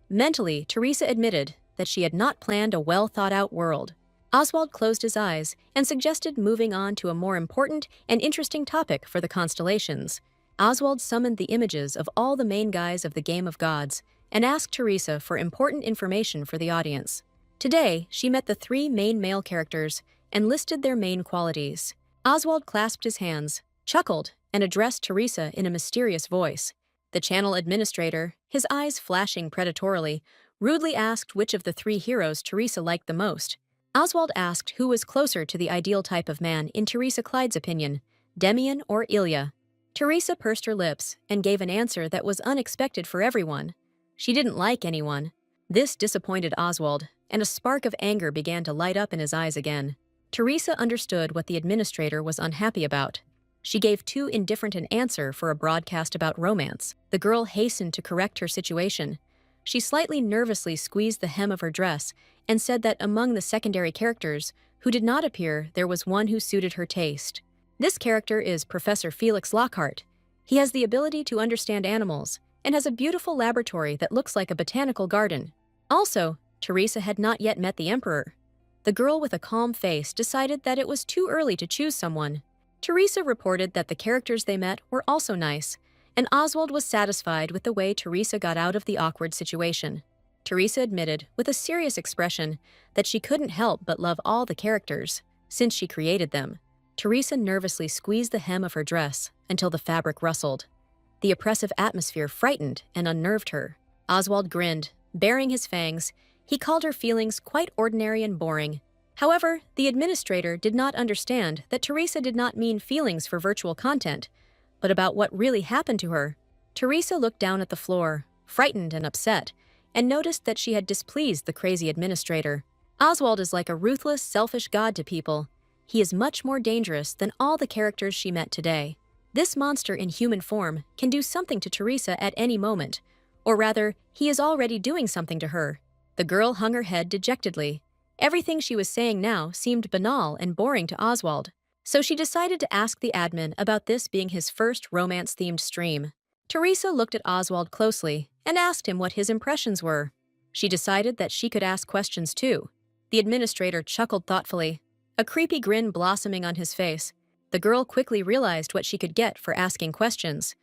Mentally, Teresa admitted that she had not planned a well-thought-out world. Oswald closed his eyes and suggested moving on to a more important and interesting topic for the constellations. Oswald summoned the images of all the main guys of the game of gods and asked Teresa for important information for the audience. Today, she met the three main male characters and listed their main qualities. Oswald clasped his hands, chuckled, and addressed Teresa in a mysterious voice. The channel administrator, his eyes flashing predatorily, rudely asked which of the three heroes Teresa liked the most. Oswald asked who was closer to the ideal type of man in Teresa Clyde's opinion, Damen or Ilia. Teresa pursed her lips and gave an answer that was unexpected for everyone. She didn't like anyone. This disappointed Oswald, and a spark of anger began to light up in his eyes again. Teresa understood what the administrator was unhappy about. She gave too indifferent an answer for a broadcast about romance. The girl hastened to correct her situation. She slightly nervously squeezed the hem of her dress and said that among the secondary characters who did not appear, there was one who suited her taste. This character is Professor Felix Lockhart. He has the ability to understand animals and has a beautiful laboratory that looks like a botanical garden. Also, Teresa had not yet met the Emperor. The girl with a calm face decided that it was too early to choose someone. Teresa reported that the characters they met were also nice, and Oswald was satisfied with the way Teresa got out of the awkward situation. Teresa admitted, with a serious expression, that she couldn't help but love all the characters, since she created them. Teresa nervously squeezed the hem of her dress until the fabric rustled. The oppressive atmosphere frightened and unnerved her. Oswald grinned, baring his fangs. He called her feelings quite ordinary and boring. However, the administrator did not understand that Teresa did not mean feelings for virtual content, but about what really happened to her. Teresa looked down at the floor, frightened and upset, and noticed that she had displeased the crazy administrator. Oswald is like a ruthless, selfish god to people. He is much more dangerous than all the characters she met today. This monster in human form can do something to Teresa at any moment, or rather, he is already doing something to her. The girl hung her head dejectedly. Everything she was saying now seemed banal and boring to Oswald, so she decided to ask the admin about this being his first romance-themed stream. Teresa looked at Oswald closely and asked him what his impressions were. She decided that she could ask questions too. The administrator chuckled thoughtfully, a creepy grin blossoming on his face. The girl quickly realized what she could get for asking questions.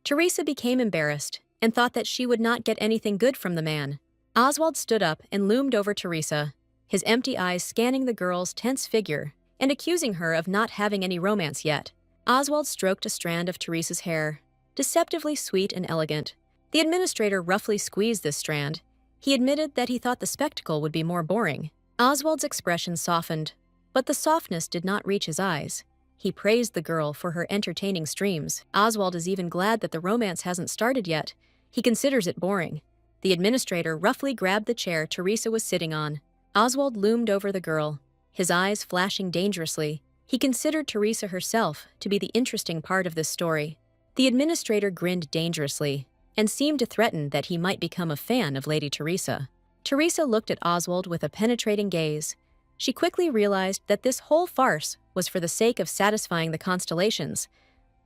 Teresa became embarrassed and thought that she would not get anything good from the man. Oswald stood up and loomed over Teresa, his empty eyes scanning the girl's tense figure and accusing her of not having any romance yet. Oswald stroked a strand of Teresa's hair, deceptively sweet and elegant. The administrator roughly squeezed this strand. He admitted that he thought the spectacle would be more boring. Oswald's expression softened, but the softness did not reach his eyes. He praised the girl for her entertaining streams. Oswald is even glad that the romance hasn't started yet. He considers it boring. The administrator roughly grabbed the chair Teresa was sitting on. Oswald loomed over the girl, his eyes flashing dangerously. He considered Teresa herself to be the interesting part of this story. The administrator grinned dangerously and seemed to threaten that he might become a fan of Lady Teresa. Teresa looked at Oswald with a penetrating gaze. She quickly realized that this whole farce was for the sake of satisfying the constellations,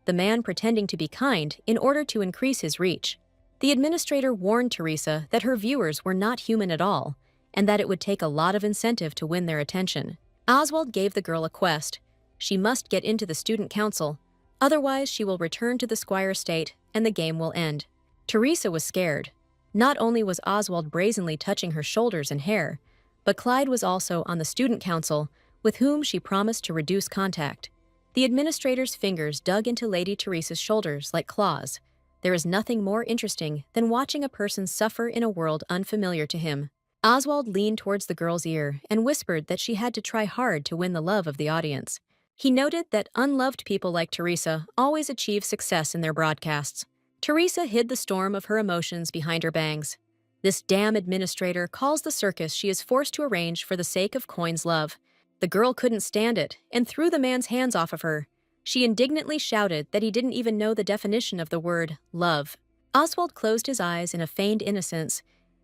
the man pretending to be kind in order to increase his reach. The administrator warned Teresa that her viewers were not human at all, and that it would take a lot of incentive to win their attention. Oswald gave the girl a quest. She must get into the student council, otherwise she will return to the Squire estate and the game will end. Teresa was scared. Not only was Oswald brazenly touching her shoulders and hair, but Clyde was also on the student council, with whom she promised to reduce contact. The administrator's fingers dug into Lady Teresa's shoulders like claws. There is nothing more interesting than watching a person suffer in a world unfamiliar to him. Oswald leaned towards the girl's ear and whispered that she had to try hard to win the love of the audience. He noted that unloved people like Teresa always achieve success in their broadcasts. Teresa hid the storm of her emotions behind her bangs. This damn administrator calls the circus she is forced to arrange for the sake of Coin's love. The girl couldn't stand it and threw the man's hands off of her. She indignantly shouted that he didn't even know the definition of the word love. Oswald closed his eyes in a feigned innocence.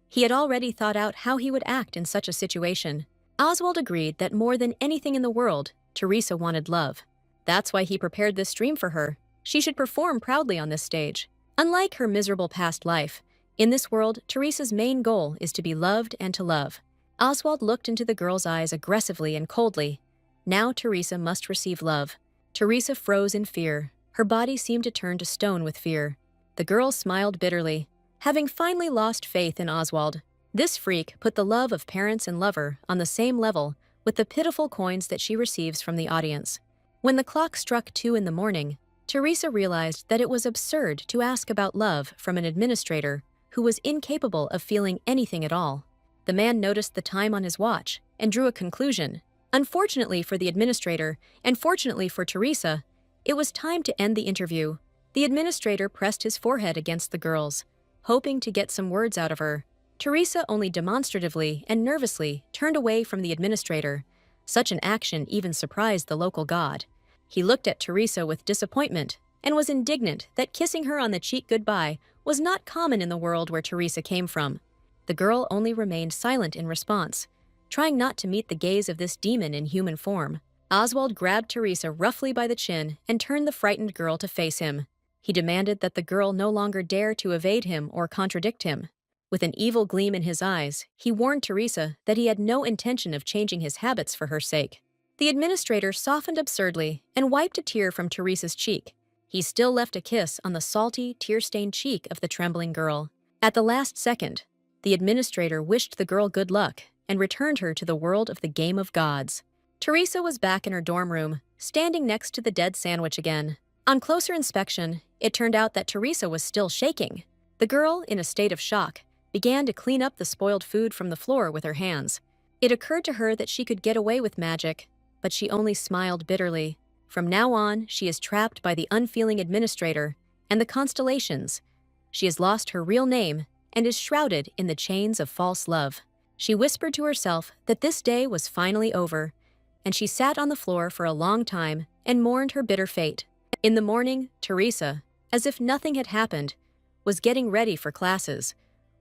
He had already thought out how he would act in such a situation. Oswald agreed that more than anything in the world, Teresa wanted love. That's why he prepared this stream for her. She should perform proudly on this stage. Unlike her miserable past life, in this world, Teresa's main goal is to be loved and to love. Oswald looked into the girl's eyes aggressively and coldly. Now Teresa must receive love. Teresa froze in fear. Her body seemed to turn to stone with fear. The girl smiled bitterly, having finally lost faith in Oswald. This freak put the love of parents and lover on the same level with the pitiful coins that she receives from the audience. When the clock struck 2 in the morning, Teresa realized that it was absurd to ask about love from an administrator who was incapable of feeling anything at all. The man noticed the time on his watch and drew a conclusion. Unfortunately for the administrator, and fortunately for Teresa, it was time to end the interview. The administrator pressed his forehead against the girl's, hoping to get some words out of her. Teresa only demonstratively and nervously turned away from the administrator. Such an action even surprised the local god. He looked at Teresa with disappointment and was indignant that kissing her on the cheek goodbye was not common in the world where Teresa came from. The girl only remained silent in response, trying not to meet the gaze of this demon in human form. Oswald grabbed Teresa roughly by the chin and turned the frightened girl to face him. He demanded that the girl no longer dare to evade him or contradict him. With an evil gleam in his eyes, he warned Teresa that he had no intention of changing his habits for her sake. The administrator softened absurdly and wiped a tear from Teresa's cheek. He still left a kiss on the salty, tear-stained cheek of the trembling girl. At the last second, the administrator wished the girl good luck and returned her to the world of the game of gods. Teresa was back in her dorm room, standing next to the dead sandwich again. On closer inspection, it turned out that Teresa was still shaking. The girl, in a state of shock, began to clean up the spoiled food from the floor with her hands. It occurred to her that she could get away with magic, but she only smiled bitterly. From now on, she is trapped by the unfeeling administrator and the constellations. She has lost her real name and is shrouded in the chains of false love. She whispered to herself that this day was finally over, and she sat on the floor for a long time and mourned her bitter fate. In the morning, Teresa, as if nothing had happened, was getting ready for classes.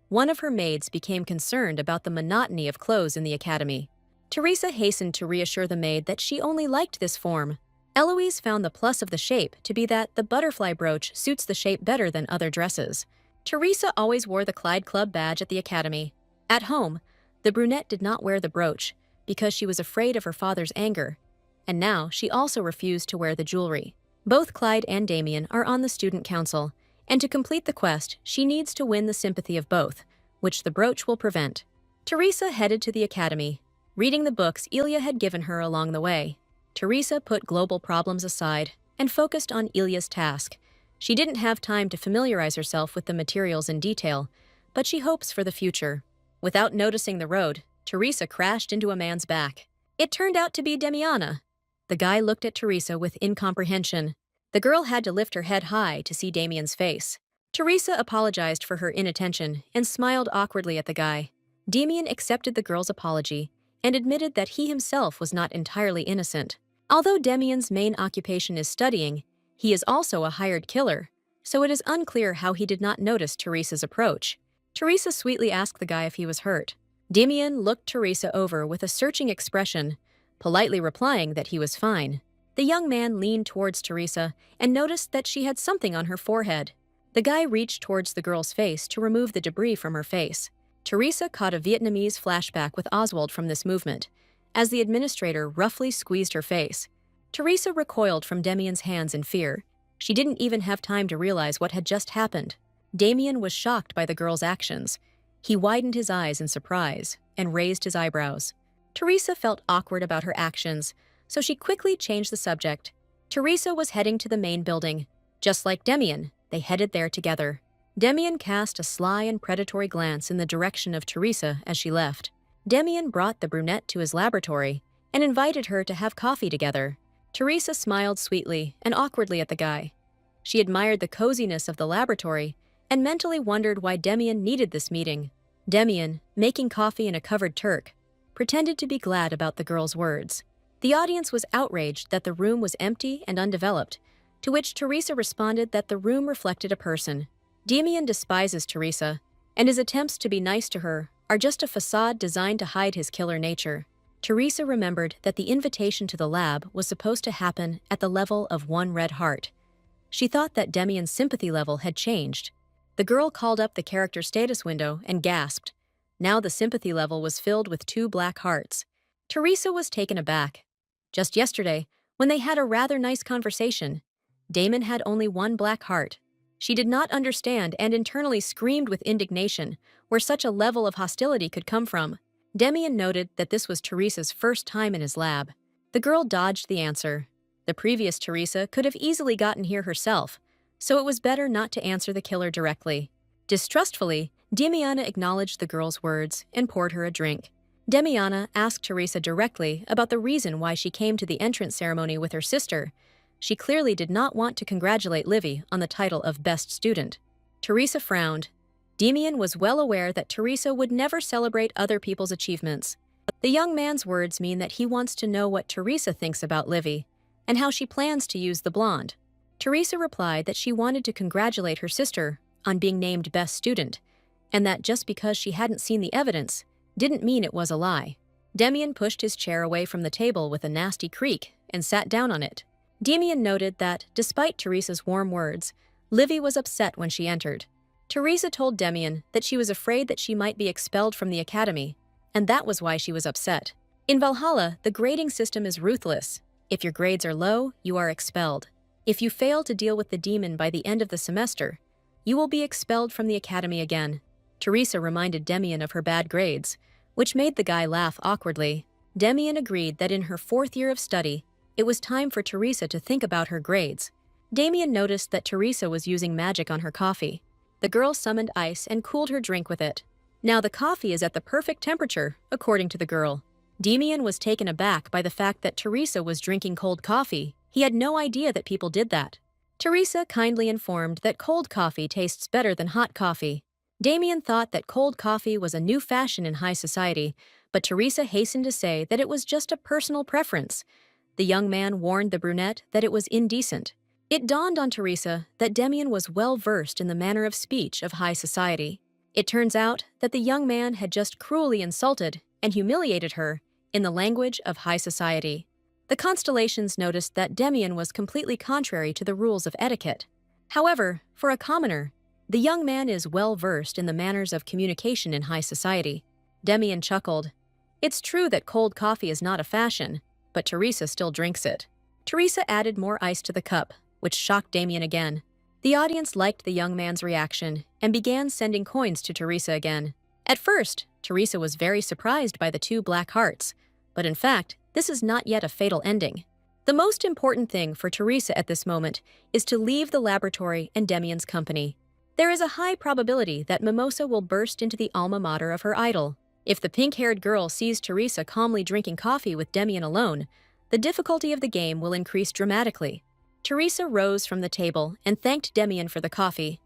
One of her maids became concerned about the monotony of clothes in the academy. Teresa hastened to reassure the maid that she only liked this form. Eloise found the plus of the shape to be that the butterfly brooch suits the shape better than other dresses. Teresa always wore the Clyde Club badge at the academy. At home, the brunette did not wear the brooch because she was afraid of her father's anger, and now she also refused to wear the jewelry. Both Clyde and Damen are on the student council, and to complete the quest, she needs to win the sympathy of both, which the brooch will prevent. Teresa headed to the academy, reading the books Ilia had given her along the way. Teresa put global problems aside and focused on Ilia's task. She didn't have time to familiarize herself with the materials in detail, but she hopes for the future. Without noticing the road, Teresa crashed into a man's back. It turned out to be Damiana. The guy looked at Teresa with incomprehension. The girl had to lift her head high to see Damian's face. Teresa apologized for her inattention and smiled awkwardly at the guy. Damian accepted the girl's apology and admitted that he himself was not entirely innocent. Although Damian's main occupation is studying, he is also a hired killer, so it is unclear how he did not notice Teresa's approach. Teresa sweetly asked the guy if he was hurt. Damian looked Teresa over with a searching expression, politely replying that he was fine. The young man leaned towards Teresa and noticed that she had something on her forehead. The guy reached towards the girl's face to remove the debris from her face. Teresa caught a Vietnamese flashback with Oswald from this movement, as the administrator roughly squeezed her face. Teresa recoiled from Damian's hands in fear. She didn't even have time to realize what had just happened. Damian was shocked by the girl's actions. He widened his eyes in surprise and raised his eyebrows. Teresa felt awkward about her actions, so she quickly changed the subject. Teresa was heading to the main building. Just like Damian, they headed there together. Damian cast a sly and predatory glance in the direction of Teresa as she left. Damian brought the brunette to his laboratory and invited her to have coffee together. Teresa smiled sweetly and awkwardly at the guy. She admired the coziness of the laboratory and mentally wondered why Damian needed this meeting. Damian, making coffee in a covered Turk, pretended to be glad about the girl's words. The audience was outraged that the room was empty and undeveloped, to which Teresa responded that the room reflected a person. Damian despises Teresa, and his attempts to be nice to her are just a facade designed to hide his killer nature. Teresa remembered that the invitation to the lab was supposed to happen at the level of one red heart. She thought that Damian's sympathy level had changed. The girl called up the character status window and gasped. Now the sympathy level was filled with 2 black hearts. Teresa was taken aback. Just yesterday, when they had a rather nice conversation, Damen had only 1 black heart. She did not understand and internally screamed with indignation where such a level of hostility could come from. Damian noted that this was Teresa's first time in his lab. The girl dodged the answer. The previous Teresa could have easily gotten here herself, so it was better not to answer the killer directly. Distrustfully, Damiana acknowledged the girl's words and poured her a drink. Damiana asked Teresa directly about the reason why she came to the entrance ceremony with her sister. She clearly did not want to congratulate Libby on the title of Best Student. Teresa frowned. Damian was well aware that Teresa would never celebrate other people's achievements. The young man's words mean that he wants to know what Teresa thinks about Libby and how she plans to use the blonde. Teresa replied that she wanted to congratulate her sister on being named Best Student, and that just because she hadn't seen the evidence didn't mean it was a lie. Damian pushed his chair away from the table with a nasty creak and sat down on it. Damian noted that, despite Teresa's warm words, Livy was upset when she entered. Teresa told Damian that she was afraid that she might be expelled from the academy, and that was why she was upset. In Valhalla, the grading system is ruthless. If your grades are low, you are expelled. If you fail to deal with the demon by the end of the semester, you will be expelled from the academy again. Teresa reminded Damian of her bad grades, which made the guy laugh awkwardly. Damian agreed that in her 4th year of study, It was time for Teresa to think about her grades. Damien noticed that Teresa was using magic on her coffee. The girl summoned ice and cooled her drink with it. Now the coffee is at the perfect temperature, according to the girl. Damien was taken aback by the fact that Teresa was drinking cold coffee. He had no idea that people did that. Teresa kindly informed that cold coffee tastes better than hot coffee. Damien thought that cold coffee was a new fashion in high society, but Teresa hastened to say that it was just a personal preference. The young man warned the brunette that it was indecent. It dawned on Teresa that Damien was well versed in the manner of speech of high society. It turns out that the young man had just cruelly insulted and humiliated her in the language of high society. The constellations noticed that Damien was completely contrary to the rules of etiquette. However, for a commoner, the young man is well versed in the manners of communication in high society. Damien chuckled. It's true that cold coffee is not a fashion, but Teresa still drinks it. Teresa added more ice to the cup, which shocked Damien again. The audience liked the young man's reaction and began sending coins to Teresa again. At first, Teresa was very surprised by the 2 black hearts, but in fact, this is not yet a fatal ending. The most important thing for Teresa at this moment is to leave the laboratory and Damien's company. There is a high probability that Mimosa will burst into the alma mater of her idol. If the pink-haired girl sees Teresa calmly drinking coffee with Damien alone, the difficulty of the game will increase dramatically. Teresa rose from the table and thanked Damien for the coffee.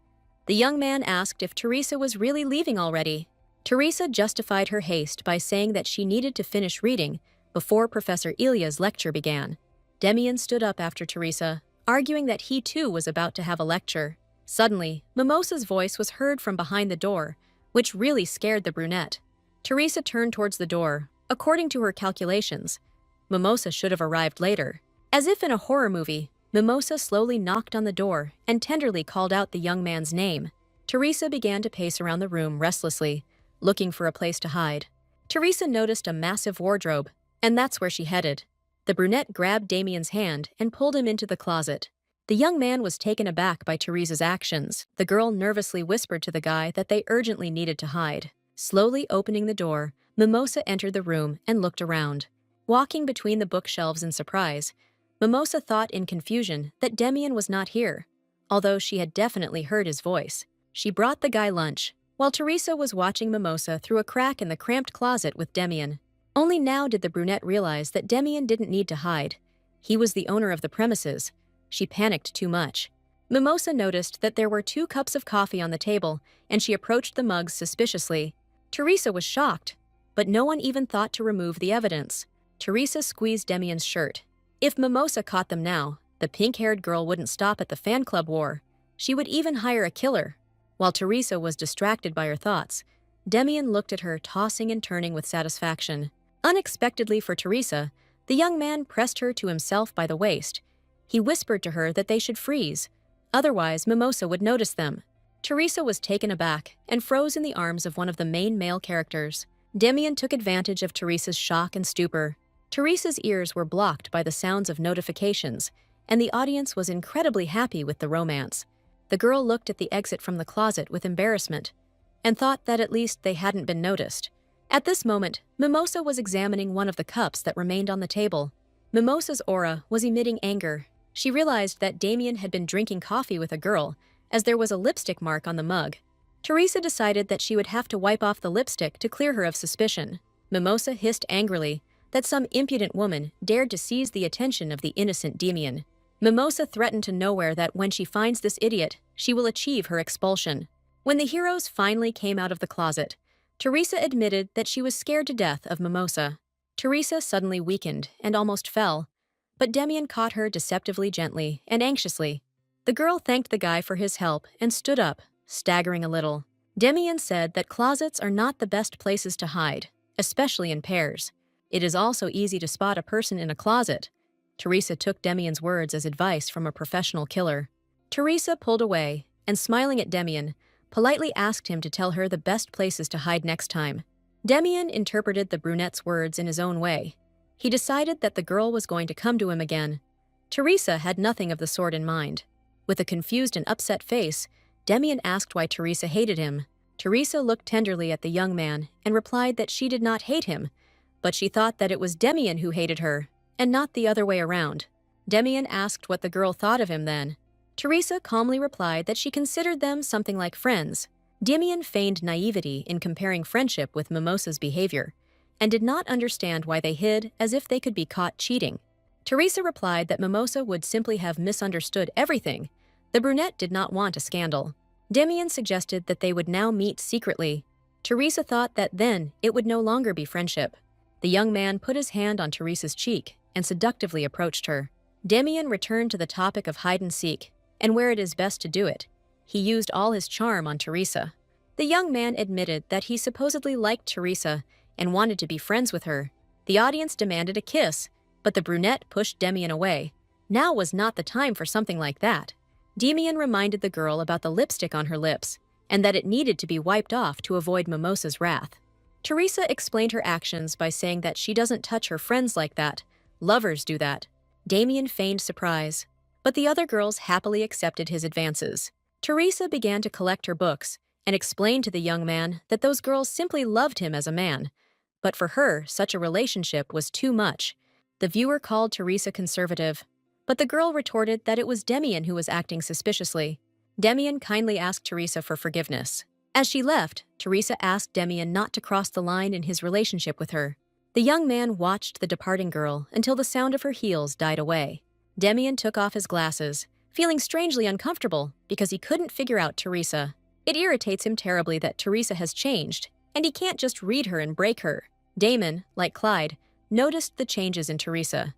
The young man asked if Teresa was really leaving already. Teresa justified her haste by saying that she needed to finish reading before Professor Ilia's lecture began. Damien stood up after Teresa, arguing that he too was about to have a lecture. Suddenly, Mimosa's voice was heard from behind the door, which really scared the brunette. Teresa turned towards the door. According to her calculations, Mimosa should have arrived later. As if in a horror movie, Mimosa slowly knocked on the door and tenderly called out the young man's name. Teresa began to pace around the room restlessly, looking for a place to hide. Teresa noticed a massive wardrobe, and that's where she headed. The brunette grabbed Damien's hand and pulled him into the closet. The young man was taken aback by Teresa's actions. The girl nervously whispered to the guy that they urgently needed to hide. Slowly opening the door, Mimosa entered the room and looked around. Walking between the bookshelves in surprise, Mimosa thought in confusion that Damien was not here, although she had definitely heard his voice. She brought the guy lunch, while Teresa was watching Mimosa through a crack in the cramped closet with Damien. Only now did the brunette realize that Damien didn't need to hide. He was the owner of the premises. She panicked too much. Mimosa noticed that there were 2 cups of coffee on the table, and she approached the mugs suspiciously. Teresa was shocked, but no one even thought to remove the evidence. Teresa squeezed Damien's shirt. If Mimosa caught them now, the pink-haired girl wouldn't stop at the fan club war. She would even hire a killer. While Teresa was distracted by her thoughts, Damien looked at her, tossing and turning with satisfaction. Unexpectedly for Teresa, the young man pressed her to himself by the waist. He whispered to her that they should freeze, otherwise Mimosa would notice them. Teresa was taken aback and froze in the arms of one of the main male characters. Damien took advantage of Teresa's shock and stupor. Teresa's ears were blocked by the sounds of notifications, and the audience was incredibly happy with the romance. The girl looked at the exit from the closet with embarrassment and thought that at least they hadn't been noticed. At this moment, Mimosa was examining one of the cups that remained on the table. Mimosa's aura was emitting anger. She realized that Damien had been drinking coffee with a girl, as there was a lipstick mark on the mug. Teresa decided that she would have to wipe off the lipstick to clear her of suspicion. Mimosa hissed angrily that some impudent woman dared to seize the attention of the innocent Damien. Mimosa threatened to Nowhere that when she finds this idiot, she will achieve her expulsion. When the heroes finally came out of the closet, Teresa admitted that she was scared to death of Mimosa. Teresa suddenly weakened and almost fell, but Damien caught her deceptively gently and anxiously. The girl thanked the guy for his help and stood up, staggering a little. Damien said that closets are not the best places to hide, especially in pairs. It is also easy to spot a person in a closet. Teresa took Damien's words as advice from a professional killer. Teresa pulled away and, smiling at Damien, politely asked him to tell her the best places to hide next time. Damien interpreted the brunette's words in his own way. He decided that the girl was going to come to him again. Teresa had nothing of the sort in mind. With a confused and upset face, Damien asked why Teresa hated him. Teresa looked tenderly at the young man and replied that she did not hate him, but she thought that it was Damien who hated her, and not the other way around. Damen asked what the girl thought of him then. Teresa calmly replied that she considered them something like friends. Damen feigned naivety in comparing friendship with Mimosa's behavior, and did not understand why they hid as if they could be caught cheating. Teresa replied that Mimosa would simply have misunderstood everything. The brunette did not want a scandal. Damen suggested that they would now meet secretly. Teresa thought that then it would no longer be friendship. The young man put his hand on Teresa's cheek and seductively approached her. Damen returned to the topic of hide-and-seek, and where it is best to do it. He used all his charm on Teresa. The young man admitted that he supposedly liked Teresa and wanted to be friends with her. The audience demanded a kiss, but the brunette pushed Damen away. Now was not the time for something like that. Damen reminded the girl about the lipstick on her lips, and that it needed to be wiped off to avoid Mimosa's wrath. Teresa explained her actions by saying that she doesn't touch her friends like that. Lovers do that. Damen feigned surprise, but the other girls happily accepted his advances. Teresa began to collect her books and explained to the young man that those girls simply loved him as a man, but for her, such a relationship was too much. The viewer called Teresa conservative, but the girl retorted that it was Damen who was acting suspiciously. Damen kindly asked Teresa for forgiveness. As she left, Teresa asked Damen not to cross the line in his relationship with her. The young man watched the departing girl until the sound of her heels died away. Damen took off his glasses, feeling strangely uncomfortable because he couldn't figure out Teresa. It irritates him terribly that Teresa has changed, and he can't just read her and break her. Damen, like Clyde, noticed the changes in Teresa.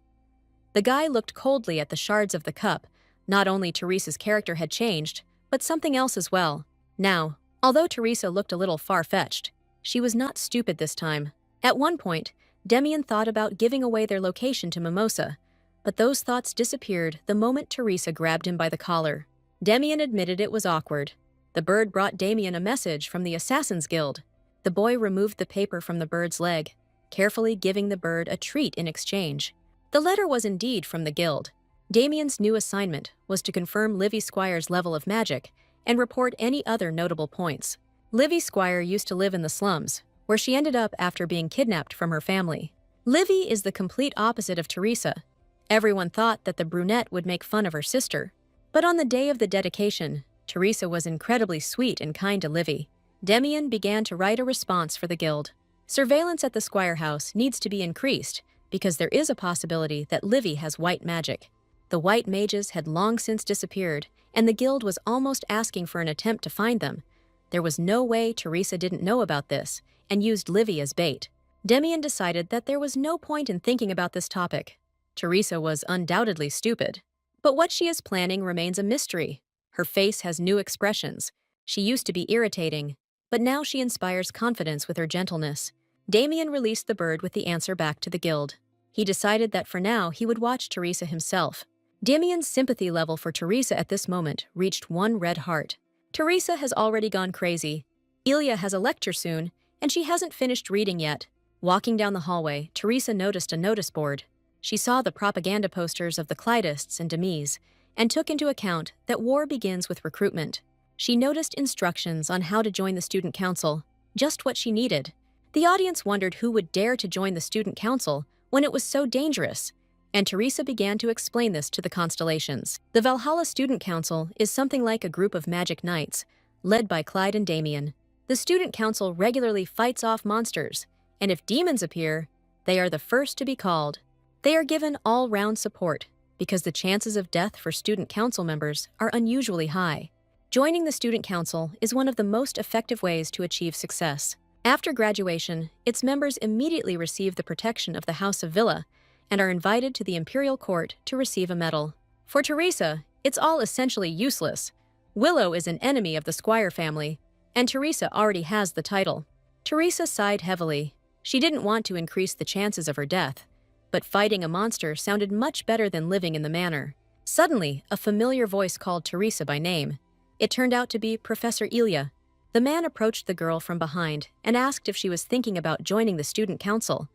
The guy looked coldly at the shards of the cup. Not only Teresa's character had changed, but something else as well. Now, although Teresa looked a little far-fetched, she was not stupid this time. At one point, Damen thought about giving away their location to Mimosa, but those thoughts disappeared the moment Teresa grabbed him by the collar. Damen admitted it was awkward. The bird brought Damen a message from the Assassin's Guild. The boy removed the paper from the bird's leg, carefully giving the bird a treat in exchange. The letter was indeed from the guild. Damien's new assignment was to confirm Libby Squire's level of magic and report any other notable points. Libby Squire used to live in the slums, where she ended up after being kidnapped from her family. Libby is the complete opposite of Teresa. Everyone thought that the brunette would make fun of her sister. But on the day of the dedication, Teresa was incredibly sweet and kind to Libby. Damen began to write a response for the guild. Surveillance at the Squire house needs to be increased because there is a possibility that Libby has white magic. The white mages had long since disappeared, and the guild was almost asking for an attempt to find them. There was no way Teresa didn't know about this and used Libby as bait. Damen decided that there was no point in thinking about this topic. Teresa was undoubtedly stupid. But what she is planning remains a mystery. Her face has new expressions. She used to be irritating, but now she inspires confidence with her gentleness. Damen released the bird with the answer back to the guild. He decided that for now he would watch Teresa himself. Damien's sympathy level for Teresa at this moment reached one red heart. Teresa has already gone crazy. Ilia has a lecture soon, and she hasn't finished reading yet. Walking down the hallway, Teresa noticed a notice board. She saw the propaganda posters of the Clydists and Demise, and took into account that war begins with recruitment. She noticed instructions on how to join the student council, just what she needed. The audience wondered who would dare to join the student council when it was so dangerous, and Teresa began to explain this to the constellations. The Valhalla Student Council is something like a group of magic knights, led by Clyde and Damen. The student council regularly fights off monsters, and if demons appear, they are the first to be called. They are given all-round support, because the chances of death for student council members are unusually high. Joining the student council is one of the most effective ways to achieve success. After graduation, its members immediately receive the protection of the House of Villa and are invited to the imperial court to receive a medal. For Teresa, it's all essentially useless. Willow is an enemy of the Squire family, and Teresa already has the title. Teresa sighed heavily. She didn't want to increase the chances of her death, but fighting a monster sounded much better than living in the manor. Suddenly, a familiar voice called Teresa by name. It turned out to be Professor Ilia. The man approached the girl from behind and asked if she was thinking about joining the student council.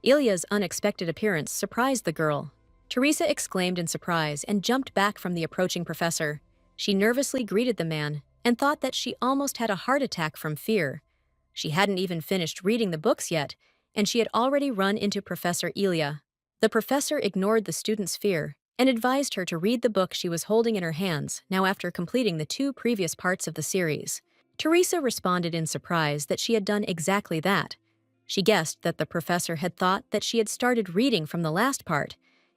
Ilia's unexpected appearance surprised the girl. Teresa exclaimed in surprise and jumped back from the approaching professor. She nervously greeted the man and thought that she almost had a heart attack from fear. She hadn't even finished reading the books yet, and she had already run into Professor Ilia. The professor ignored the student's fear and advised her to read the book she was holding in her hands now after completing the 2 previous parts of the series. Teresa responded in surprise that she had done exactly that. She guessed that the professor had thought that she had started reading from the last part.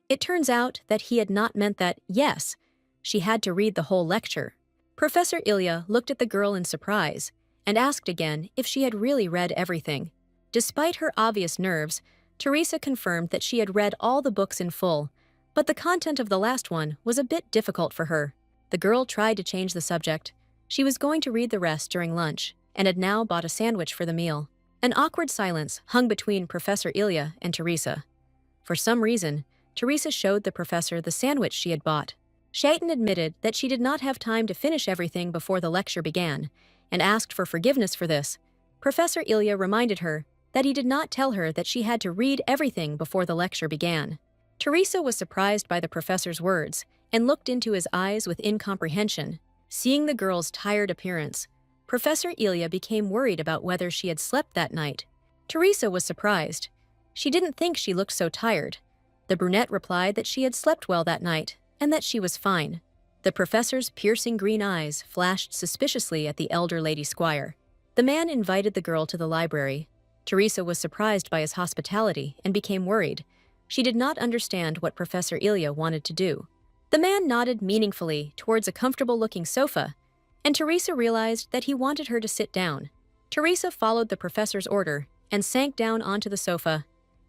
It turns out that he had not meant that, yes, she had to read the whole lecture. Professor Ilia looked at the girl in surprise and asked again if she had really read everything. Despite her obvious nerves, Teresa confirmed that she had read all the books in full, but the content of the last one was a bit difficult for her. The girl tried to change the subject. She was going to read the rest during lunch and had now bought a sandwich for the meal. An awkward silence hung between Professor Ilia and Teresa. For some reason, Teresa showed the professor the sandwich she had bought. Shaitan admitted that she did not have time to finish everything before the lecture began, and asked for forgiveness for this. Professor Ilia reminded her that he did not tell her that she had to read everything before the lecture began. Teresa was surprised by the professor's words and looked into his eyes with incomprehension. Seeing the girl's tired appearance, Professor Ilia became worried about whether she had slept that night. Teresa was surprised. She didn't think she looked so tired. The brunette replied that she had slept well that night and that she was fine. The professor's piercing green eyes flashed suspiciously at the elder lady Squire. The man invited the girl to the library. Teresa was surprised by his hospitality and became worried. She did not understand what Professor Ilia wanted to do. The man nodded meaningfully towards a comfortable-looking sofa, and Teresa realized that he wanted her to sit down. Teresa followed the professor's order and sank down onto the sofa.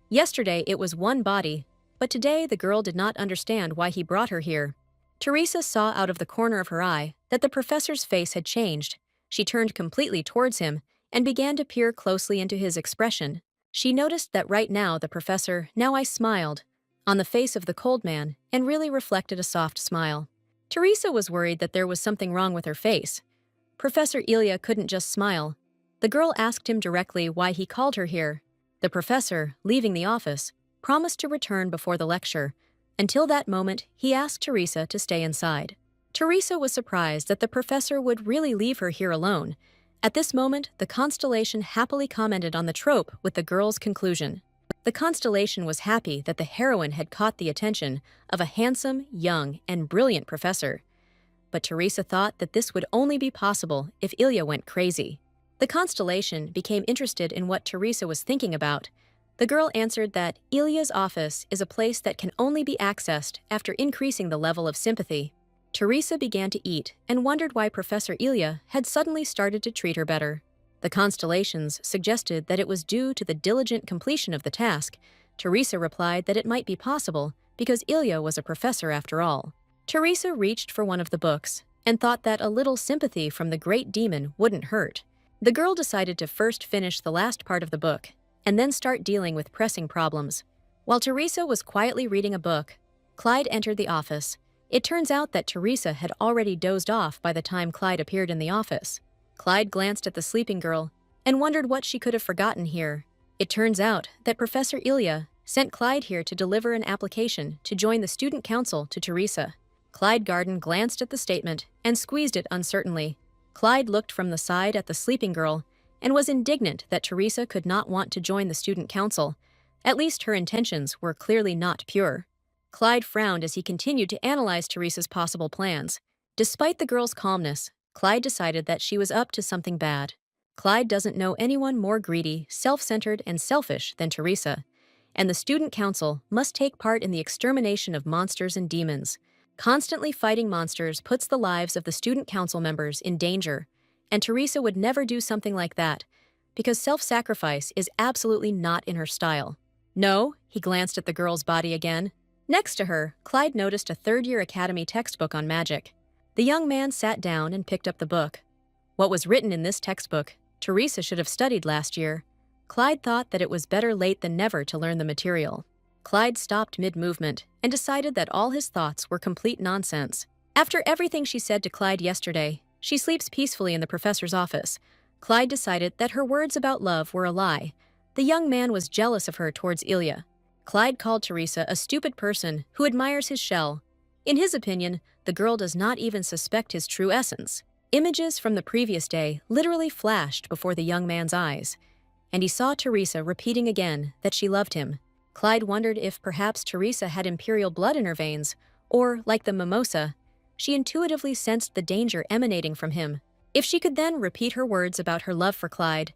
Yesterday it was one body, but today the girl did not understand why he brought her here. Teresa saw out of the corner of her eye that the professor's face had changed. She turned completely towards him and began to peer closely into his expression. She noticed that right now the professor smiled on the face of the cold man and really reflected a soft smile. Teresa was worried that there was something wrong with her face. Professor Ilia couldn't just smile. The girl asked him directly why he called her here. The professor, leaving the office, promised to return before the lecture. Until that moment, he asked Teresa to stay inside. Teresa was surprised that the professor would really leave her here alone. At this moment, the constellation happily commented on the trope with the girl's conclusion. The constellation was happy that the heroine had caught the attention of a handsome, young, and brilliant professor. But Teresa thought that this would only be possible if Ilia went crazy. The constellation became interested in what Teresa was thinking about. The girl answered that Ilia's office is a place that can only be accessed after increasing the level of sympathy. Teresa began to eat and wondered why Professor Ilia had suddenly started to treat her better. The constellations suggested that it was due to the diligent completion of the task. Teresa replied that it might be possible because Ilia was a professor after all. Teresa reached for one of the books and thought that a little sympathy from the great demon wouldn't hurt. The girl decided to first finish the last part of the book and then start dealing with pressing problems. While Teresa was quietly reading a book, Clyde entered the office. It turns out that Teresa had already dozed off by the time Clyde appeared in the office. Clyde glanced at the sleeping girl and wondered what she could have forgotten here. It turns out that Professor Ilia sent Clyde here to deliver an application to join the student council to Teresa. Clyde Garden glanced at the statement and squeezed it uncertainly. Clyde looked from the side at the sleeping girl and was indignant that Teresa could not want to join the student council. At least her intentions were clearly not pure. Clyde frowned as he continued to analyze Teresa's possible plans. Despite the girl's calmness, Clyde decided that she was up to something bad. Clyde doesn't know anyone more greedy, self-centered, and selfish than Teresa, and the student council must take part in the extermination of monsters and demons. Constantly fighting monsters puts the lives of the student council members in danger, and Teresa would never do something like that, because self-sacrifice is absolutely not in her style. No, he glanced at the girl's body again. Next to her, Clyde noticed a third-year academy textbook on magic. The young man sat down and picked up the book. What was written in this textbook, Teresa should have studied last year. Clyde thought that it was better late than never to learn the material. Clyde stopped mid-movement and decided that all his thoughts were complete nonsense. After everything she said to Clyde yesterday, she sleeps peacefully in the professor's office. Clyde decided that her words about love were a lie. The young man was jealous of her towards Ilia. Clyde called Teresa a stupid person who admires his shell. In his opinion, the girl does not even suspect his true essence. Images from the previous day literally flashed before the young man's eyes, and he saw Teresa repeating again that she loved him. Clyde wondered if perhaps Teresa had imperial blood in her veins, or, like the mimosa, she intuitively sensed the danger emanating from him. If she could then repeat her words about her love for Clyde,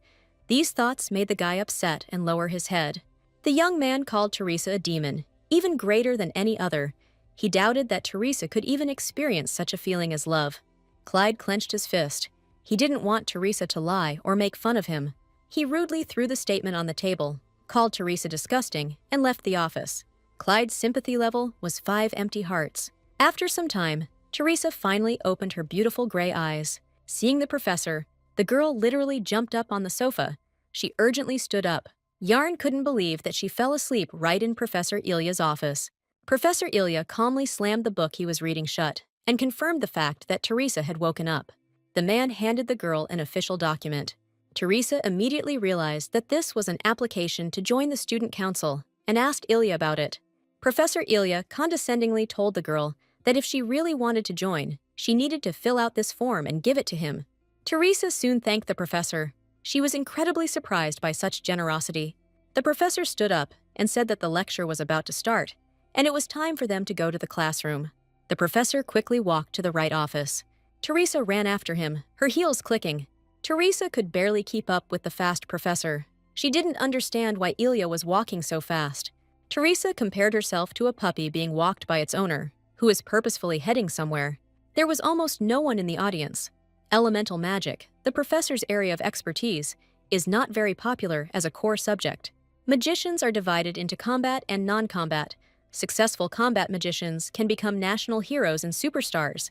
these thoughts made the guy upset and lower his head. The young man called Teresa a demon, even greater than any other. He doubted that Teresa could even experience such a feeling as love. Clyde clenched his fist. He didn't want Teresa to lie or make fun of him. He rudely threw the statement on the table, called Teresa disgusting, and left the office. Clyde's sympathy level was 5 empty hearts. After some time, Teresa finally opened her beautiful gray eyes. Seeing the professor, the girl literally jumped up on the sofa. She urgently stood up. Yarn couldn't believe that she fell asleep right in Professor Ilia's office. Professor Ilia calmly slammed the book he was reading shut and confirmed the fact that Teresa had woken up. The man handed the girl an official document. Teresa immediately realized that this was an application to join the student council and asked Ilia about it. Professor Ilia condescendingly told the girl that if she really wanted to join, she needed to fill out this form and give it to him. Teresa soon thanked the professor. She was incredibly surprised by such generosity. The professor stood up and said that the lecture was about to start, and it was time for them to go to the classroom. The professor quickly walked to the right office. Teresa ran after him, her heels clicking. Teresa could barely keep up with the fast professor. She didn't understand why Ilia was walking so fast. Teresa compared herself to a puppy being walked by its owner, who is purposefully heading somewhere. There was almost no one in the audience. Elemental magic, the professor's area of expertise, is not very popular as a core subject. Magicians are divided into combat and non-combat. Successful combat magicians can become national heroes and superstars,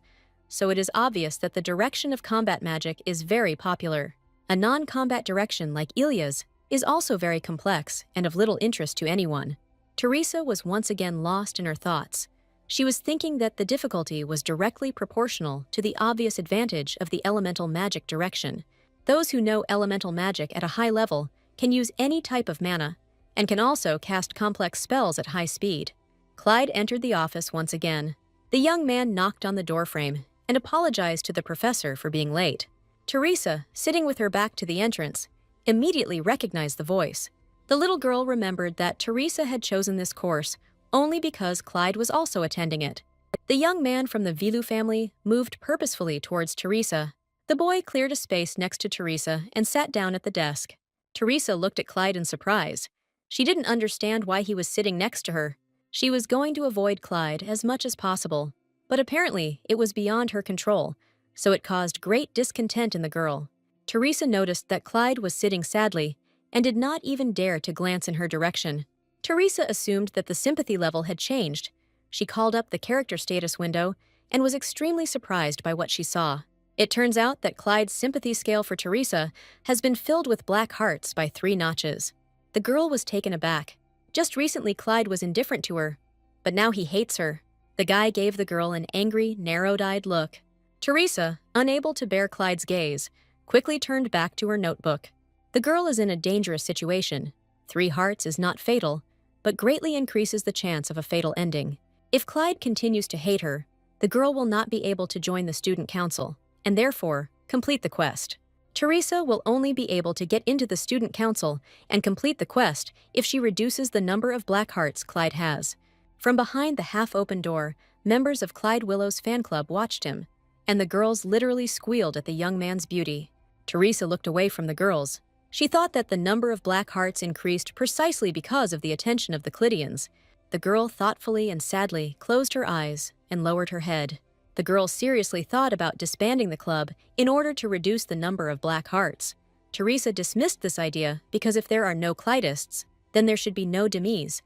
so it is obvious that the direction of combat magic is very popular. A non-combat direction like Ilia's is also very complex and of little interest to anyone. Teresa was once again lost in her thoughts. She was thinking that the difficulty was directly proportional to the obvious advantage of the elemental magic direction. Those who know elemental magic at a high level can use any type of mana and can also cast complex spells at high speed. Clyde entered the office once again. The young man knocked on the doorframe and apologized to the professor for being late. Teresa, sitting with her back to the entrance, immediately recognized the voice. The little girl remembered that Teresa had chosen this course only because Clyde was also attending it. The young man from the Willow family moved purposefully towards Teresa. The boy cleared a space next to Teresa and sat down at the desk. Teresa looked at Clyde in surprise. She didn't understand why he was sitting next to her. She was going to avoid Clyde as much as possible, but apparently it was beyond her control, so it caused great discontent in the girl. Teresa noticed that Clyde was sitting sadly and did not even dare to glance in her direction. Teresa assumed that the sympathy level had changed. She called up the character status window and was extremely surprised by what she saw. It turns out that Clyde's sympathy scale for Teresa has been filled with black hearts by 3 notches. The girl was taken aback. Just recently Clyde was indifferent to her, but now he hates her. The guy gave the girl an angry, narrowed-eyed look. Teresa, unable to bear Clyde's gaze, quickly turned back to her notebook. The girl is in a dangerous situation. 3 hearts is not fatal, but greatly increases the chance of a fatal ending. If Clyde continues to hate her, the girl will not be able to join the student council, and therefore, complete the quest. Teresa will only be able to get into the student council and complete the quest if she reduces the number of black hearts Clyde has. From behind the half-open door, members of Clyde Willow's fan club watched him, and the girls literally squealed at the young man's beauty. Teresa looked away from the girls. She thought that the number of black hearts increased precisely because of the attention of the Clydians. The girl thoughtfully and sadly closed her eyes and lowered her head. The girl seriously thought about disbanding the club in order to reduce the number of black hearts. Teresa dismissed this idea because if there are no Clydists, then there should be no Demis.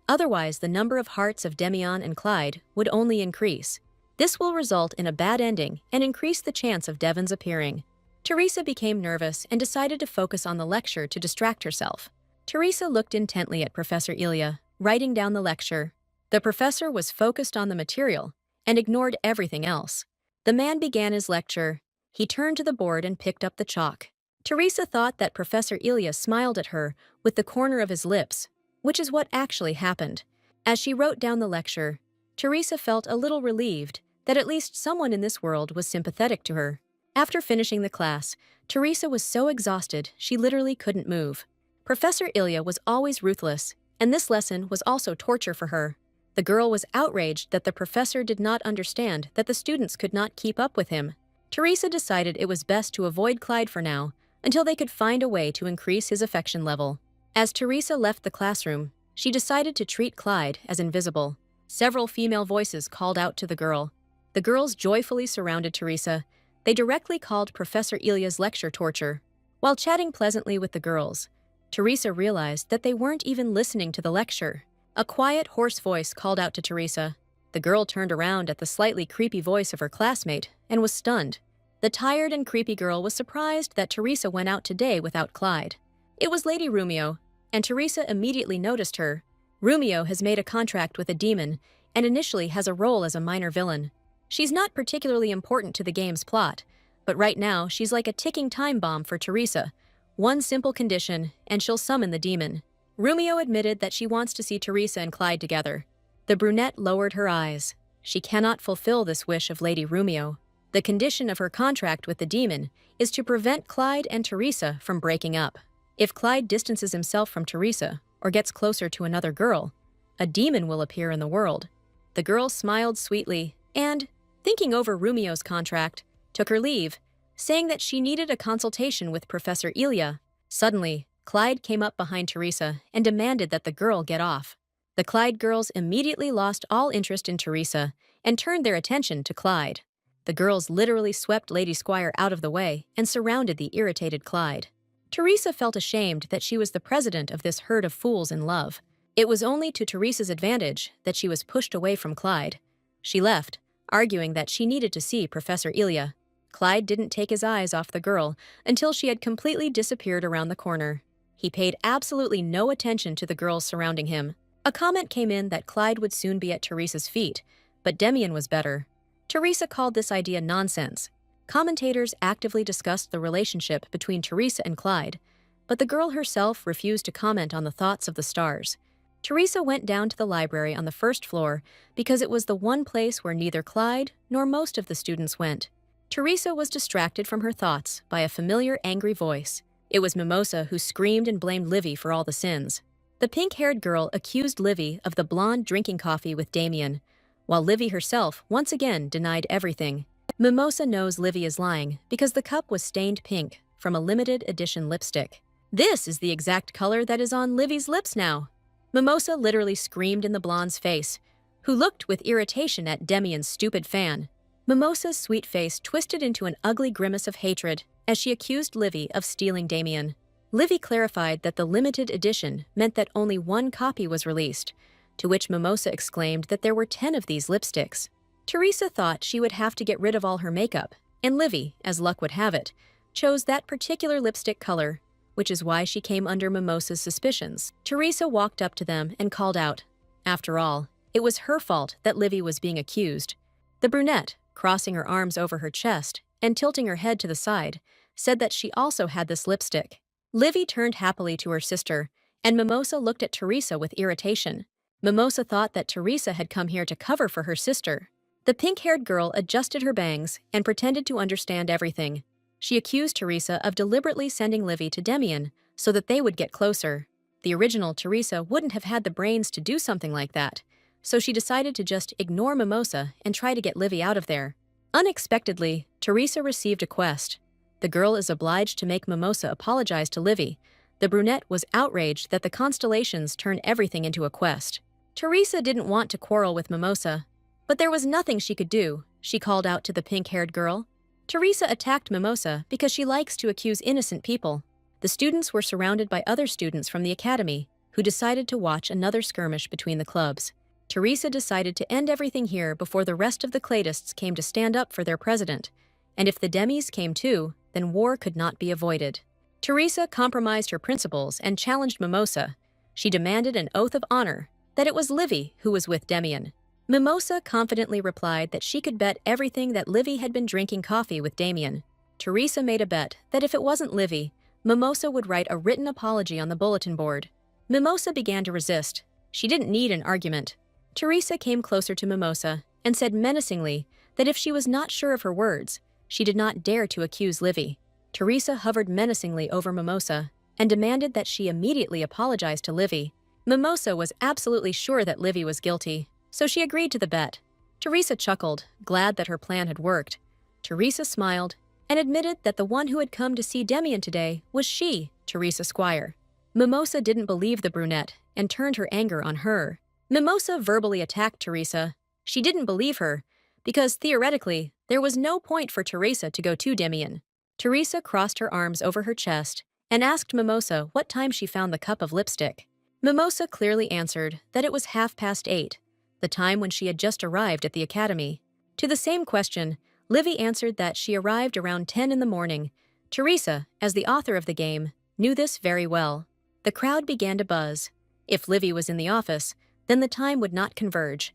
Otherwise, the number of hearts of Demian and Clyde would only increase. This will result in a bad ending and increase the chance of Devons appearing. Teresa became nervous and decided to focus on the lecture to distract herself. Teresa looked intently at Professor Ilia, writing down the lecture. The professor was focused on the material and ignored everything else. The man began his lecture. He turned to the board and picked up the chalk. Teresa thought that Professor Ilia smiled at her with the corner of his lips, which is what actually happened. As she wrote down the lecture, Teresa felt a little relieved that at least someone in this world was sympathetic to her. After finishing the class, Teresa was so exhausted she literally couldn't move. Professor Ilia was always ruthless, and this lesson was also torture for her. The girl was outraged that the professor did not understand that the students could not keep up with him. Teresa decided it was best to avoid Clyde for now, until they could find a way to increase his affection level. As Teresa left the classroom, she decided to treat Clyde as invisible. Several female voices called out to the girl. The girls joyfully surrounded Teresa. They directly called Professor Ilia's lecture torture. While chatting pleasantly with the girls, Teresa realized that they weren't even listening to the lecture. A quiet, hoarse voice called out to Teresa. The girl turned around at the slightly creepy voice of her classmate and was stunned. The tired and creepy girl was surprised that Teresa went out today without Clyde. It was Lady Romeo, and Teresa immediately noticed her. Romeo has made a contract with a demon and initially has a role as a minor villain. She's not particularly important to the game's plot, but right now she's like a ticking time bomb for Teresa. One simple condition, and she'll summon the demon. Romeo admitted that she wants to see Teresa and Clyde together. The brunette lowered her eyes. She cannot fulfill this wish of Lady Romeo. The condition of her contract with the demon is to prevent Clyde and Teresa from breaking up. If Clyde distances himself from Teresa or gets closer to another girl, a demon will appear in the world. The girl smiled sweetly and, thinking over Romeo's contract, took her leave, saying that she needed a consultation with Professor Ilia. Suddenly, Clyde came up behind Teresa and demanded that the girl get off. The Clyde girls immediately lost all interest in Teresa and turned their attention to Clyde. The girls literally swept Lady Squire out of the way and surrounded the irritated Clyde. Teresa felt ashamed that she was the president of this herd of fools in love. It was only to Teresa's advantage that she was pushed away from Clyde. She left, arguing that she needed to see Professor Ilia. Clyde didn't take his eyes off the girl until she had completely disappeared around the corner. He paid absolutely no attention to the girls surrounding him. A comment came in that Clyde would soon be at Teresa's feet, but Damen was better. Teresa called this idea nonsense. Commentators actively discussed the relationship between Teresa and Clyde, but the girl herself refused to comment on the thoughts of the stars. Teresa went down to the library on the first floor because it was the one place where neither Clyde nor most of the students went. Teresa was distracted from her thoughts by a familiar angry voice. It was Mimosa who screamed and blamed Libby for all the sins. The pink-haired girl accused Libby of the blonde drinking coffee with Damen, while Libby herself once again denied everything. Mimosa knows Libby is lying because the cup was stained pink from a limited edition lipstick. This is the exact color that is on Libby's lips now. Mimosa literally screamed in the blonde's face, who looked with irritation at Damien's stupid fan. Mimosa's sweet face twisted into an ugly grimace of hatred as she accused Libby of stealing Damen. Libby clarified that the limited edition meant that only one copy was released, to which Mimosa exclaimed that there were 10 of these lipsticks. Teresa thought she would have to get rid of all her makeup, and Libby, as luck would have it, chose that particular lipstick color, which is why she came under Mimosa's suspicions. Teresa walked up to them and called out. After all, it was her fault that Libby was being accused. The brunette, crossing her arms over her chest and tilting her head to the side, said that she also had this lipstick. Libby turned happily to her sister, and Mimosa looked at Teresa with irritation. Mimosa thought that Teresa had come here to cover for her sister. The pink-haired girl adjusted her bangs and pretended to understand everything. She accused Teresa of deliberately sending Libby to Damen so that they would get closer. The original Teresa wouldn't have had the brains to do something like that, so she decided to just ignore Mimosa and try to get Libby out of there. Unexpectedly, Teresa received a quest. The girl is obliged to make Mimosa apologize to Libby. The brunette was outraged that the constellations turn everything into a quest. Teresa didn't want to quarrel with Mimosa, but there was nothing she could do. She called out to the pink-haired girl. Teresa attacked Mimosa because she likes to accuse innocent people. The students were surrounded by other students from the academy, who decided to watch another skirmish between the clubs. Teresa decided to end everything here before the rest of the Cladists came to stand up for their president, and if the Demis came too, then war could not be avoided. Teresa compromised her principles and challenged Mimosa. She demanded an oath of honor that it was Libby who was with Damen. Mimosa confidently replied that she could bet everything that Libby had been drinking coffee with Damen. Teresa made a bet that if it wasn't Libby, Mimosa would write a written apology on the bulletin board. Mimosa began to resist. She didn't need an argument. Teresa came closer to Mimosa and said menacingly that if she was not sure of her words, she did not dare to accuse Libby. Teresa hovered menacingly over Mimosa and demanded that she immediately apologize to Libby. Mimosa was absolutely sure that Livy was guilty, so she agreed to the bet. Teresa chuckled, glad that her plan had worked. Teresa smiled and admitted that the one who had come to see Damen today was she, Teresa Squire. Mimosa didn't believe the brunette and turned her anger on her. Mimosa verbally attacked Teresa. She didn't believe her, because theoretically, there was no point for Teresa to go to Damen. Teresa crossed her arms over her chest and asked Mimosa what time she found the cup of lipstick. Mimosa clearly answered that it was 8:30, the time when she had just arrived at the academy. To the same question, Livy answered that she arrived around 10 in the morning. Teresa, as the author of the game, knew this very well. The crowd began to buzz. If Livy was in the office, then the time would not converge.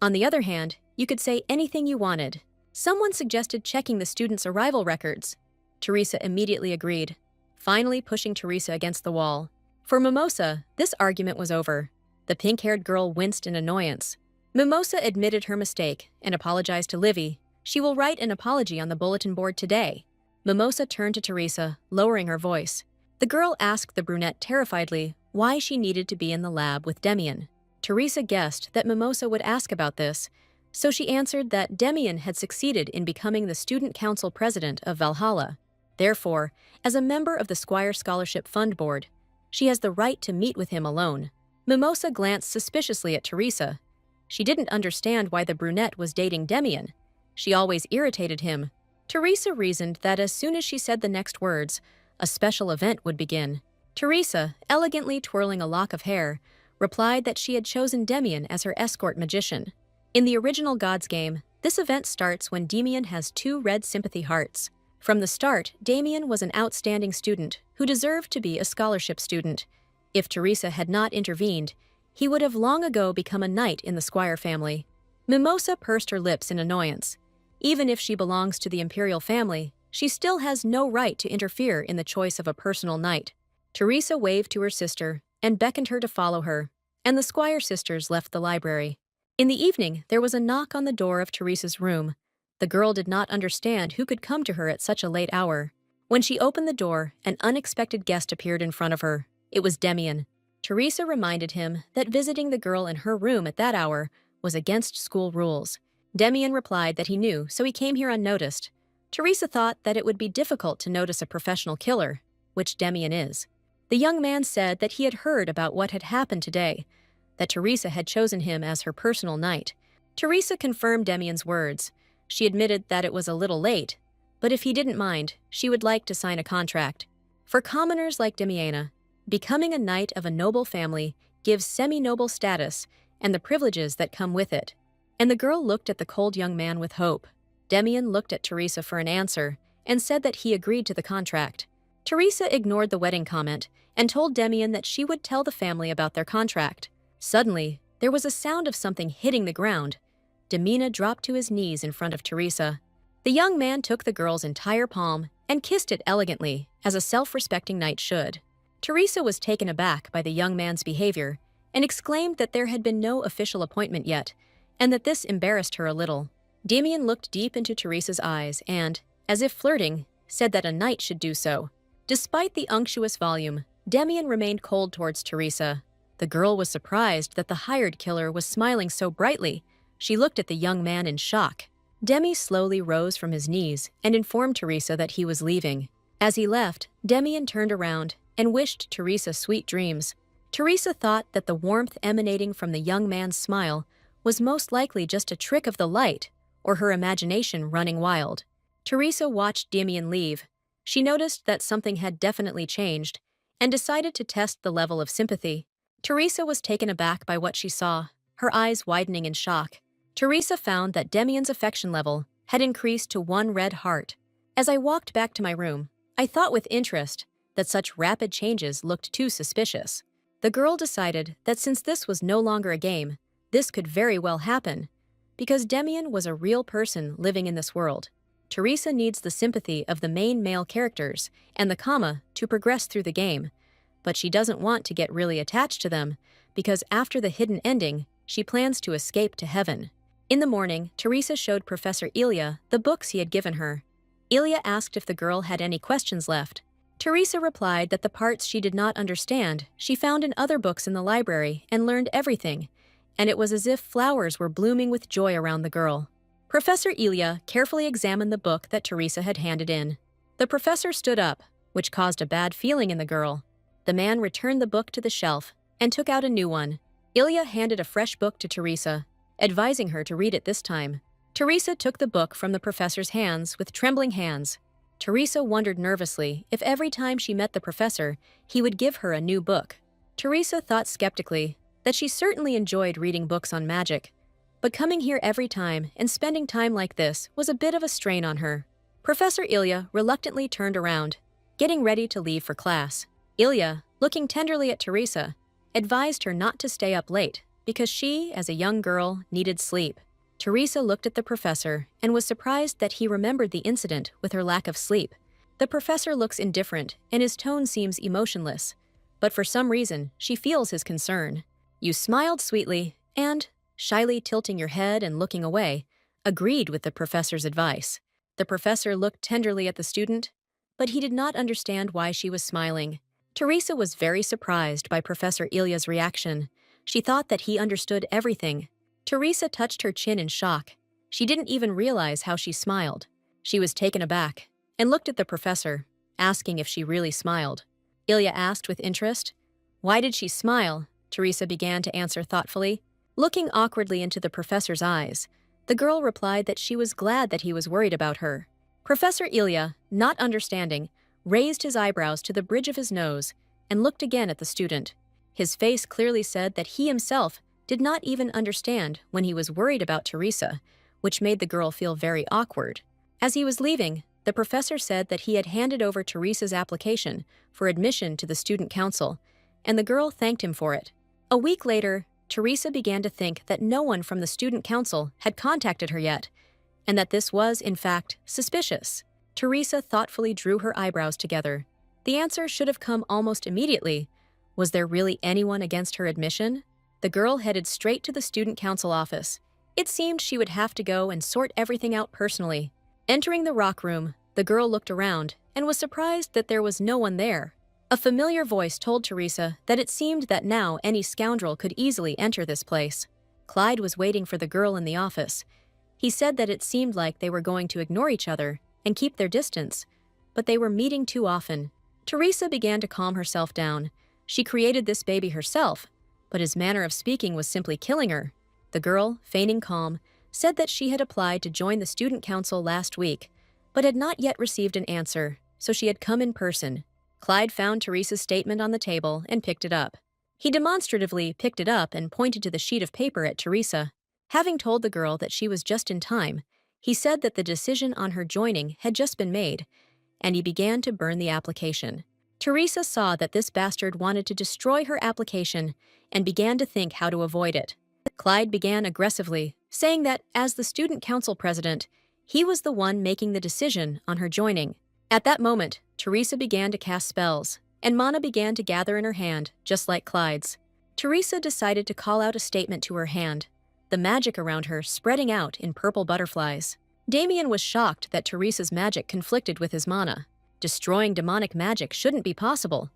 On the other hand, you could say anything you wanted. Someone suggested checking the students' arrival records. Teresa immediately agreed, finally pushing Teresa against the wall. For Mimosa, this argument was over. The pink-haired girl winced in annoyance. Mimosa admitted her mistake and apologized to Livy. She will write an apology on the bulletin board today. Mimosa turned to Teresa, lowering her voice. The girl asked the brunette terrifiedly why she needed to be in the lab with Damen. Teresa guessed that Mimosa would ask about this, so she answered that Damen had succeeded in becoming the student council president of Valhalla. Therefore, as a member of the Squire Scholarship Fund Board, she has the right to meet with him alone. Mimosa glanced suspiciously at Teresa. She didn't understand why the brunette was dating Damen. She always irritated him. Teresa reasoned that as soon as she said the next words, a special event would begin. Teresa, elegantly twirling a lock of hair, replied that she had chosen Damen as her escort magician. In the original Gods game, this event starts when Damen has 2 red sympathy hearts. From the start, Damen was an outstanding student who deserved to be a scholarship student. If Teresa had not intervened, he would have long ago become a knight in the Squire family. Mimosa pursed her lips in annoyance. Even if she belongs to the imperial family, she still has no right to interfere in the choice of a personal knight. Teresa waved to her sister and beckoned her to follow her, and the Squire sisters left the library. In the evening, there was a knock on the door of Teresa's room. The girl did not understand who could come to her at such a late hour. When she opened the door, an unexpected guest appeared in front of her. It was Damen. Teresa reminded him that visiting the girl in her room at that hour was against school rules. Damen replied that he knew, so he came here unnoticed. Teresa thought that it would be difficult to notice a professional killer, which Damen is. The young man said that he had heard about what had happened today, that Teresa had chosen him as her personal knight. Teresa confirmed Damien's words. She admitted that it was a little late, but if he didn't mind, she would like to sign a contract. For commoners like Damiena, becoming a knight of a noble family gives semi-noble status and the privileges that come with it. And the girl looked at the cold young man with hope. Damen looked at Teresa for an answer and said that he agreed to the contract. Teresa ignored the wedding comment and told Damen that she would tell the family about their contract. Suddenly, there was a sound of something hitting the ground. Damen dropped to his knees in front of Teresa. The young man took the girl's entire palm and kissed it elegantly, as a self-respecting knight should. Teresa was taken aback by the young man's behavior and exclaimed that there had been no official appointment yet, and that this embarrassed her a little. Damen looked deep into Teresa's eyes and, as if flirting, said that a knight should do so. Despite the unctuous volume, Damen remained cold towards Teresa. The girl was surprised that the hired killer was smiling so brightly. She looked at the young man in shock. Demi slowly rose from his knees and informed Teresa that he was leaving. As he left, Damen turned around and wished Teresa sweet dreams. Teresa thought that the warmth emanating from the young man's smile was most likely just a trick of the light or her imagination running wild. Teresa watched Damen leave. She noticed that something had definitely changed and decided to test the level of sympathy. Teresa was taken aback by what she saw, her eyes widening in shock. Teresa found that Damien's affection level had increased to 1 red heart. As I walked back to my room, I thought with interest that such rapid changes looked too suspicious. The girl decided that since this was no longer a game, this could very well happen, because Damen was a real person living in this world. Teresa needs the sympathy of the main male characters and the comma to progress through the game, but she doesn't want to get really attached to them because after the hidden ending, she plans to escape to heaven. In the morning, Teresa showed Professor Ilia the books he had given her. Ilia asked if the girl had any questions left. Teresa replied that the parts she did not understand she found in other books in the library and learned everything, and it was as if flowers were blooming with joy around the girl. Professor Ilia carefully examined the book that Teresa had handed in. The professor stood up, which caused a bad feeling in the girl. The man returned the book to the shelf and took out a new one. Ilia handed a fresh book to Teresa, advising her to read it this time. Teresa took the book from the professor's hands with trembling hands. Teresa wondered nervously if every time she met the professor, he would give her a new book. Teresa thought skeptically that she certainly enjoyed reading books on magic, but coming here every time and spending time like this was a bit of a strain on her. Professor Ilia reluctantly turned around, getting ready to leave for class. Ilia, looking tenderly at Teresa, advised her not to stay up late because she, as a young girl, needed sleep. Teresa looked at the professor and was surprised that he remembered the incident with her lack of sleep. The professor looks indifferent and his tone seems emotionless, but for some reason she feels his concern. You smiled sweetly and, shyly tilting your head and looking away, agreed with the professor's advice. The professor looked tenderly at the student, but he did not understand why she was smiling. Teresa was very surprised by Professor Ilia's reaction. She thought that he understood everything. Teresa touched her chin in shock. She didn't even realize how she smiled. She was taken aback and looked at the professor, asking if she really smiled. Ilia asked with interest. Why did she smile? Teresa began to answer thoughtfully. Looking awkwardly into the professor's eyes, the girl replied that she was glad that he was worried about her. Professor Ilia, not understanding, raised his eyebrows to the bridge of his nose and looked again at the student. His face clearly said that he himself did not even understand when he was worried about Teresa, which made the girl feel very awkward. As he was leaving, the professor said that he had handed over Teresa's application for admission to the student council, and the girl thanked him for it. A week later, Teresa began to think that no one from the student council had contacted her yet, and that this was, in fact, suspicious. Teresa thoughtfully drew her eyebrows together. The answer should have come almost immediately. Was there really anyone against her admission? The girl headed straight to the student council office. It seemed she would have to go and sort everything out personally. Entering the rock room, the girl looked around and was surprised that there was no one there. A familiar voice told Teresa that it seemed that now any scoundrel could easily enter this place. Clyde was waiting for the girl in the office. He said that it seemed like they were going to ignore each other and keep their distance, but they were meeting too often. Teresa began to calm herself down. She created this baby herself, but his manner of speaking was simply killing her. The girl, feigning calm, said that she had applied to join the student council last week, but had not yet received an answer, so she had come in person. Clyde found Teresa's statement on the table and picked it up. He demonstratively picked it up and pointed to the sheet of paper at Teresa. Having told the girl that she was just in time, he said that the decision on her joining had just been made, and he began to burn the application. Teresa saw that this bastard wanted to destroy her application and began to think how to avoid it. Clyde began aggressively, saying that, as the student council president, he was the one making the decision on her joining. At that moment, Teresa began to cast spells, and mana began to gather in her hand, just like Clyde's. Teresa decided to call out a statement to her hand, the magic around her spreading out in purple butterflies. Damen was shocked that Teresa's magic conflicted with his mana. Destroying demonic magic shouldn't be possible.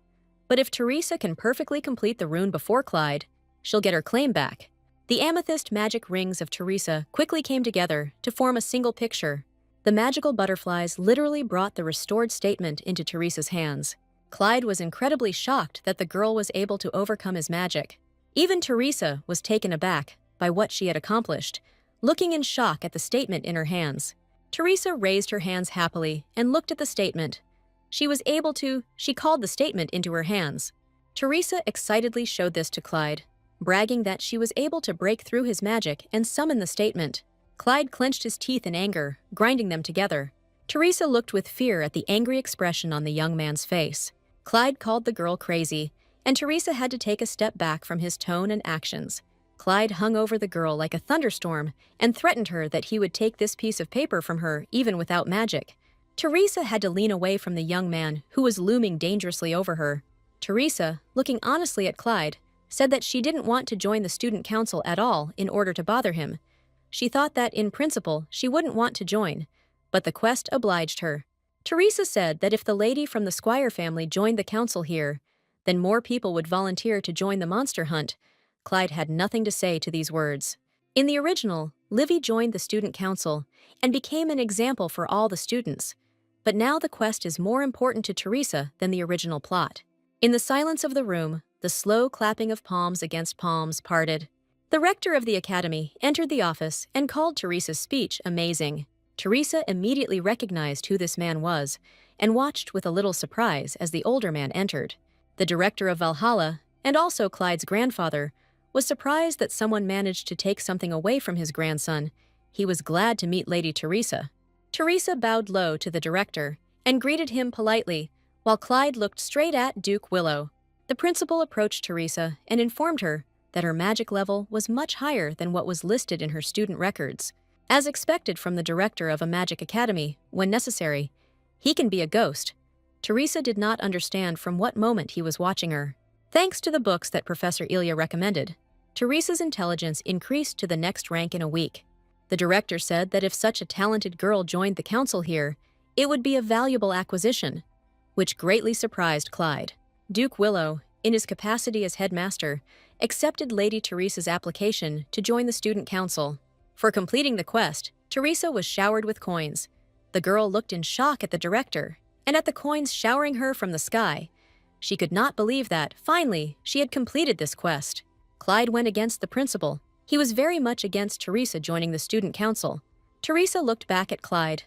But if Teresa can perfectly complete the rune before Clyde, she'll get her claim back. The amethyst magic rings of Teresa quickly came together to form a single picture. The magical butterflies literally brought the restored statement into Teresa's hands. Clyde was incredibly shocked that the girl was able to overcome his magic. Even Teresa was taken aback by what she had accomplished, looking in shock at the statement in her hands. Teresa raised her hands happily and looked at the statement. She called the statement into her hands. Teresa excitedly showed this to Clyde, bragging that she was able to break through his magic and summon the statement. Clyde clenched his teeth in anger, grinding them together. Teresa looked with fear at the angry expression on the young man's face. Clyde called the girl crazy, and Teresa had to take a step back from his tone and actions. Clyde hung over the girl like a thunderstorm and threatened her that he would take this piece of paper from her even without magic. Teresa had to lean away from the young man who was looming dangerously over her. Teresa, looking honestly at Clyde, said that she didn't want to join the student council at all in order to bother him. She thought that, in principle, she wouldn't want to join, but the quest obliged her. Teresa said that if the lady from the Squire family joined the council here, then more people would volunteer to join the monster hunt. Clyde had nothing to say to these words. In the original, Libby joined the student council and became an example for all the students. But now the quest is more important to Teresa than the original plot. In the silence of the room, the slow clapping of palms against palms parted. The rector of the academy entered the office and called Teresa's speech amazing. Teresa immediately recognized who this man was and watched with a little surprise as the older man entered. The director of Valhalla, and also Clyde's grandfather, was surprised that someone managed to take something away from his grandson. He was glad to meet Lady Teresa. Teresa bowed low to the director and greeted him politely, while Clyde looked straight at Duke Willow. The principal approached Teresa and informed her that her magic level was much higher than what was listed in her student records. As expected from the director of a magic academy, when necessary, he can be a ghost. Teresa did not understand from what moment he was watching her. Thanks to the books that Professor Ilia recommended, Teresa's intelligence increased to the next rank in a week. The director said that if such a talented girl joined the council here, it would be a valuable acquisition, which greatly surprised Clyde. Duke Willow, in his capacity as headmaster, accepted Lady Teresa's application to join the student council. For completing the quest, Teresa was showered with coins. The girl looked in shock at the director and at the coins showering her from the sky. She could not believe that, finally, she had completed this quest. Clyde went against the principal. He was very much against Teresa joining the student council. Teresa looked back at Clyde.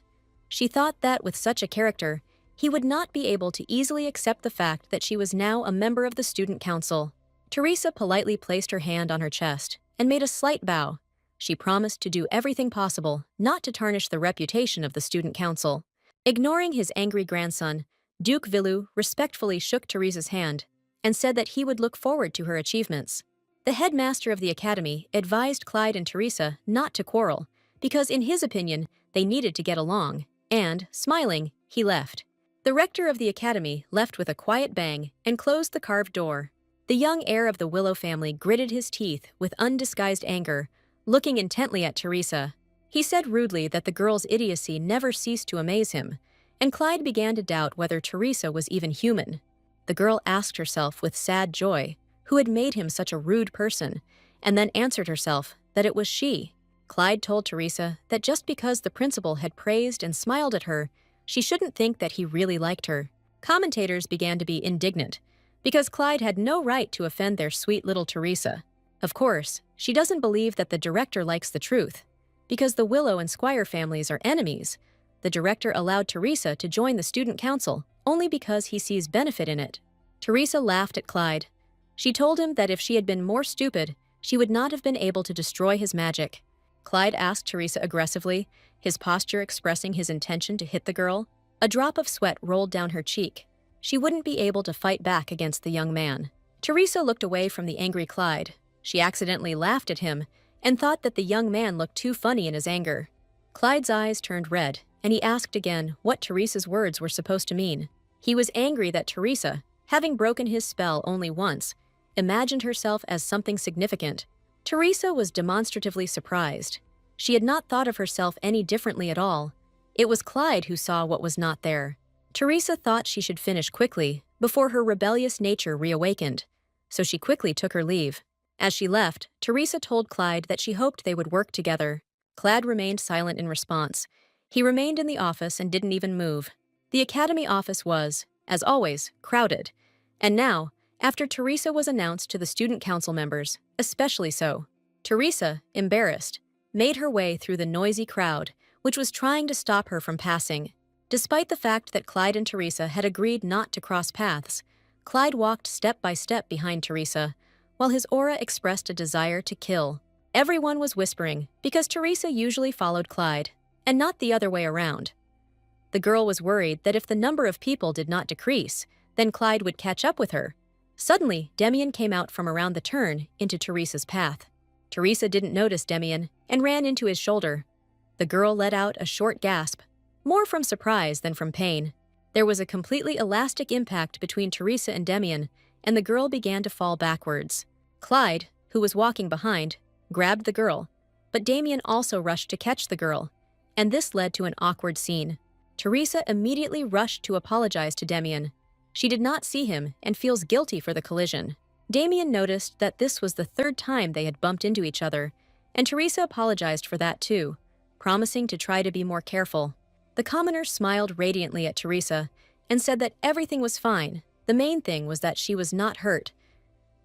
She thought that with such a character, he would not be able to easily accept the fact that she was now a member of the student council. Teresa politely placed her hand on her chest and made a slight bow. She promised to do everything possible not to tarnish the reputation of the student council. Ignoring his angry grandson, Duke Willow respectfully shook Teresa's hand and said that he would look forward to her achievements. The headmaster of the academy advised Clyde and Teresa not to quarrel because, in his opinion, they needed to get along, and, smiling, he left. The rector of the academy left with a quiet bang and closed the carved door. The young heir of the Willow family gritted his teeth with undisguised anger, looking intently at Teresa. He said rudely that the girl's idiocy never ceased to amaze him, and Clyde began to doubt whether Teresa was even human. The girl asked herself with sad joy who had made him such a rude person, and then answered herself that it was she. Clyde told Teresa that just because the principal had praised and smiled at her, she shouldn't think that he really liked her. Commentators began to be indignant, because Clyde had no right to offend their sweet little Teresa. Of course, she doesn't believe that the director likes the truth. Because the Willow and Squire families are enemies, the director allowed Teresa to join the student council only because he sees benefit in it. Teresa laughed at Clyde. She told him that if she had been more stupid, she would not have been able to destroy his magic. Clyde asked Teresa aggressively, his posture expressing his intention to hit the girl. A drop of sweat rolled down her cheek. She wouldn't be able to fight back against the young man. Teresa looked away from the angry Clyde. She accidentally laughed at him and thought that the young man looked too funny in his anger. Clyde's eyes turned red, and he asked again what Teresa's words were supposed to mean. He was angry that Teresa, having broken his spell only once, imagined herself as something significant. Teresa was demonstratively surprised. She had not thought of herself any differently at all. It was Clyde who saw what was not there. Teresa thought she should finish quickly before her rebellious nature reawakened, so she quickly took her leave. As she left, Teresa told Clyde that she hoped they would work together. Clyde remained silent in response. He remained in the office and didn't even move. The academy office was, as always, crowded. And now, after Teresa was announced to the student council members, especially so, Teresa, embarrassed, made her way through the noisy crowd, which was trying to stop her from passing. Despite the fact that Clyde and Teresa had agreed not to cross paths, Clyde walked step by step behind Teresa, while his aura expressed a desire to kill. Everyone was whispering because Teresa usually followed Clyde, and not the other way around. The girl was worried that if the number of people did not decrease, then Clyde would catch up with her. Suddenly, Damen came out from around the turn into Teresa's path. Teresa didn't notice Damen and ran into his shoulder. The girl let out a short gasp, more from surprise than from pain. There was a completely elastic impact between Teresa and Damen, and the girl began to fall backwards. Clyde, who was walking behind, grabbed the girl, but Damen also rushed to catch the girl, and this led to an awkward scene. Teresa immediately rushed to apologize to Damen. She did not see him and feels guilty for the collision. Damen noticed that this was the third time they had bumped into each other, and Teresa apologized for that too, promising to try to be more careful. The commoner smiled radiantly at Teresa and said that everything was fine. The main thing was that she was not hurt.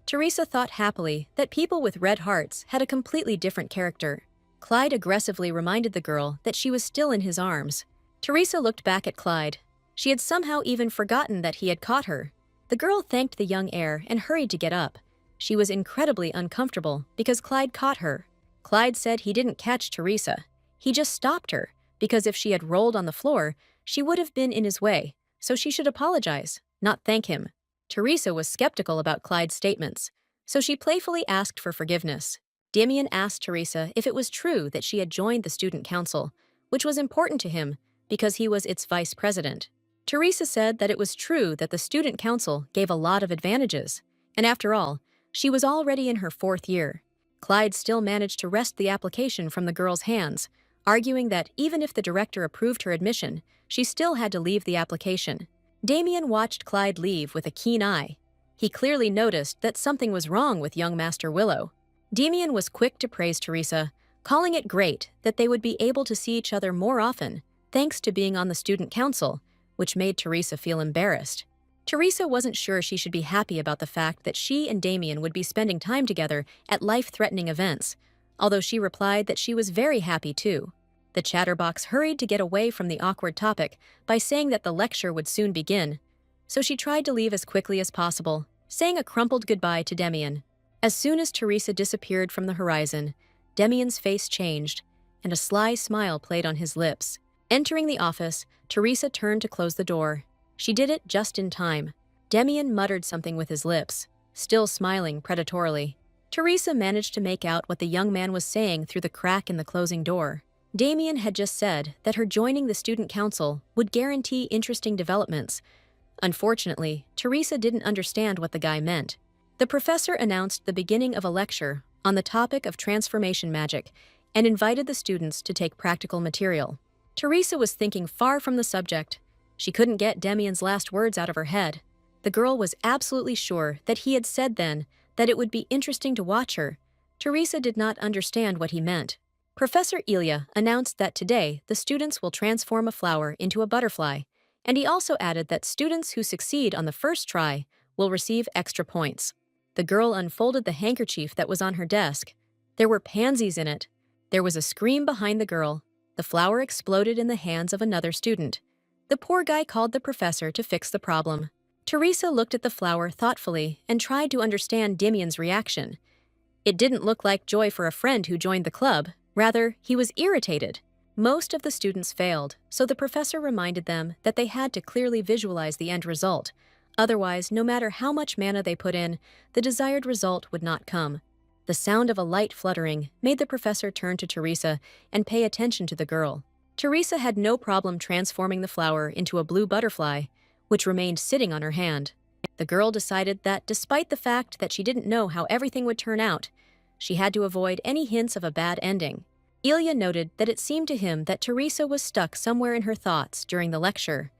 Teresa thought happily that people with red hearts had a completely different character. Clyde aggressively reminded the girl that she was still in his arms. Teresa looked back at Clyde. She had somehow even forgotten that he had caught her. The girl thanked the young heir and hurried to get up. She was incredibly uncomfortable because Clyde caught her. Clyde said he didn't catch Teresa. He just stopped her, because if she had rolled on the floor, she would have been in his way, so she should apologize, not thank him. Teresa was skeptical about Clyde's statements, so she playfully asked for forgiveness. Damen asked Teresa if it was true that she had joined the student council, which was important to him because he was its vice president. Teresa said that it was true that the student council gave a lot of advantages, and after all, she was already in her 4th year. Clyde still managed to wrest the application from the girl's hands, arguing that even if the director approved her admission, she still had to leave the application. Damen watched Clyde leave with a keen eye. He clearly noticed that something was wrong with young Master Willow. Damen was quick to praise Teresa, calling it great that they would be able to see each other more often, thanks to being on the student council, which made Teresa feel embarrassed. Teresa wasn't sure she should be happy about the fact that she and Damen would be spending time together at life-threatening events, although she replied that she was very happy too. The chatterbox hurried to get away from the awkward topic by saying that the lecture would soon begin, so she tried to leave as quickly as possible, saying a crumpled goodbye to Damen. As soon as Teresa disappeared from the horizon, Damien's face changed, and a sly smile played on his lips. Entering the office, Teresa turned to close the door. She did it just in time. Damen muttered something with his lips, still smiling predatorily. Teresa managed to make out what the young man was saying through the crack in the closing door. Damen had just said that her joining the student council would guarantee interesting developments. Unfortunately, Teresa didn't understand what the guy meant. The professor announced the beginning of a lecture on the topic of transformation magic and invited the students to take practical material. Teresa was thinking far from the subject. She couldn't get Damien's last words out of her head. The girl was absolutely sure that he had said then that it would be interesting to watch her. Teresa did not understand what he meant. Professor Ilia announced that today the students will transform a flower into a butterfly, and he also added that students who succeed on the first try will receive extra points. The girl unfolded the handkerchief that was on her desk. There were pansies in it. There was a scream behind the girl. The flower exploded in the hands of another student. The poor guy called the professor to fix the problem. Teresa looked at the flower thoughtfully and tried to understand Damien's reaction. It didn't look like joy for a friend who joined the club. Rather, he was irritated. Most of the students failed, so the professor reminded them that they had to clearly visualize the end result. Otherwise, no matter how much mana they put in, the desired result would not come. The sound of a light fluttering made the professor turn to Teresa and pay attention to the girl. Teresa had no problem transforming the flower into a blue butterfly, which remained sitting on her hand. The girl decided that despite the fact that she didn't know how everything would turn out, she had to avoid any hints of a bad ending. Ilia noted that it seemed to him that Teresa was stuck somewhere in her thoughts during the lecture,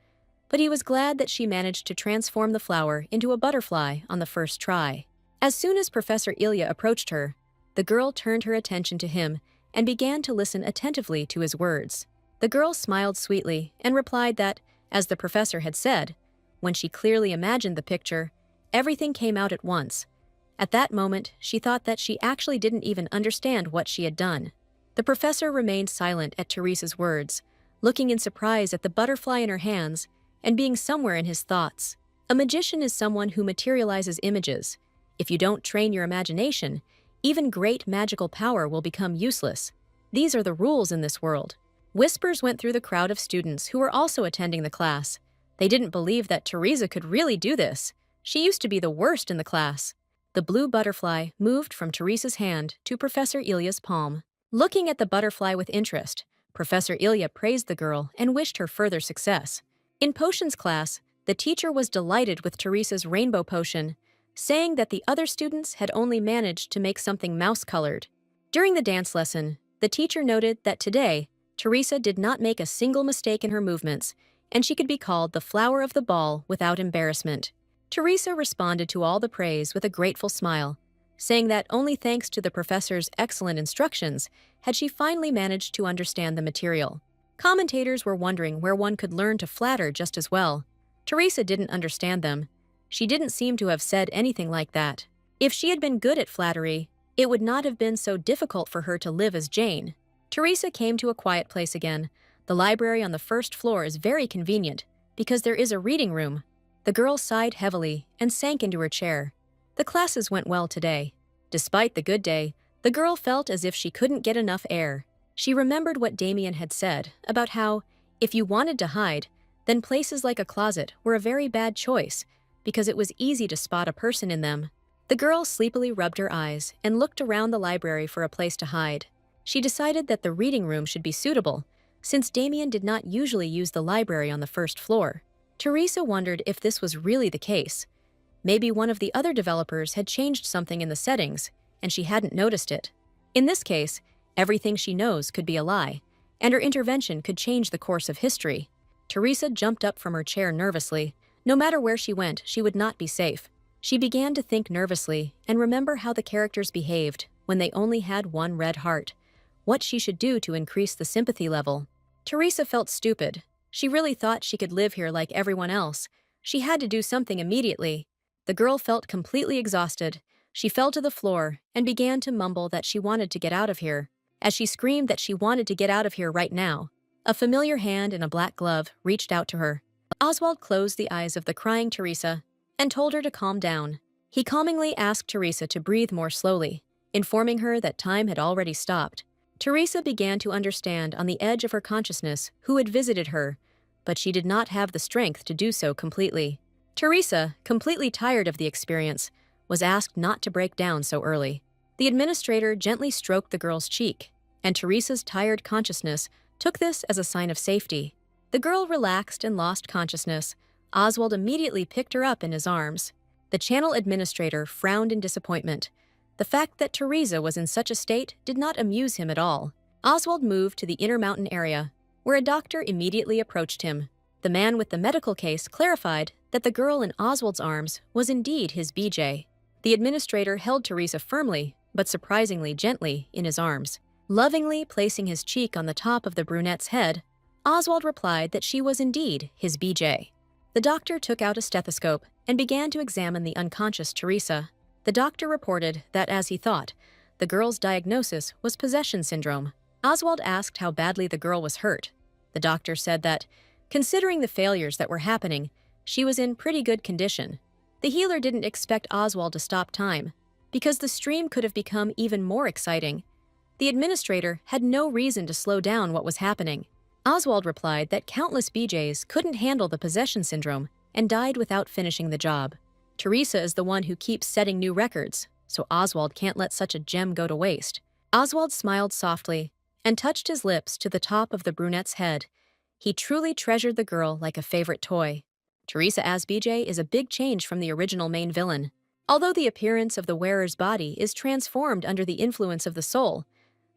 but he was glad that she managed to transform the flower into a butterfly on the first try. As soon as Professor Ilia approached her, the girl turned her attention to him and began to listen attentively to his words. The girl smiled sweetly and replied that, as the professor had said, when she clearly imagined the picture, everything came out at once. At that moment, she thought that she actually didn't even understand what she had done. The professor remained silent at Teresa's words, looking in surprise at the butterfly in her hands and being somewhere in his thoughts. A magician is someone who materializes images. If you don't train your imagination, even great magical power will become useless. These are the rules in this world. Whispers went through the crowd of students who were also attending the class. They didn't believe that Teresa could really do this. She used to be the worst in the class. The blue butterfly moved from Teresa's hand to Professor Ilia's palm. Looking at the butterfly with interest, Professor Ilia praised the girl and wished her further success. In potions class, the teacher was delighted with Teresa's rainbow potion, saying that the other students had only managed to make something mouse-colored. During the dance lesson, the teacher noted that today, Teresa did not make a single mistake in her movements, and she could be called the flower of the ball without embarrassment. Teresa responded to all the praise with a grateful smile, saying that only thanks to the professor's excellent instructions had she finally managed to understand the material. Commentators were wondering where one could learn to flatter just as well. Teresa didn't understand them. She didn't seem to have said anything like that. If she had been good at flattery, it would not have been so difficult for her to live as Jane. Teresa came to a quiet place again. The library on the first floor is very convenient because there is a reading room. The girl sighed heavily and sank into her chair. The classes went well today. Despite the good day, the girl felt as if she couldn't get enough air. She remembered what Damien had said about how, if you wanted to hide, then places like a closet were a very bad choice because it was easy to spot a person in them. The girl sleepily rubbed her eyes and looked around the library for a place to hide. She decided that the reading room should be suitable, since Damien did not usually use the library on the first floor. Teresa wondered if this was really the case. Maybe one of the other developers had changed something in the settings, and she hadn't noticed it. In this case, everything she knows could be a lie, and her intervention could change the course of history. Teresa jumped up from her chair nervously. No matter where she went, she would not be safe. She began to think nervously and remember how the characters behaved when they only had one red heart, what she should do to increase the sympathy level. Teresa felt stupid. She really thought she could live here like everyone else. She had to do something immediately. The girl felt completely exhausted. She fell to the floor and began to mumble that she wanted to get out of here. As she screamed that she wanted to get out of here right now, a familiar hand in a black glove reached out to her. Oswald closed the eyes of the crying Teresa and told her to calm down. He calmingly asked Teresa to breathe more slowly, informing her that time had already stopped. Teresa began to understand on the edge of her consciousness who had visited her, but she did not have the strength to do so completely. Teresa, completely tired of the experience, was asked not to break down so early. The administrator gently stroked the girl's cheek, and Teresa's tired consciousness took this as a sign of safety. The girl relaxed and lost consciousness. Oswald immediately picked her up in his arms. The channel administrator frowned in disappointment. The fact that Teresa was in such a state did not amuse him at all. Oswald moved to the inner mountain area, where a doctor immediately approached him. The man with the medical case clarified that the girl in Oswald's arms was indeed his BJ. The administrator held Teresa firmly, but surprisingly gently, in his arms. Lovingly placing his cheek on the top of the brunette's head, Oswald replied that she was indeed his BJ. The doctor took out a stethoscope and began to examine the unconscious Teresa. The doctor reported that, as he thought, the girl's diagnosis was possession syndrome. Oswald asked how badly the girl was hurt. The doctor said that, considering the failures that were happening, she was in pretty good condition. The healer didn't expect Oswald to stop time, because the stream could have become even more exciting. The administrator had no reason to slow down what was happening. Oswald replied that countless BJs couldn't handle the possession syndrome and died without finishing the job. Teresa is the one who keeps setting new records, so Oswald can't let such a gem go to waste. Oswald smiled softly and touched his lips to the top of the brunette's head. He truly treasured the girl like a favorite toy. Teresa as BJ is a big change from the original main villain. Although the appearance of the wearer's body is transformed under the influence of the soul,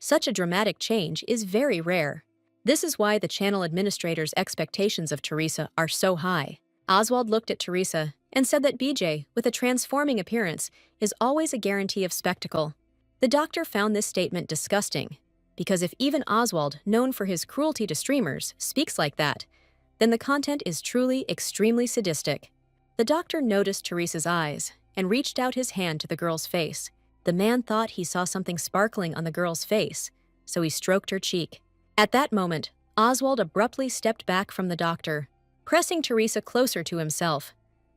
such a dramatic change is very rare. This is why the channel administrator's expectations of Teresa are so high. Oswald looked at Teresa and said that BJ, with a transforming appearance, is always a guarantee of spectacle. The doctor found this statement disgusting, because if even Oswald, known for his cruelty to streamers, speaks like that, then the content is truly extremely sadistic. The doctor noticed Teresa's eyes and reached out his hand to the girl's face. The man thought he saw something sparkling on the girl's face, so he stroked her cheek. At that moment, Oswald abruptly stepped back from the doctor, pressing Teresa closer to himself.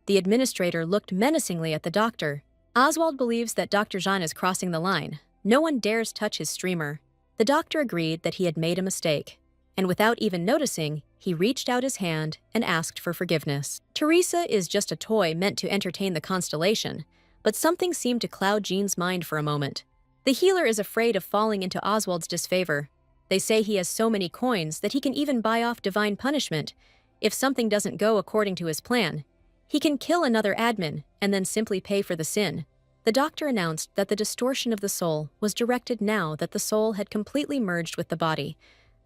The administrator looked menacingly at the doctor. Oswald believes that Dr. Jean is crossing the line. No one dares touch his streamer. The doctor agreed that he had made a mistake, and without even noticing, he reached out his hand and asked for forgiveness. Teresa is just a toy meant to entertain the constellation, but something seemed to cloud Jean's mind for a moment. The healer is afraid of falling into Oswald's disfavor. They say he has so many coins that he can even buy off divine punishment. If something doesn't go according to his plan, he can kill another admin and then simply pay for the sin. The doctor announced that the distortion of the soul was directed now that the soul had completely merged with the body.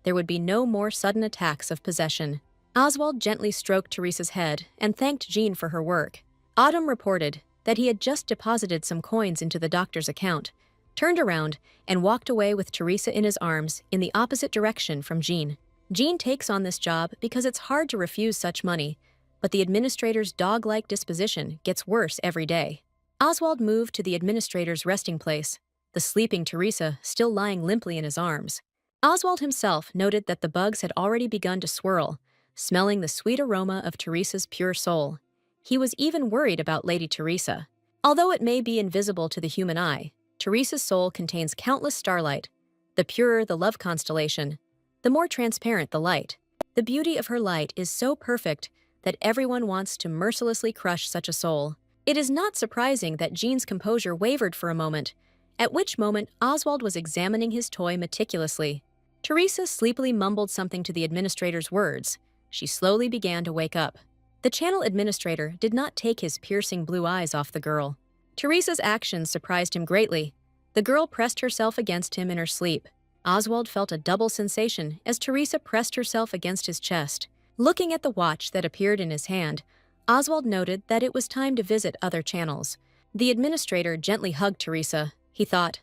There would be no more sudden attacks of possession. Oswald gently stroked Teresa's head and thanked Jean for her work. Autumn reported that he had just deposited some coins into the doctor's account, turned around, and walked away with Teresa in his arms in the opposite direction from Jean. Jean takes on this job because it's hard to refuse such money, but the administrator's dog-like disposition gets worse every day. Oswald moved to the administrator's resting place, the sleeping Teresa still lying limply in his arms. Oswald himself noted that the bugs had already begun to swirl, smelling the sweet aroma of Teresa's pure soul. He was even worried about Lady Teresa. Although it may be invisible to the human eye, Teresa's soul contains countless starlight. The purer the love constellation, the more transparent the light. The beauty of her light is so perfect that everyone wants to mercilessly crush such a soul. It is not surprising that Jean's composure wavered for a moment, at which moment Oswald was examining his toy meticulously. Teresa sleepily mumbled something to the administrator's words. She slowly began to wake up. The channel administrator did not take his piercing blue eyes off the girl. Teresa's actions surprised him greatly. The girl pressed herself against him in her sleep. Oswald felt a double sensation as Teresa pressed herself against his chest. Looking at the watch that appeared in his hand, Oswald noted that it was time to visit other channels. The administrator gently hugged Teresa. He thought,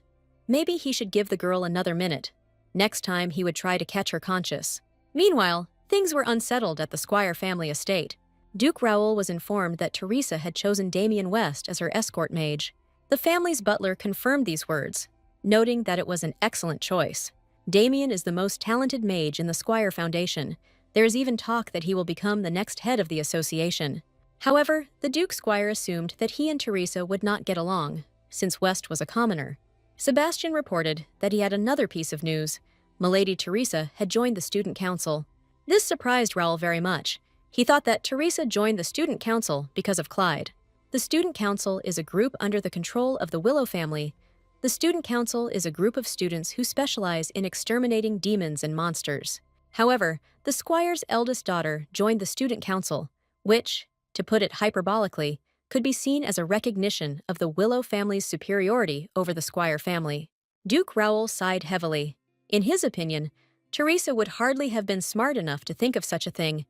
maybe he should give the girl another minute. Next time he would try to catch her conscious. Meanwhile, things were unsettled at the Squire family estate. Duke Raoul was informed that Teresa had chosen Damien West as her escort mage. The family's butler confirmed these words, noting that it was an excellent choice. Damien is the most talented mage in the Squire Foundation. There is even talk that he will become the next head of the association. However, the Duke Squire assumed that he and Teresa would not get along, since West was a commoner. Sebastian reported that he had another piece of news. Milady Teresa had joined the student council. This surprised Raoul very much. He thought that Teresa joined the student council because of Clyde. The student council is a group under the control of the Willow family. The student council is a group of students who specialize in exterminating demons and monsters. However, the Squire's eldest daughter joined the student council, which, to put it hyperbolically, could be seen as a recognition of the Willow family's superiority over the Squire family. Duke Raoul sighed heavily. In his opinion, Teresa would hardly have been smart enough to think of such a thing.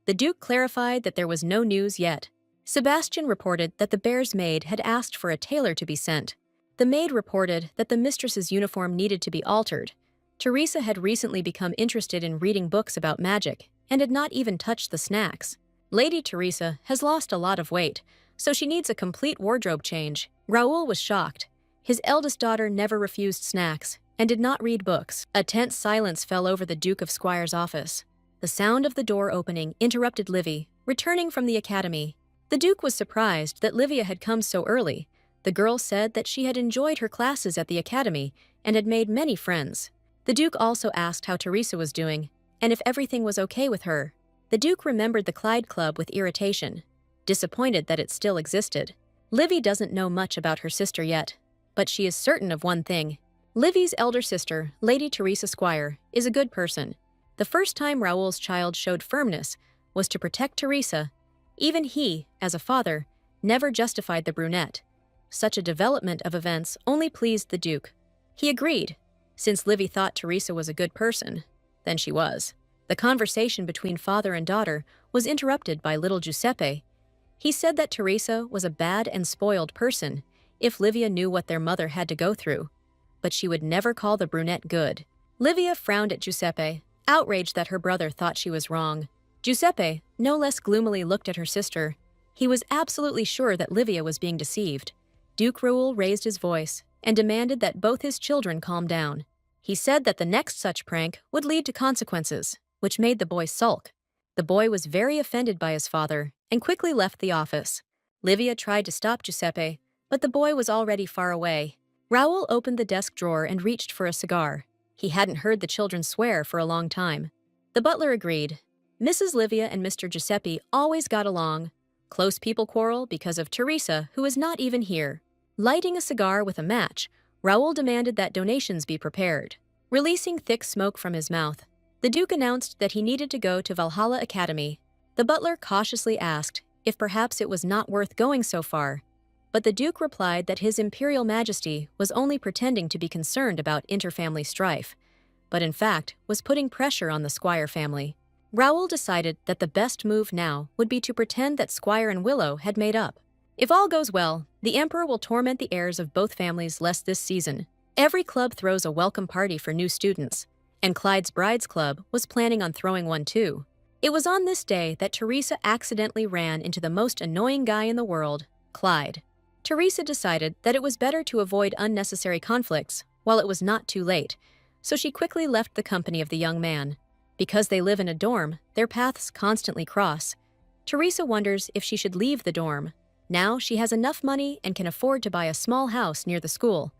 The Duke clarified that there was no news yet. Sebastian reported that the bear's maid had asked for a tailor to be sent. The maid reported that the mistress's uniform needed to be altered. Teresa had recently become interested in reading books about magic and had not even touched the snacks. Lady Teresa has lost a lot of weight, so she needs a complete wardrobe change. Raoul was shocked. His eldest daughter never refused snacks and did not read books. A tense silence fell over the Duke of Squire's office. The sound of the door opening interrupted Livy, returning from the academy. The Duke was surprised that Livia had come so early. The girl said that she had enjoyed her classes at the academy and had made many friends. The Duke also asked how Teresa was doing, and if everything was okay with her. The Duke remembered the Clyde Club with irritation, disappointed that it still existed. Livy doesn't know much about her sister yet, but she is certain of one thing. Livy's elder sister, Lady Teresa Squire, is a good person. The first time Raoul's child showed firmness was to protect Teresa. Even he, as a father, never justified the brunette. Such a development of events only pleased the Duke. He agreed. Since Livy thought Teresa was a good person, then she was. The conversation between father and daughter was interrupted by little Giuseppe. He said that Teresa was a bad and spoiled person if Livia knew what their mother had to go through, but she would never call the brunette good. Livia frowned at Giuseppe, outraged that her brother thought she was wrong. Giuseppe no less gloomily looked at her sister. He was absolutely sure that Livia was being deceived. Duke Raoul raised his voice and demanded that both his children calm down. He said that the next such prank would lead to consequences, which made the boy sulk. The boy was very offended by his father and quickly left the office. Livia tried to stop Giuseppe, but the boy was already far away. Raoul opened the desk drawer and reached for a cigar. He hadn't heard the children swear for a long time. The butler agreed. Mrs. Livia and Mr. Giuseppe always got along. Close people quarrel because of Teresa, who is not even here. Lighting a cigar with a match, Raoul demanded that donations be prepared. Releasing thick smoke from his mouth, the Duke announced that he needed to go to Valhalla Academy. The butler cautiously asked if perhaps it was not worth going so far, but the Duke replied that His Imperial Majesty was only pretending to be concerned about interfamily strife. but in fact was putting pressure on the Squire family. Raoul decided that the best move now would be to pretend that Squire and Willow had made up. If all goes well, the Emperor will torment the heirs of both families less this season. Every club throws a welcome party for new students, and Clyde's Brides Club was planning on throwing one too. It was on this day that Teresa accidentally ran into the most annoying guy in the world, Clyde. Teresa decided that it was better to avoid unnecessary conflicts while it was not too late, so she quickly left the company of the young man. Because they live in a dorm, their paths constantly cross. Teresa wonders if she should leave the dorm. Now she has enough money and can afford to buy a small house near the school.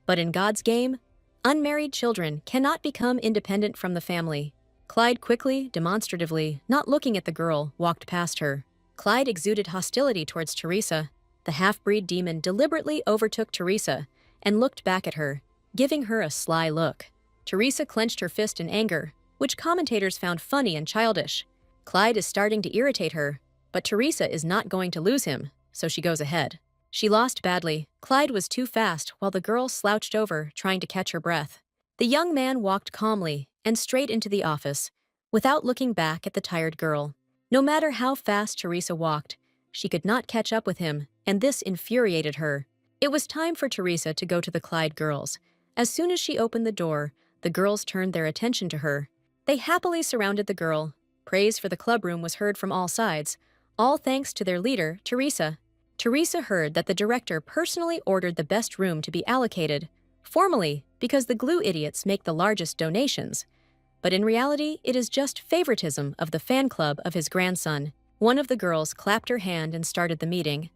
But in God's game, unmarried children cannot become independent from the family. Clyde quickly, demonstratively, not looking at the girl, walked past her. Clyde exuded hostility towards Teresa. The half-breed demon deliberately overtook Teresa and looked back at her, giving her a sly look. Teresa clenched her fist in anger, which commentators found funny and childish. Clyde is starting to irritate her, but Teresa is not going to lose him, so she goes ahead. She lost badly. Clyde was too fast while the girl slouched over, trying to catch her breath. The young man walked calmly and straight into the office, without looking back at the tired girl. No matter how fast Teresa walked, she could not catch up with him, and this infuriated her. It was time for Teresa to go to the Clyde girls. As soon as she opened the door, the girls turned their attention to her. They happily surrounded the girl. Praise for the clubroom was heard from all sides, all thanks to their leader, Teresa. Teresa heard that the director personally ordered the best room to be allocated, formally because the glue idiots make the largest donations. But in reality, it is just favoritism of the fan club of his grandson. One of the girls clapped her hand and started the meeting.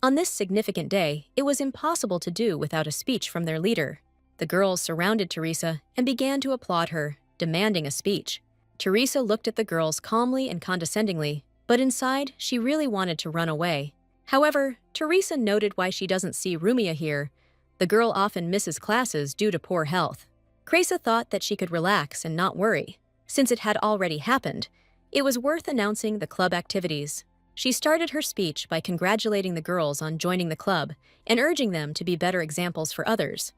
On this significant day, it was impossible to do without a speech from their leader. The girls surrounded Teresa and began to applaud her, demanding a speech. Teresa looked at the girls calmly and condescendingly, but inside, she really wanted to run away. However, Teresa noted why she doesn't see Rumia here. The girl often misses classes due to poor health. Teresa thought that she could relax and not worry. Since it had already happened, it was worth announcing the club activities. She started her speech by congratulating the girls on joining the club and urging them to be better examples for others.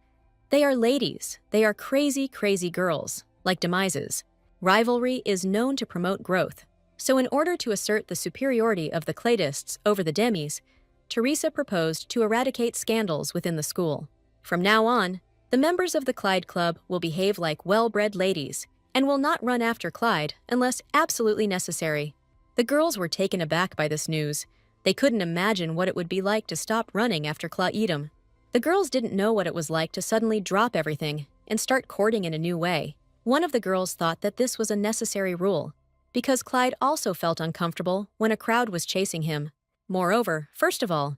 They are ladies. They are crazy, crazy girls, like Demises. Rivalry is known to promote growth. So in order to assert the superiority of the Clydists over the Demis, Teresa proposed to eradicate scandals within the school. From now on, the members of the Clyde Club will behave like well-bred ladies and will not run after Clyde unless absolutely necessary. The girls were taken aback by this news. They couldn't imagine what it would be like to stop running after Clyde. The girls didn't know what it was like to suddenly drop everything and start courting in a new way. One of the girls thought that this was a necessary rule, because Clyde also felt uncomfortable when a crowd was chasing him. Moreover, first of all,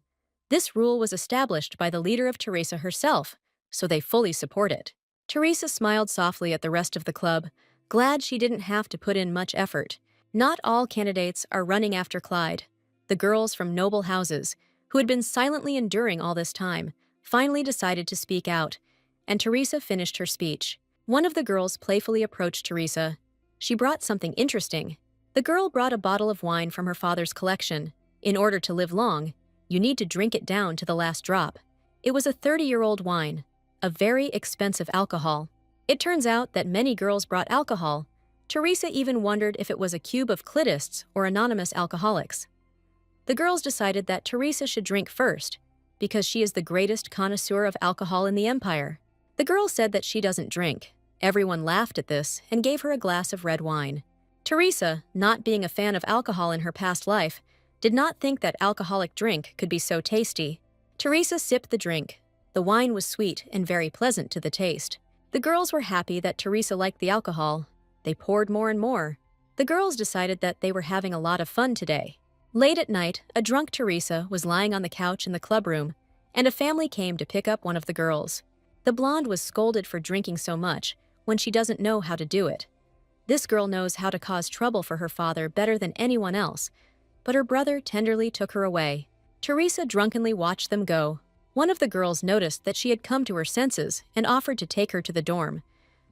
this rule was established by the leader of Teresa herself, so they fully support it. Teresa smiled softly at the rest of the club, glad she didn't have to put in much effort. Not all candidates are running after Clyde. The girls from noble houses, who had been silently enduring all this time, finally decided to speak out, and Teresa finished her speech. One of the girls playfully approached Teresa. She brought something interesting. The girl brought a bottle of wine from her father's collection. In order to live long, you need to drink it down to the last drop. It was a 30-year-old wine, a very expensive alcohol. It turns out that many girls brought alcohol. Teresa even wondered if it was a cube of Clydists or anonymous alcoholics. The girls decided that Teresa should drink first, because she is the greatest connoisseur of alcohol in the Empire. The girl said that she doesn't drink. Everyone laughed at this and gave her a glass of red wine. Teresa, not being a fan of alcohol in her past life, did not think that alcoholic drink could be so tasty. Teresa sipped the drink. The wine was sweet and very pleasant to the taste. The girls were happy that Teresa liked the alcohol. They poured more and more. The girls decided that they were having a lot of fun today. Late at night, a drunk Teresa was lying on the couch in the clubroom, and a family came to pick up one of the girls. The blonde was scolded for drinking so much when she doesn't know how to do it. This girl knows how to cause trouble for her father better than anyone else, but her brother tenderly took her away. Teresa drunkenly watched them go. One of the girls noticed that she had come to her senses and offered to take her to the dorm.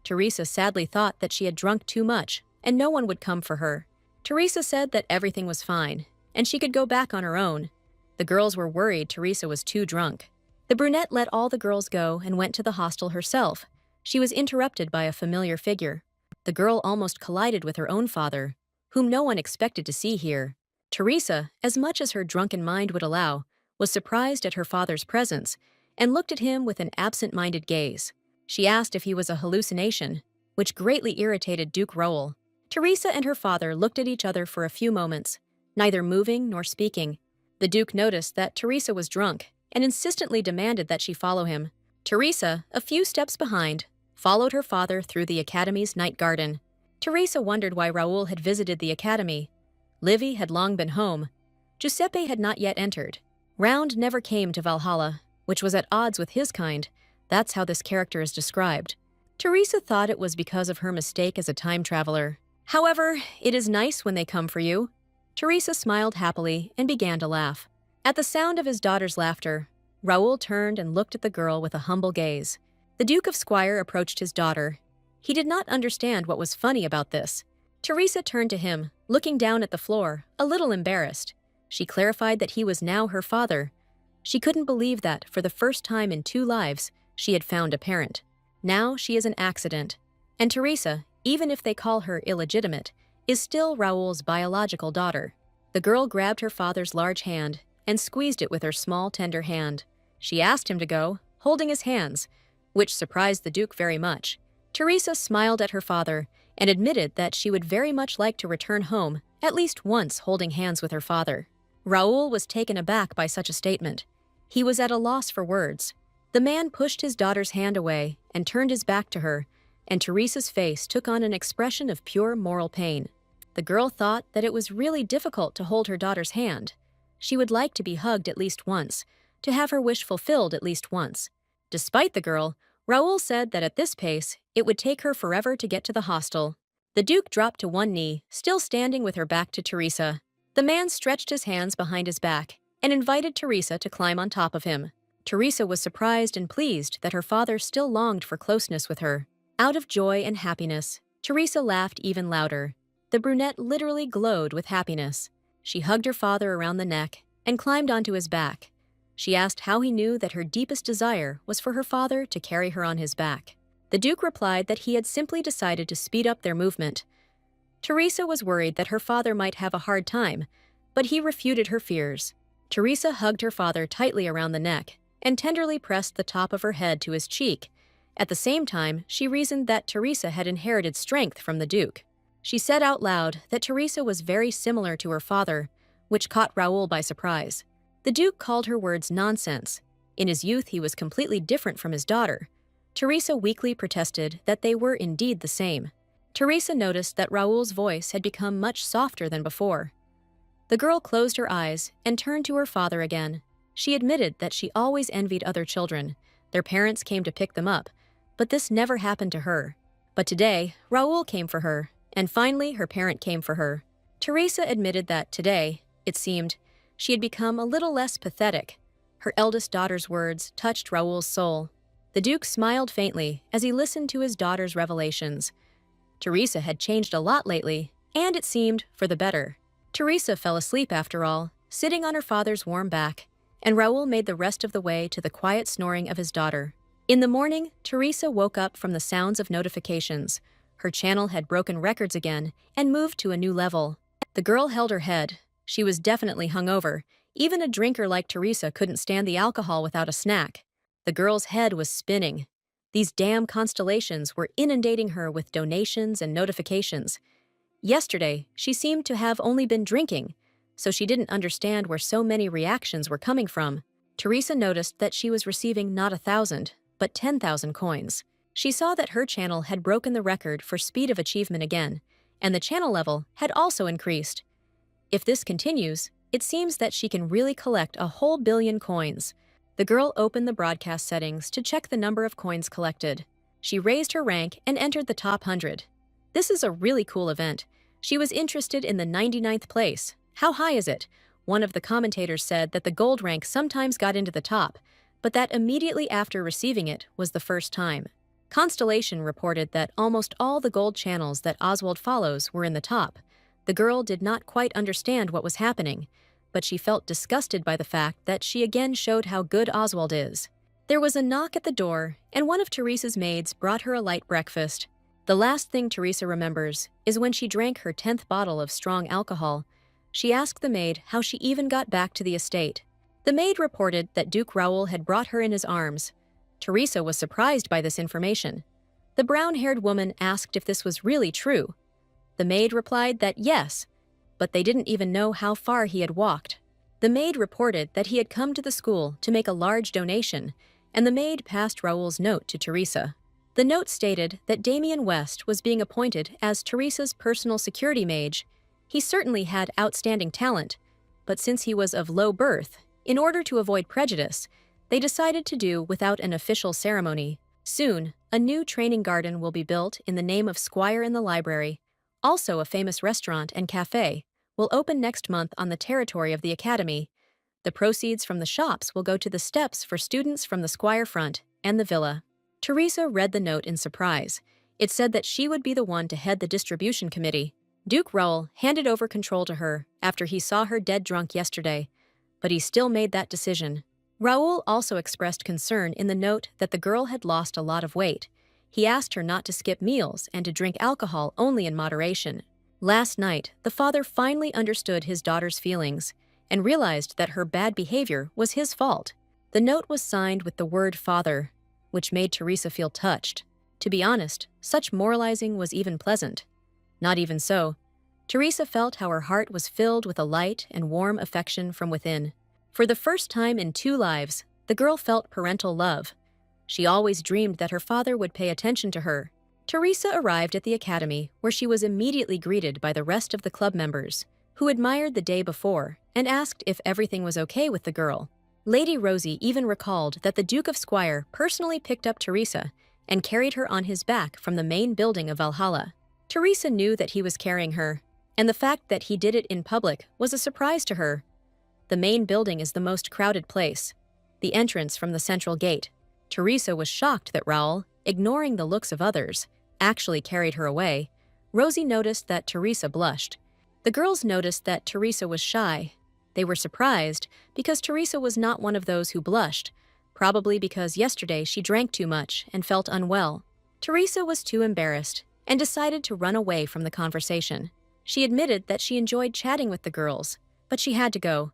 Teresa sadly thought that she had drunk too much and no one would come for her. Teresa said that everything was fine and she could go back on her own. The girls were worried Teresa was too drunk. The brunette let all the girls go and went to the hostel herself. she was interrupted by a familiar figure. The girl almost collided with her own father, whom no one expected to see here. Teresa, as much as her drunken mind would allow, was surprised at her father's presence and looked at him with an absent-minded gaze. She asked if he was a hallucination, which greatly irritated Duke Raoul. Teresa and her father looked at each other for a few moments, neither moving nor speaking. The Duke noticed that Teresa was drunk and insistently demanded that she follow him. Teresa, a few steps behind, followed her father through the Academy's night garden. Teresa wondered why Raoul had visited the Academy. Livy had long been home. Giuseppe had not yet entered. Round never came to Valhalla, which was at odds with his kind. That's how this character is described. Teresa thought it was because of her mistake as a time traveler. However, it is nice when they come for you. Teresa smiled happily and began to laugh. At the sound of his daughter's laughter, Raoul turned and looked at the girl with a humble gaze. The Duke of Squire approached his daughter. He did not understand what was funny about this. Teresa turned to him, looking down at the floor, a little embarrassed. She clarified that he was now her father. She couldn't believe that, for the first time in 2 lives, she had found a parent. Now she is an accident. And Teresa, even if they call her illegitimate, is still Raoul's biological daughter. The girl grabbed her father's large hand and squeezed it with her small, tender hand. She asked him to go, holding his hands, which surprised the Duke very much. Teresa smiled at her father and admitted that she would very much like to return home at least once holding hands with her father. Raoul was taken aback by such a statement. He was at a loss for words. The man pushed his daughter's hand away and turned his back to her, and Teresa's face took on an expression of pure moral pain. The girl thought that it was really difficult to hold her daughter's hand. She would like to be hugged at least once, to have her wish fulfilled at least once. Despite the girl, Raoul said that at this pace, it would take her forever to get to the hostel. The Duke dropped to one knee, still standing with her back to Teresa. The man stretched his hands behind his back and invited Teresa to climb on top of him. Teresa was surprised and pleased that her father still longed for closeness with her. Out of joy and happiness, Teresa laughed even louder. The brunette literally glowed with happiness. She hugged her father around the neck and climbed onto his back. She asked how he knew that her deepest desire was for her father to carry her on his back. The Duke replied that he had simply decided to speed up their movement. Teresa was worried that her father might have a hard time, but he refuted her fears. Teresa hugged her father tightly around the neck and tenderly pressed the top of her head to his cheek. At the same time, she reasoned that Teresa had inherited strength from the Duke. She said out loud that Teresa was very similar to her father, which caught Raoul by surprise. The Duke called her words nonsense. In his youth, he was completely different from his daughter. Teresa weakly protested that they were indeed the same. Teresa noticed that Raoul's voice had become much softer than before. The girl closed her eyes and turned to her father again. She admitted that she always envied other children. Their parents came to pick them up, but this never happened to her. But today, Raoul came for her, and finally her parent came for her. Teresa admitted that today, it seemed, she had become a little less pathetic. Her eldest daughter's words touched Raoul's soul. The Duke smiled faintly as he listened to his daughter's revelations. Teresa had changed a lot lately, and it seemed for the better. Teresa fell asleep after all, sitting on her father's warm back, and Raoul made the rest of the way to the quiet snoring of his daughter. In the morning, Teresa woke up from the sounds of notifications. Her channel had broken records again and moved to a new level. The girl held her head. She was definitely hungover. Even a drinker like Teresa couldn't stand the alcohol without a snack. The girl's head was spinning. These damn constellations were inundating her with donations and notifications. Yesterday, she seemed to have only been drinking, so she didn't understand where so many reactions were coming from. Teresa noticed that she was receiving not 1,000, but 10,000 coins. She saw that her channel had broken the record for speed of achievement again, and the channel level had also increased. If this continues, it seems that she can really collect a whole billion coins. The girl opened the broadcast settings to check the number of coins collected. She raised her rank and entered the top 100. This is a really cool event. She was interested in the 99th place. How high is it? One of the commentators said that the gold rank sometimes got into the top, but that immediately after receiving it was the first time. Constellation reported that almost all the gold channels that Oswald follows were in the top. The girl did not quite understand what was happening, but she felt disgusted by the fact that she again showed how good Oswald is. There was a knock at the door, and one of Teresa's maids brought her a light breakfast. The last thing Teresa remembers is when she drank her 10th bottle of strong alcohol. She asked the maid how she even got back to the estate. The maid reported that Duke Raoul had brought her in his arms. Teresa was surprised by this information. The brown-haired woman asked if this was really true. The maid replied that yes, but they didn't even know how far he had walked. The maid reported that he had come to the school to make a large donation, and the maid passed Raoul's note to Teresa. The note stated that Damien West was being appointed as Teresa's personal security mage. He certainly had outstanding talent, but since he was of low birth, in order to avoid prejudice, they decided to do without an official ceremony. Soon, a new training garden will be built in the name of Squire in the library. Also, a famous restaurant and cafe will open next month on the territory of the academy. The proceeds from the shops will go to the steps for students from the Squire front and the villa. Teresa read the note in surprise. It said that she would be the one to head the distribution committee. Duke Raoul handed over control to her after he saw her dead drunk yesterday, but he still made that decision. Raoul also expressed concern in the note that the girl had lost a lot of weight. He asked her not to skip meals and to drink alcohol only in moderation. Last night, the father finally understood his daughter's feelings and realized that her bad behavior was his fault. The note was signed with the word father, which made Teresa feel touched. To be honest, such moralizing was even pleasant. Not even so. Teresa felt how her heart was filled with a light and warm affection from within. For the first time in 2 lives, the girl felt parental love. She always dreamed that her father would pay attention to her. Teresa arrived at the academy, where she was immediately greeted by the rest of the club members, who admired the day before and asked if everything was okay with the girl. Lady Rosie even recalled that the Duke of Squire personally picked up Teresa and carried her on his back from the main building of Valhalla. Teresa knew that he was carrying her, and the fact that he did it in public was a surprise to her. The main building is the most crowded place, the entrance from the central gate. Teresa was shocked that Raoul, ignoring the looks of others, actually carried her away. Rosie noticed that Teresa blushed. The girls noticed that Teresa was shy. They were surprised because Teresa was not one of those who blushed, probably because yesterday she drank too much and felt unwell. Teresa was too embarrassed and decided to run away from the conversation. She admitted that she enjoyed chatting with the girls, but she had to go.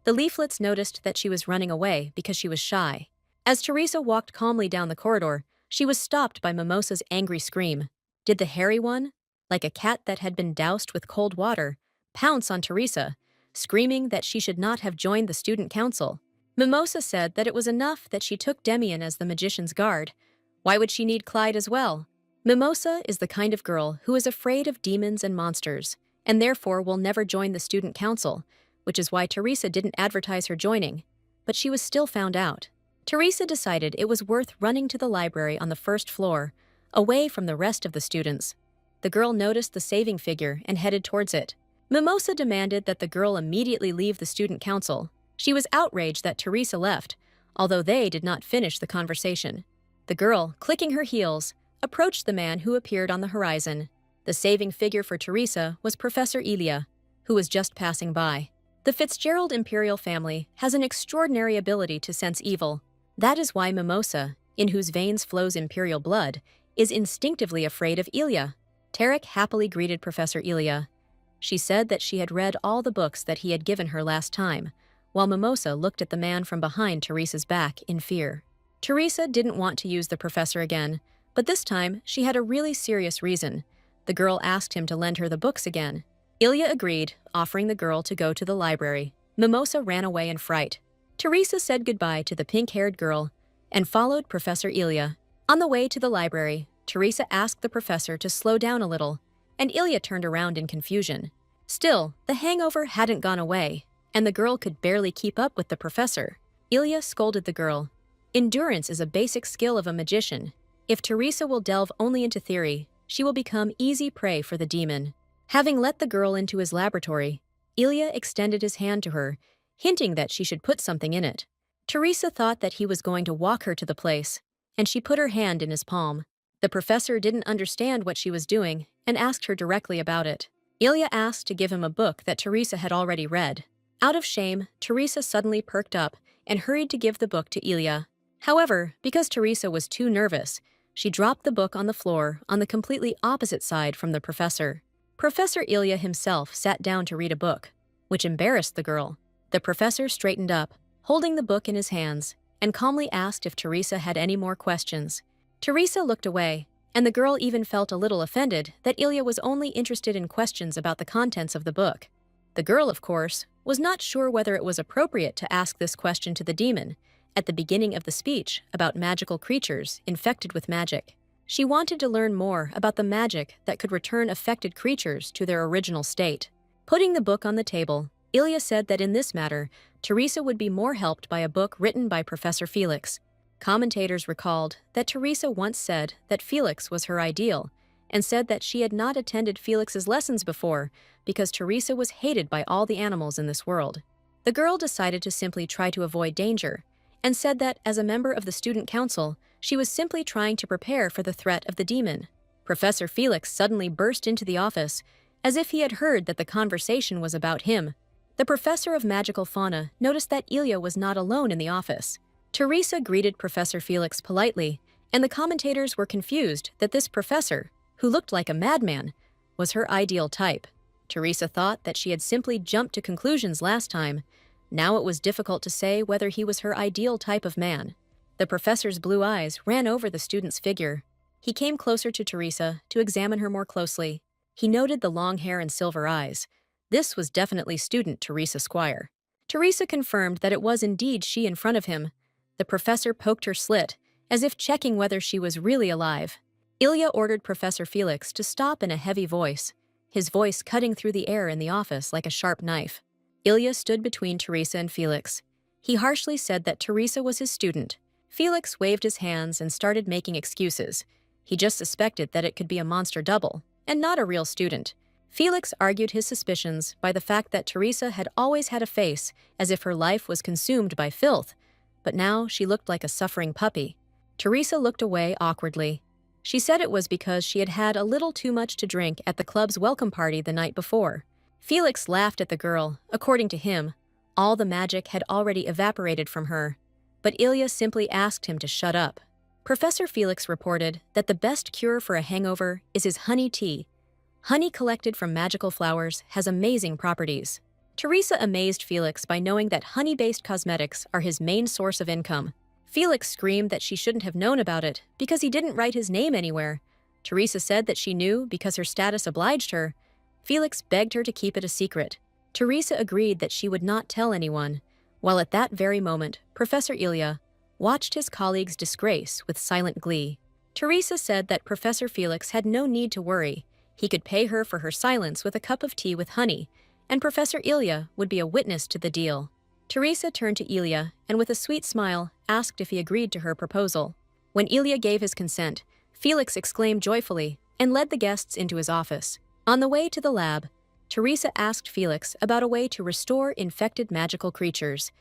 The leaflets noticed that she was running away because she was shy. As Teresa walked calmly down the corridor, she was stopped by Mimosa's angry scream. Did the hairy one, like a cat that had been doused with cold water, pounce on Teresa, screaming that she should not have joined the student council? Mimosa said that it was enough that she took Damien as the magician's guard. Why would she need Clyde as well? Mimosa is the kind of girl who is afraid of demons and monsters, and therefore will never join the student council, which is why Teresa didn't advertise her joining, but she was still found out. Teresa decided it was worth running to the library on the 1st floor, away from the rest of the students. The girl noticed the saving figure and headed towards it. Mimosa demanded that the girl immediately leave the student council. She was outraged that Teresa left, although they did not finish the conversation. The girl, clicking her heels, approached the man who appeared on the horizon. The saving figure for Teresa was Professor Ilia, who was just passing by. The Fitzgerald imperial family has an extraordinary ability to sense evil. That is why Mimosa, in whose veins flows imperial blood, is instinctively afraid of Ilia. Tarek happily greeted Professor Ilia. She said that she had read all the books that he had given her last time, while Mimosa looked at the man from behind Teresa's back in fear. Teresa didn't want to use the professor again, but this time she had a really serious reason. The girl asked him to lend her the books again. Ilia agreed, offering the girl to go to the library. Mimosa ran away in fright. Teresa said goodbye to the pink-haired girl and followed Professor Ilia. On the way to the library, Teresa asked the professor to slow down a little, and Ilia turned around in confusion. Still, the hangover hadn't gone away, and the girl could barely keep up with the professor. Ilia scolded the girl. Endurance is a basic skill of a magician. If Teresa will delve only into theory, she will become easy prey for the demon. Having let the girl into his laboratory, Ilia extended his hand to her, hinting that she should put something in it. Teresa thought that he was going to walk her to the place, and she put her hand in his palm. The professor didn't understand what she was doing and asked her directly about it. Ilia asked to give him a book that Teresa had already read. Out of shame, Teresa suddenly perked up and hurried to give the book to Ilia. However, because Teresa was too nervous, she dropped the book on the floor on the completely opposite side from the professor. Professor Ilia himself sat down to read a book, which embarrassed the girl. The professor straightened up, holding the book in his hands, and calmly asked if Teresa had any more questions. Teresa looked away, and the girl even felt a little offended that Ilia was only interested in questions about the contents of the book. The girl, of course, was not sure whether it was appropriate to ask this question to the demon at the beginning of the speech about magical creatures infected with magic. She wanted to learn more about the magic that could return affected creatures to their original state. Putting the book on the table, Ilia said that in this matter, Teresa would be more helped by a book written by Professor Felix. Commentators recalled that Teresa once said that Felix was her ideal, and said that she had not attended Felix's lessons before because Teresa was hated by all the animals in this world. The girl decided to simply try to avoid danger, and said that as a member of the student council, she was simply trying to prepare for the threat of the demon. Professor Felix suddenly burst into the office, as if he had heard that the conversation was about him. The professor of magical fauna noticed that Ilia was not alone in the office. Teresa greeted Professor Felix politely, and the commentators were confused that this professor, who looked like a madman, was her ideal type. Teresa thought that she had simply jumped to conclusions last time. Now it was difficult to say whether he was her ideal type of man. The professor's blue eyes ran over the student's figure. He came closer to Teresa to examine her more closely. He noted the long hair and silver eyes. This was definitely student Teresa Squire. Teresa confirmed that it was indeed she in front of him. The professor poked her slit, as if checking whether she was really alive. Ilia ordered Professor Felix to stop in a heavy voice, his voice cutting through the air in the office like a sharp knife. Ilia stood between Teresa and Felix. He harshly said that Teresa was his student. Felix waved his hands and started making excuses. He just suspected that it could be a monster double, and not a real student. Felix argued his suspicions by the fact that Teresa had always had a face as if her life was consumed by filth, but now she looked like a suffering puppy. Teresa looked away awkwardly. She said it was because she had had a little too much to drink at the club's welcome party the night before. Felix laughed at the girl. According to him, all the magic had already evaporated from her, but Ilia simply asked him to shut up. Professor Felix reported that the best cure for a hangover is his honey tea. Honey collected from magical flowers has amazing properties. Teresa amazed Felix by knowing that honey-based cosmetics are his main source of income. Felix screamed that she shouldn't have known about it because he didn't write his name anywhere. Teresa said that she knew because her status obliged her. Felix begged her to keep it a secret. Teresa agreed that she would not tell anyone, while at that very moment, Professor Ilia watched his colleague's disgrace with silent glee. Teresa said that Professor Felix had no need to worry. He could pay her for her silence with a cup of tea with honey, and Professor Ilia would be a witness to the deal. Teresa turned to Ilia and with a sweet smile asked if he agreed to her proposal. When Ilia gave his consent, Felix exclaimed joyfully and led the guests into his office. On the way to the lab, Teresa asked Felix about a way to restore infected magical creatures.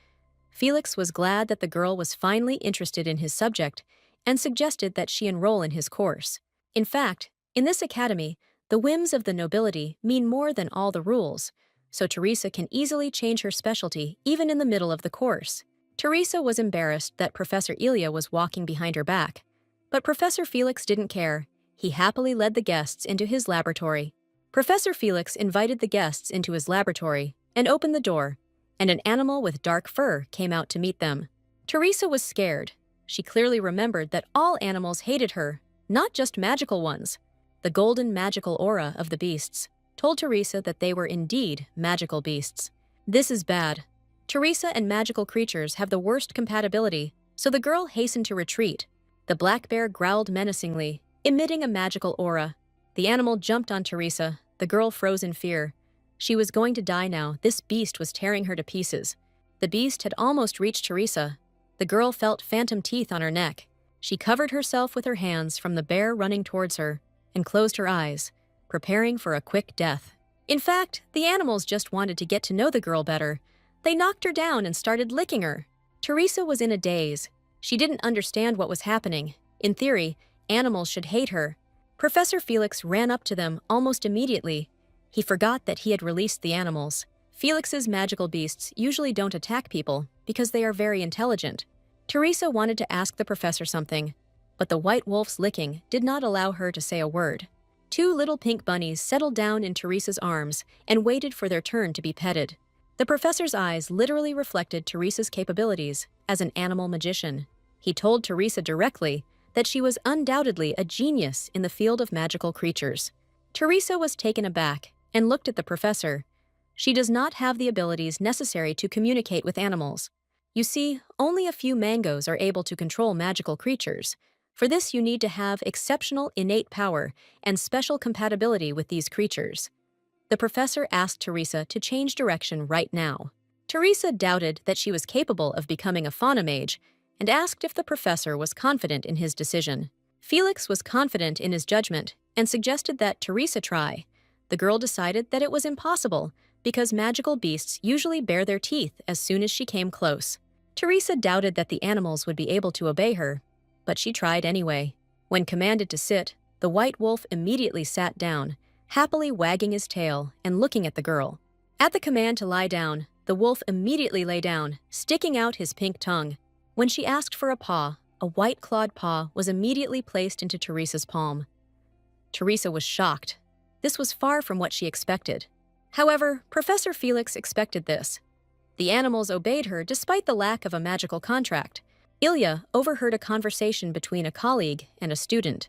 Felix was glad that the girl was finally interested in his subject and suggested that she enroll in his course. In fact, in this academy, the whims of the nobility mean more than all the rules, so Teresa can easily change her specialty even in the middle of the course. Teresa was embarrassed that Professor Ilia was walking behind her back, but Professor Felix didn't care. He happily led the guests into his laboratory. Professor Felix invited the guests into his laboratory and opened the door, and an animal with dark fur came out to meet them. Teresa was scared. She clearly remembered that all animals hated her, not just magical ones. The golden magical aura of the beasts told Teresa that they were indeed magical beasts. This is bad. Teresa and magical creatures have the worst compatibility, so the girl hastened to retreat. The black bear growled menacingly, emitting a magical aura. The animal jumped on Teresa. The girl froze in fear. She was going to die now. This beast was tearing her to pieces. The beast had almost reached Teresa. The girl felt phantom teeth on her neck. She covered herself with her hands from the bear running towards her and closed her eyes, preparing for a quick death. In fact, the animals just wanted to get to know the girl better. They knocked her down and started licking her. Teresa was in a daze. She didn't understand what was happening. In theory, animals should hate her. Professor Felix ran up to them almost immediately. He forgot that he had released the animals. Felix's magical beasts usually don't attack people because they are very intelligent. Teresa wanted to ask the professor something, but the white wolf's licking did not allow her to say a word. Two little pink bunnies settled down in Teresa's arms and waited for their turn to be petted. The professor's eyes literally reflected Teresa's capabilities as an animal magician. He told Teresa directly that she was undoubtedly a genius in the field of magical creatures. Teresa was taken aback and looked at the professor. She does not have the abilities necessary to communicate with animals. You see, only a few mangoes are able to control magical creatures. For this, you need to have exceptional innate power and special compatibility with these creatures. The professor asked Teresa to change direction right now. Teresa doubted that she was capable of becoming a fauna mage and asked if the professor was confident in his decision. Felix was confident in his judgment and suggested that Teresa try. The girl decided that it was impossible because magical beasts usually bare their teeth as soon as she came close. Teresa doubted that the animals would be able to obey her, but she tried anyway. When commanded to sit, the white wolf immediately sat down, happily wagging his tail and looking at the girl. At the command to lie down, the wolf immediately lay down, sticking out his pink tongue. When she asked for a paw, a white-clawed paw was immediately placed into Teresa's palm. Teresa was shocked. This was far from what she expected. However, Professor Felix expected this. The animals obeyed her despite the lack of a magical contract. Ilia overheard a conversation between a colleague and a student.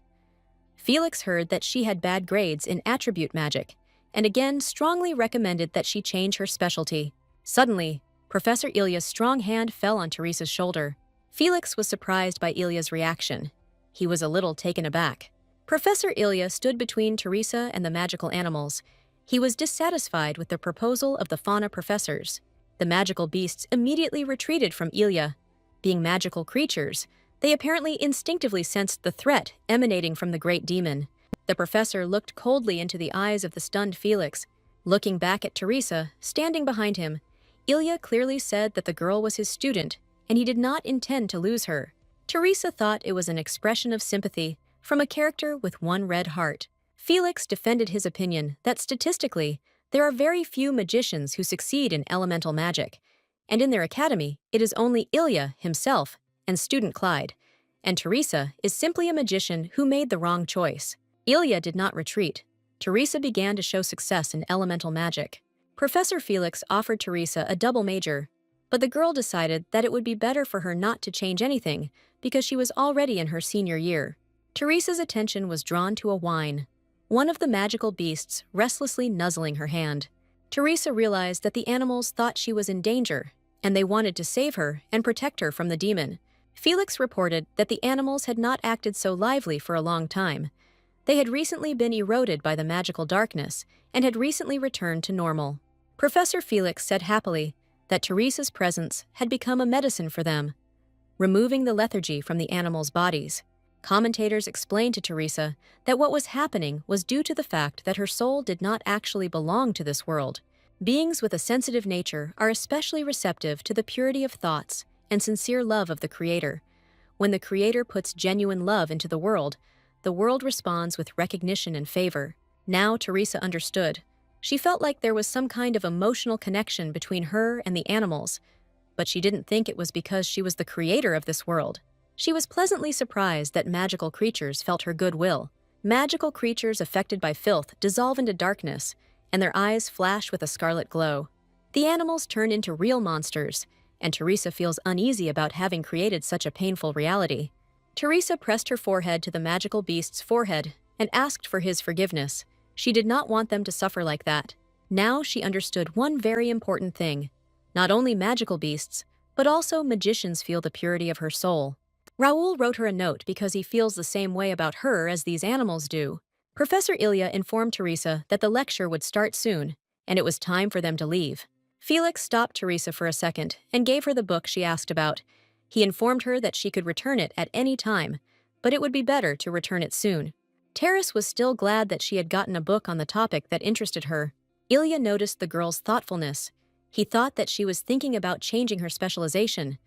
Felix heard that she had bad grades in attribute magic, and again strongly recommended that she change her specialty. Suddenly, Professor Ilia's strong hand fell on Teresa's shoulder. Felix was surprised by Ilia's reaction. He was a little taken aback. Professor Ilia stood between Teresa and the magical animals. He was dissatisfied with the proposal of the fauna professors. The magical beasts immediately retreated from Ilia. Being magical creatures, they apparently instinctively sensed the threat emanating from the great demon. The professor looked coldly into the eyes of the stunned Felix. Looking back at Teresa, standing behind him, Ilia clearly said that the girl was his student, and he did not intend to lose her. Teresa thought it was an expression of sympathy from a character with one red heart. Felix defended his opinion that statistically, there are very few magicians who succeed in elemental magic, and in their academy, it is only Ilia himself and student Clyde, and Teresa is simply a magician who made the wrong choice. Ilia did not retreat. Teresa began to show success in elemental magic. Professor Felix offered Teresa a double major, but the girl decided that it would be better for her not to change anything because she was already in her senior year. Teresa's attention was drawn to a whine, one of the magical beasts restlessly nuzzling her hand. Teresa realized that the animals thought she was in danger, and they wanted to save her and protect her from the demon. Felix reported that the animals had not acted so lively for a long time. They had recently been eroded by the magical darkness and had recently returned to normal. Professor Felix said happily that Teresa's presence had become a medicine for them, removing the lethargy from the animals' bodies. Commentators explained to Teresa that what was happening was due to the fact that her soul did not actually belong to this world. Beings with a sensitive nature are especially receptive to the purity of thoughts and sincere love of the Creator. When the Creator puts genuine love into the world responds with recognition and favor. Now Teresa understood. She felt like there was some kind of emotional connection between her and the animals, but she didn't think it was because she was the creator of this world. She was pleasantly surprised that magical creatures felt her goodwill. Magical creatures affected by filth dissolve into darkness, and their eyes flash with a scarlet glow. The animals turn into real monsters, and Teresa feels uneasy about having created such a painful reality. Teresa pressed her forehead to the magical beast's forehead and asked for his forgiveness. She did not want them to suffer like that. Now she understood one very important thing. Not only magical beasts, but also magicians feel the purity of her soul. Raoul wrote her a note because he feels the same way about her as these animals do. Professor Ilia informed Teresa that the lecture would start soon, and it was time for them to leave. Felix stopped Teresa for a second and gave her the book she asked about. He informed her that she could return it at any time, but it would be better to return it soon. Terrace was still glad that she had gotten a book on the topic that interested her. Ilia noticed the girl's thoughtfulness. He thought that she was thinking about changing her specialization,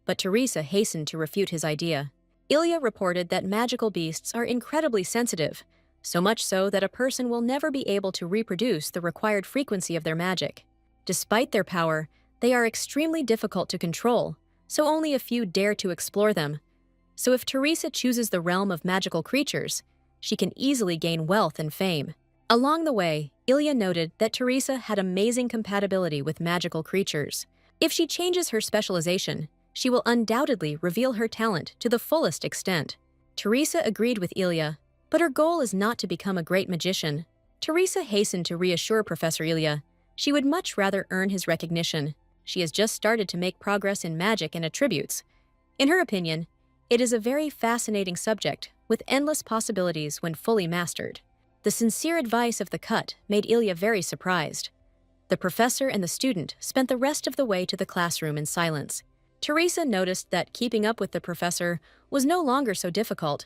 but Teresa hastened to refute his idea. Ilia reported that magical beasts are incredibly sensitive, so much so that a person will never be able to reproduce the required frequency of their magic. Despite their power, they are extremely difficult to control, so only a few dare to explore them. So if Teresa chooses the realm of magical creatures, she can easily gain wealth and fame. Along the way, Ilia noted that Teresa had amazing compatibility with magical creatures. If she changes her specialization, she will undoubtedly reveal her talent to the fullest extent. Teresa agreed with Ilia, but her goal is not to become a great magician. Teresa hastened to reassure Professor Ilia she would much rather earn his recognition. She has just started to make progress in magic and attributes. In her opinion, it is a very fascinating subject with endless possibilities when fully mastered. The sincere advice of the cut made Ilia very surprised. The professor and the student spent the rest of the way to the classroom in silence. Teresa noticed that keeping up with the professor was no longer so difficult.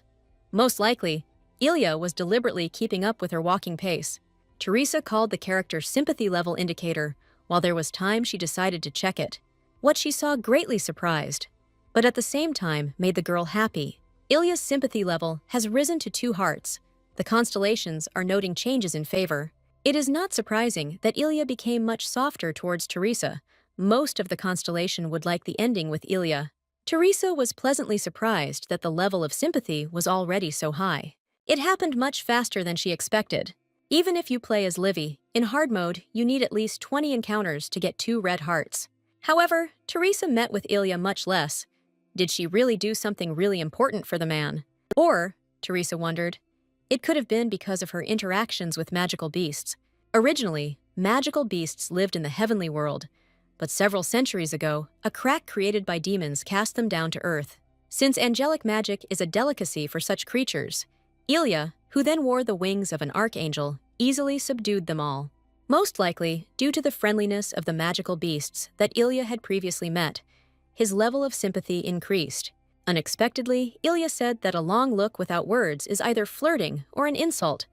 Most likely, Ilia was deliberately keeping up with her walking pace. Teresa called the character sympathy level indicator. While there was time, she decided to check it. What she saw greatly surprised, but at the same time made the girl happy. Ilia's sympathy level has risen to 2 hearts. The constellations are noting changes in favor. It is not surprising that Ilia became much softer towards Teresa. Most of the constellation would like the ending with Ilia. Teresa was pleasantly surprised that the level of sympathy was already so high. It happened much faster than she expected. Even if you play as Libby, in hard mode, you need at least 20 encounters to get 2 red hearts. However, Teresa met with Ilia much less. Did she really do something really important for the man? Or, Teresa wondered, it could have been because of her interactions with magical beasts. Originally, magical beasts lived in the heavenly world, but several centuries ago, a crack created by demons cast them down to earth. Since angelic magic is a delicacy for such creatures, Ilia, who then wore the wings of an archangel, easily subdued them all. Most likely, due to the friendliness of the magical beasts that Ilia had previously met, his level of sympathy increased. Unexpectedly, Ilia said that a long look without words is either flirting or an insult,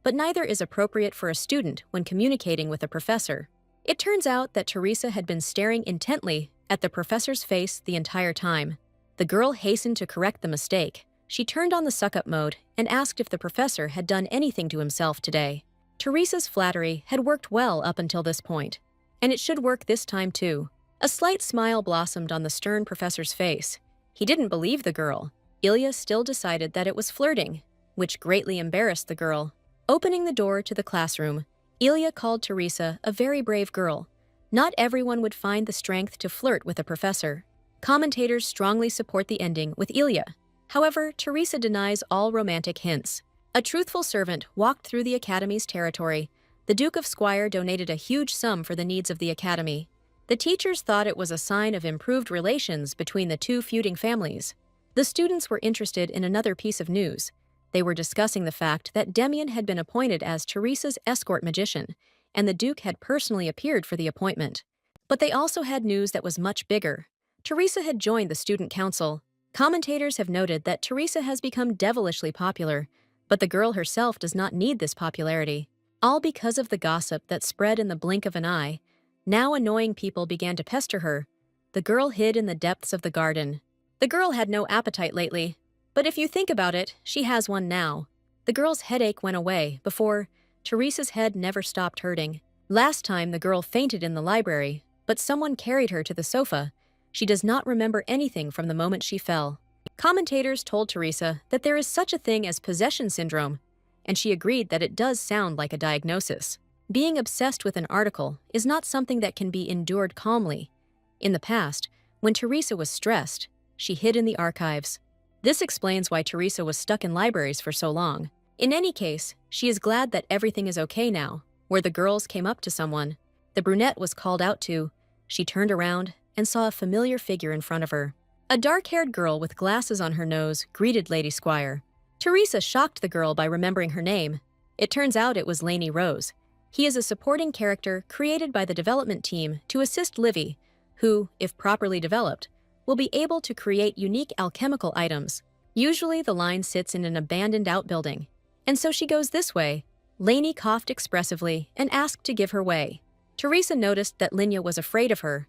but neither is appropriate for a student when communicating with a professor. It turns out that Teresa had been staring intently at the professor's face the entire time. The girl hastened to correct the mistake. She turned on the suck-up mode and asked if the professor had done anything to himself today. Teresa's flattery had worked well up until this point, and it should work this time too. A slight smile blossomed on the stern professor's face. He didn't believe the girl. Ilia still decided that it was flirting, which greatly embarrassed the girl. Opening the door to the classroom, Ilia called Teresa a very brave girl. Not everyone would find the strength to flirt with a professor. Commentators strongly support the ending with Ilia. However, Teresa denies all romantic hints. A truthful servant walked through the academy's territory. The Duke of Squire donated a huge sum for the needs of the academy. The teachers thought it was a sign of improved relations between the 2 feuding families. The students were interested in another piece of news. They were discussing the fact that Damen had been appointed as Teresa's escort magician, and the Duke had personally appeared for the appointment. But they also had news that was much bigger. Teresa had joined the student council. Commentators have noted that Teresa has become devilishly popular, but the girl herself does not need this popularity. All because of the gossip that spread in the blink of an eye. Now annoying people began to pester her. The girl hid in the depths of the garden. The girl had no appetite lately, but if you think about it, she has one now. The girl's headache went away before Teresa's head never stopped hurting. Last time the girl fainted in the library, but someone carried her to the sofa. She does not remember anything from the moment she fell. Commentators told Teresa that there is such a thing as possession syndrome, and she agreed that it does sound like a diagnosis. Being obsessed with an article is not something that can be endured calmly. In the past, when Teresa was stressed, she hid in the archives. This explains why Teresa was stuck in libraries for so long. In any case, she is glad that everything is okay now, where the girls came up to someone. The brunette was called out to. She turned around and saw a familiar figure in front of her. A dark-haired girl with glasses on her nose greeted Lady Squire. Teresa shocked the girl by remembering her name. It turns out it was Laney Rose. He is a supporting character created by the development team to assist Libby, who, if properly developed, will be able to create unique alchemical items. Usually the line sits in an abandoned outbuilding, and so she goes this way. Laney coughed expressively and asked to give her way. Teresa noticed that Linya was afraid of her.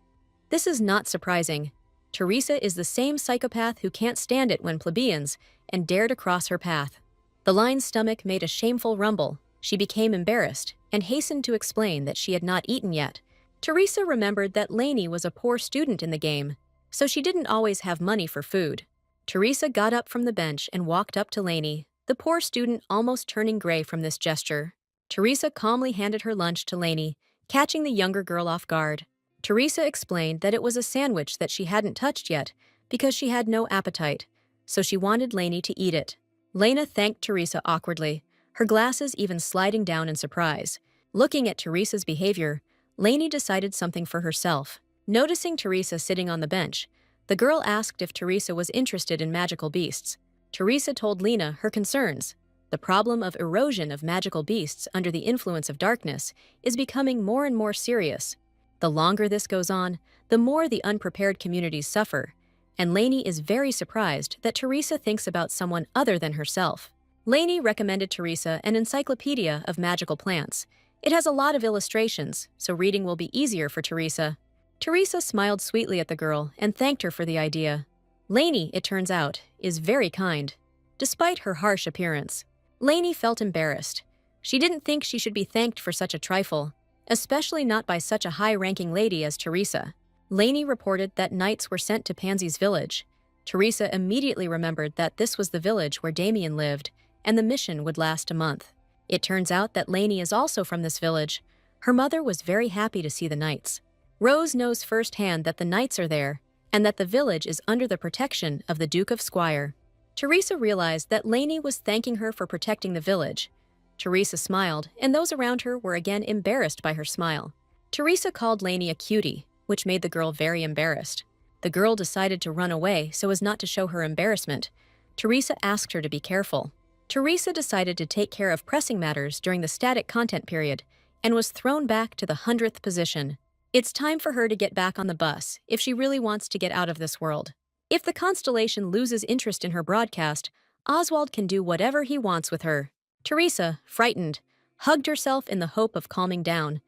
This is not surprising. Teresa is the same psychopath who can't stand it when plebeians and dare to cross her path. The line's stomach made a shameful rumble. She became embarrassed and hastened to explain that she had not eaten yet. Teresa remembered that Laney was a poor student in the game. so she didn't always have money for food. Teresa got up from the bench and walked up to Lainey, the poor student almost turning gray from this gesture. Teresa calmly handed her lunch to Lainey, catching the younger girl off guard. Teresa explained that it was a sandwich that she hadn't touched yet because she had no appetite, so she wanted Lainey to eat it. Lena thanked Teresa awkwardly, her glasses even sliding down in surprise. Looking at Teresa's behavior, Lainey decided something for herself. Noticing Teresa sitting on the bench, the girl asked if Teresa was interested in magical beasts. Teresa told Lena her concerns. The problem of erosion of magical beasts under the influence of darkness is becoming more and more serious. The longer this goes on, the more the unprepared communities suffer, and Lainey is very surprised that Teresa thinks about someone other than herself. Lainey recommended Teresa an encyclopedia of magical plants. It has a lot of illustrations, so reading will be easier for Teresa. Teresa smiled sweetly at the girl and thanked her for the idea. Lainey, it turns out, is very kind, despite her harsh appearance. Lainey felt embarrassed. She didn't think she should be thanked for such a trifle, especially not by such a high-ranking lady as Teresa. Lainey reported that knights were sent to Pansy's village. Teresa immediately remembered that this was the village where Damen lived, and the mission would last a month. It turns out that Lainey is also from this village. Her mother was very happy to see the knights. Rose knows firsthand that the knights are there, and that the village is under the protection of the Duke of Squire. Teresa realized that Lainey was thanking her for protecting the village. Teresa smiled, and those around her were again embarrassed by her smile. Teresa called Lainey a cutie, which made the girl very embarrassed. The girl decided to run away so as not to show her embarrassment. Teresa asked her to be careful. Teresa decided to take care of pressing matters during the static content period and was thrown back to the 100th position. It's time for her to get back on the bus if she really wants to get out of this world. If the constellation loses interest in her broadcast, Oswald can do whatever he wants with her. Teresa, frightened, hugged herself in the hope of calming down,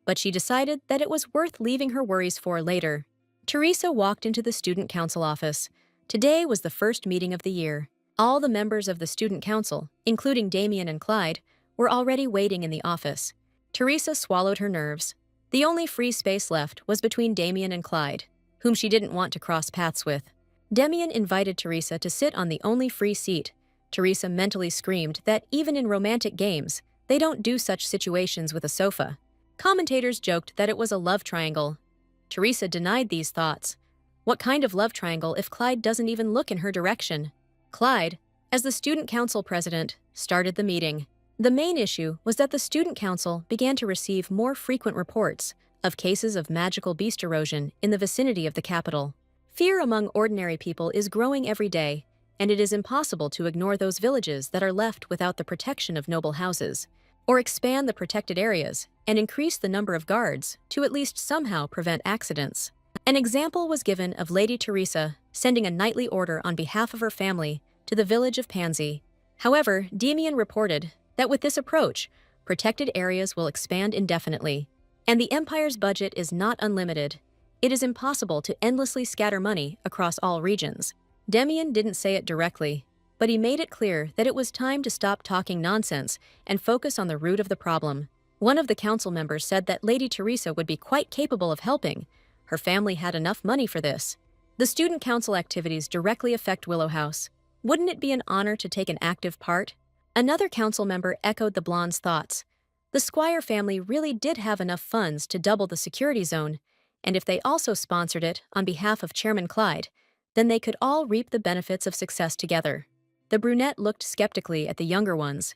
but she decided that it was worth leaving her worries for later. Teresa walked into the student council office. Today was the first meeting of the year. All the members of the student council, including Damen and Clyde, were already waiting in the office. Teresa swallowed her nerves. The only free space left was between Damen and Clyde, whom she didn't want to cross paths with. Damen invited Teresa to sit on the only free seat. Teresa mentally screamed that even in romantic games, they don't do such situations with a sofa. Commentators joked that it was a love triangle. Teresa denied these thoughts. What kind of love triangle if Clyde doesn't even look in her direction? Clyde, as the student council president, started the meeting. The main issue was that the student council began to receive more frequent reports of cases of magical beast erosion in the vicinity of the capital. Fear among ordinary people is growing every day, and it is impossible to ignore those villages that are left without the protection of noble houses, or expand the protected areas and increase the number of guards to at least somehow prevent accidents. An example was given of Lady Teresa sending a nightly order on behalf of her family to the village of Pansy. However, Damen reported that with this approach, protected areas will expand indefinitely, and the Empire's budget is not unlimited. It is impossible to endlessly scatter money across all regions. Damen didn't say it directly, but he made it clear that it was time to stop talking nonsense and focus on the root of the problem. One of the council members said that Lady Teresa would be quite capable of helping. Her family had enough money for this. The student council activities directly affect Willow House. Wouldn't it be an honor to take an active part? Another council member echoed the blonde's thoughts. The Squire family really did have enough funds to double the security zone, and if they also sponsored it on behalf of Chairman Clyde, then they could all reap the benefits of success together. The brunette looked skeptically at the younger ones.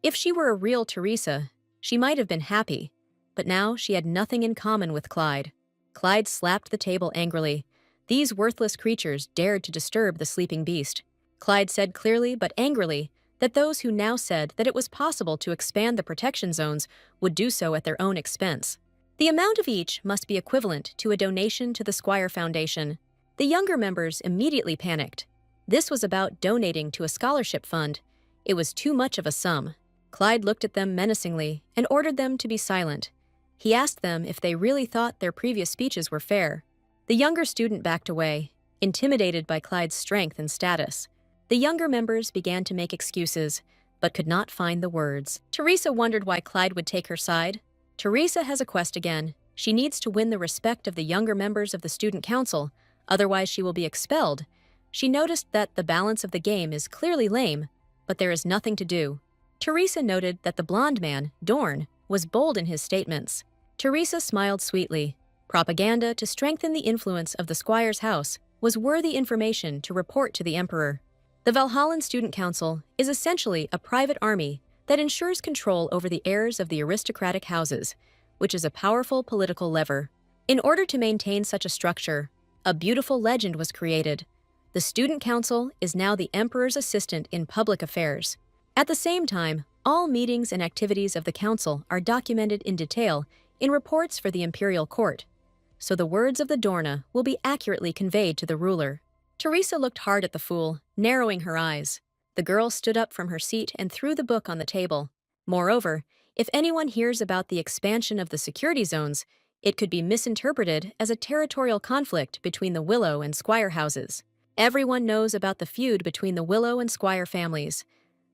If she were a real Teresa, she might have been happy, but now she had nothing in common with Clyde. Clyde slapped the table angrily. These worthless creatures dared to disturb the sleeping beast. Clyde said clearly but angrily that those who now said that it was possible to expand the protection zones would do so at their own expense. The amount of each must be equivalent to a donation to the Squire Foundation. The younger members immediately panicked. This was about donating to a scholarship fund. It was too much of a sum. Clyde looked at them menacingly and ordered them to be silent. He asked them if they really thought their previous speeches were fair. The younger student backed away, intimidated by Clyde's strength and status. The younger members began to make excuses, but could not find the words. Teresa wondered why Clyde would take her side. Teresa has a quest again. She needs to win the respect of the younger members of the student council, Otherwise, she will be expelled. She noticed that the balance of the game is clearly lame, but there is nothing to do. Teresa noted that the blonde man, Dorn, was bold in his statements. Teresa smiled sweetly. Propaganda to strengthen the influence of the Squire's house was worthy information to report to the Emperor. The Valhallan Student Council is essentially a private army that ensures control over the heirs of the aristocratic houses, which is a powerful political lever. In order to maintain such a structure, a beautiful legend was created. The Student Council is now the Emperor's assistant in public affairs. At the same time, all meetings and activities of the Council are documented in detail in reports for the Imperial Court, so the words of the Dorna will be accurately conveyed to the ruler. Teresa looked hard at the fool, narrowing her eyes. The girl stood up from her seat and threw the book on the table. Moreover, if anyone hears about the expansion of the security zones, it could be misinterpreted as a territorial conflict between the Willow and Squire houses. Everyone knows about the feud between the Willow and Squire families.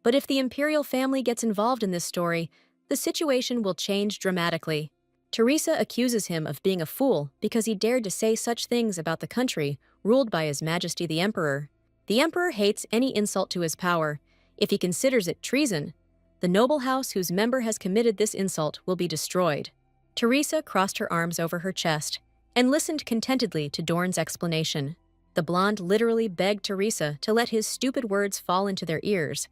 But if the Imperial family gets involved in this story, the situation will change dramatically. Teresa accuses him of being a fool because he dared to say such things about the country ruled by His Majesty the Emperor. The Emperor hates any insult to his power. If he considers it treason, the noble house whose member has committed this insult will be destroyed. Teresa crossed her arms over her chest and listened contentedly to Dorn's explanation. The blonde literally begged Teresa to let his stupid words fall into their ears.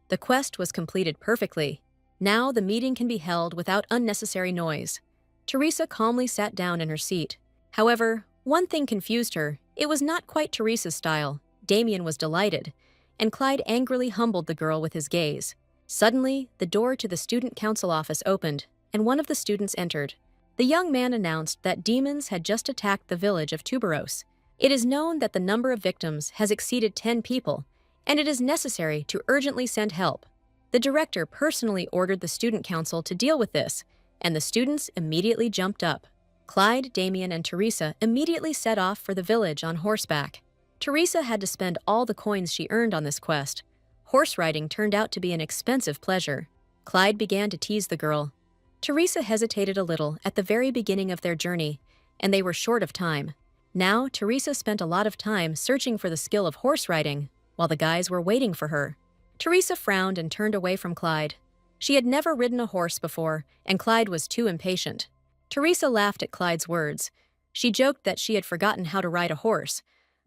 The quest was completed perfectly. Now the meeting can be held without unnecessary noise. Teresa calmly sat down in her seat. However, one thing confused her. It was not quite Teresa's style. Damen was delighted, and Clyde angrily humbled the girl with his gaze. Suddenly, the door to the student council office opened, and one of the students entered. The young man announced that demons had just attacked the village of Tuberos. It is known that the number of victims has exceeded 10 people, and it is necessary to urgently send help. The director personally ordered the student council to deal with this, and the students immediately jumped up. Clyde, Damen, and Teresa immediately set off for the village on horseback. Teresa had to spend all the coins she earned on this quest. Horse riding turned out to be an expensive pleasure. Clyde began to tease the girl. Teresa hesitated a little at the very beginning of their journey, and they were short of time. Now, Teresa spent a lot of time searching for the skill of horse riding, while the guys were waiting for her. Teresa frowned and turned away from Clyde. She had never ridden a horse before, and Clyde was too impatient. Teresa laughed at Clyde's words. She joked that she had forgotten how to ride a horse,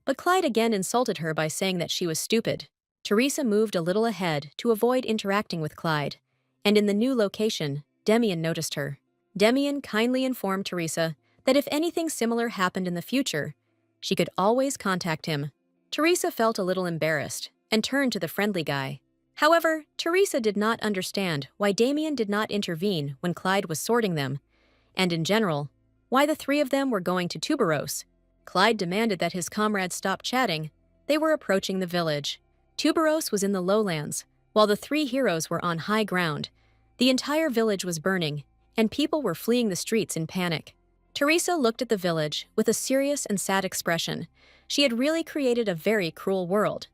but Clyde again insulted her by saying that she was stupid. Teresa moved a little ahead to avoid interacting with Clyde, and in the new location, Damen noticed her. Damen kindly informed Teresa that if anything similar happened in the future, she could always contact him. Teresa felt a little embarrassed and turned to the friendly guy. However, Teresa did not understand why Damen did not intervene when Clyde was sorting them, and in general, why the three of them were going to Tuberos. Clyde demanded that his comrades stop chatting. They were approaching the village. Tuberos was in the lowlands, while the three heroes were on high ground. The entire village was burning, and people were fleeing the streets in panic. Teresa looked at the village with a serious and sad expression. She had really created a very cruel world.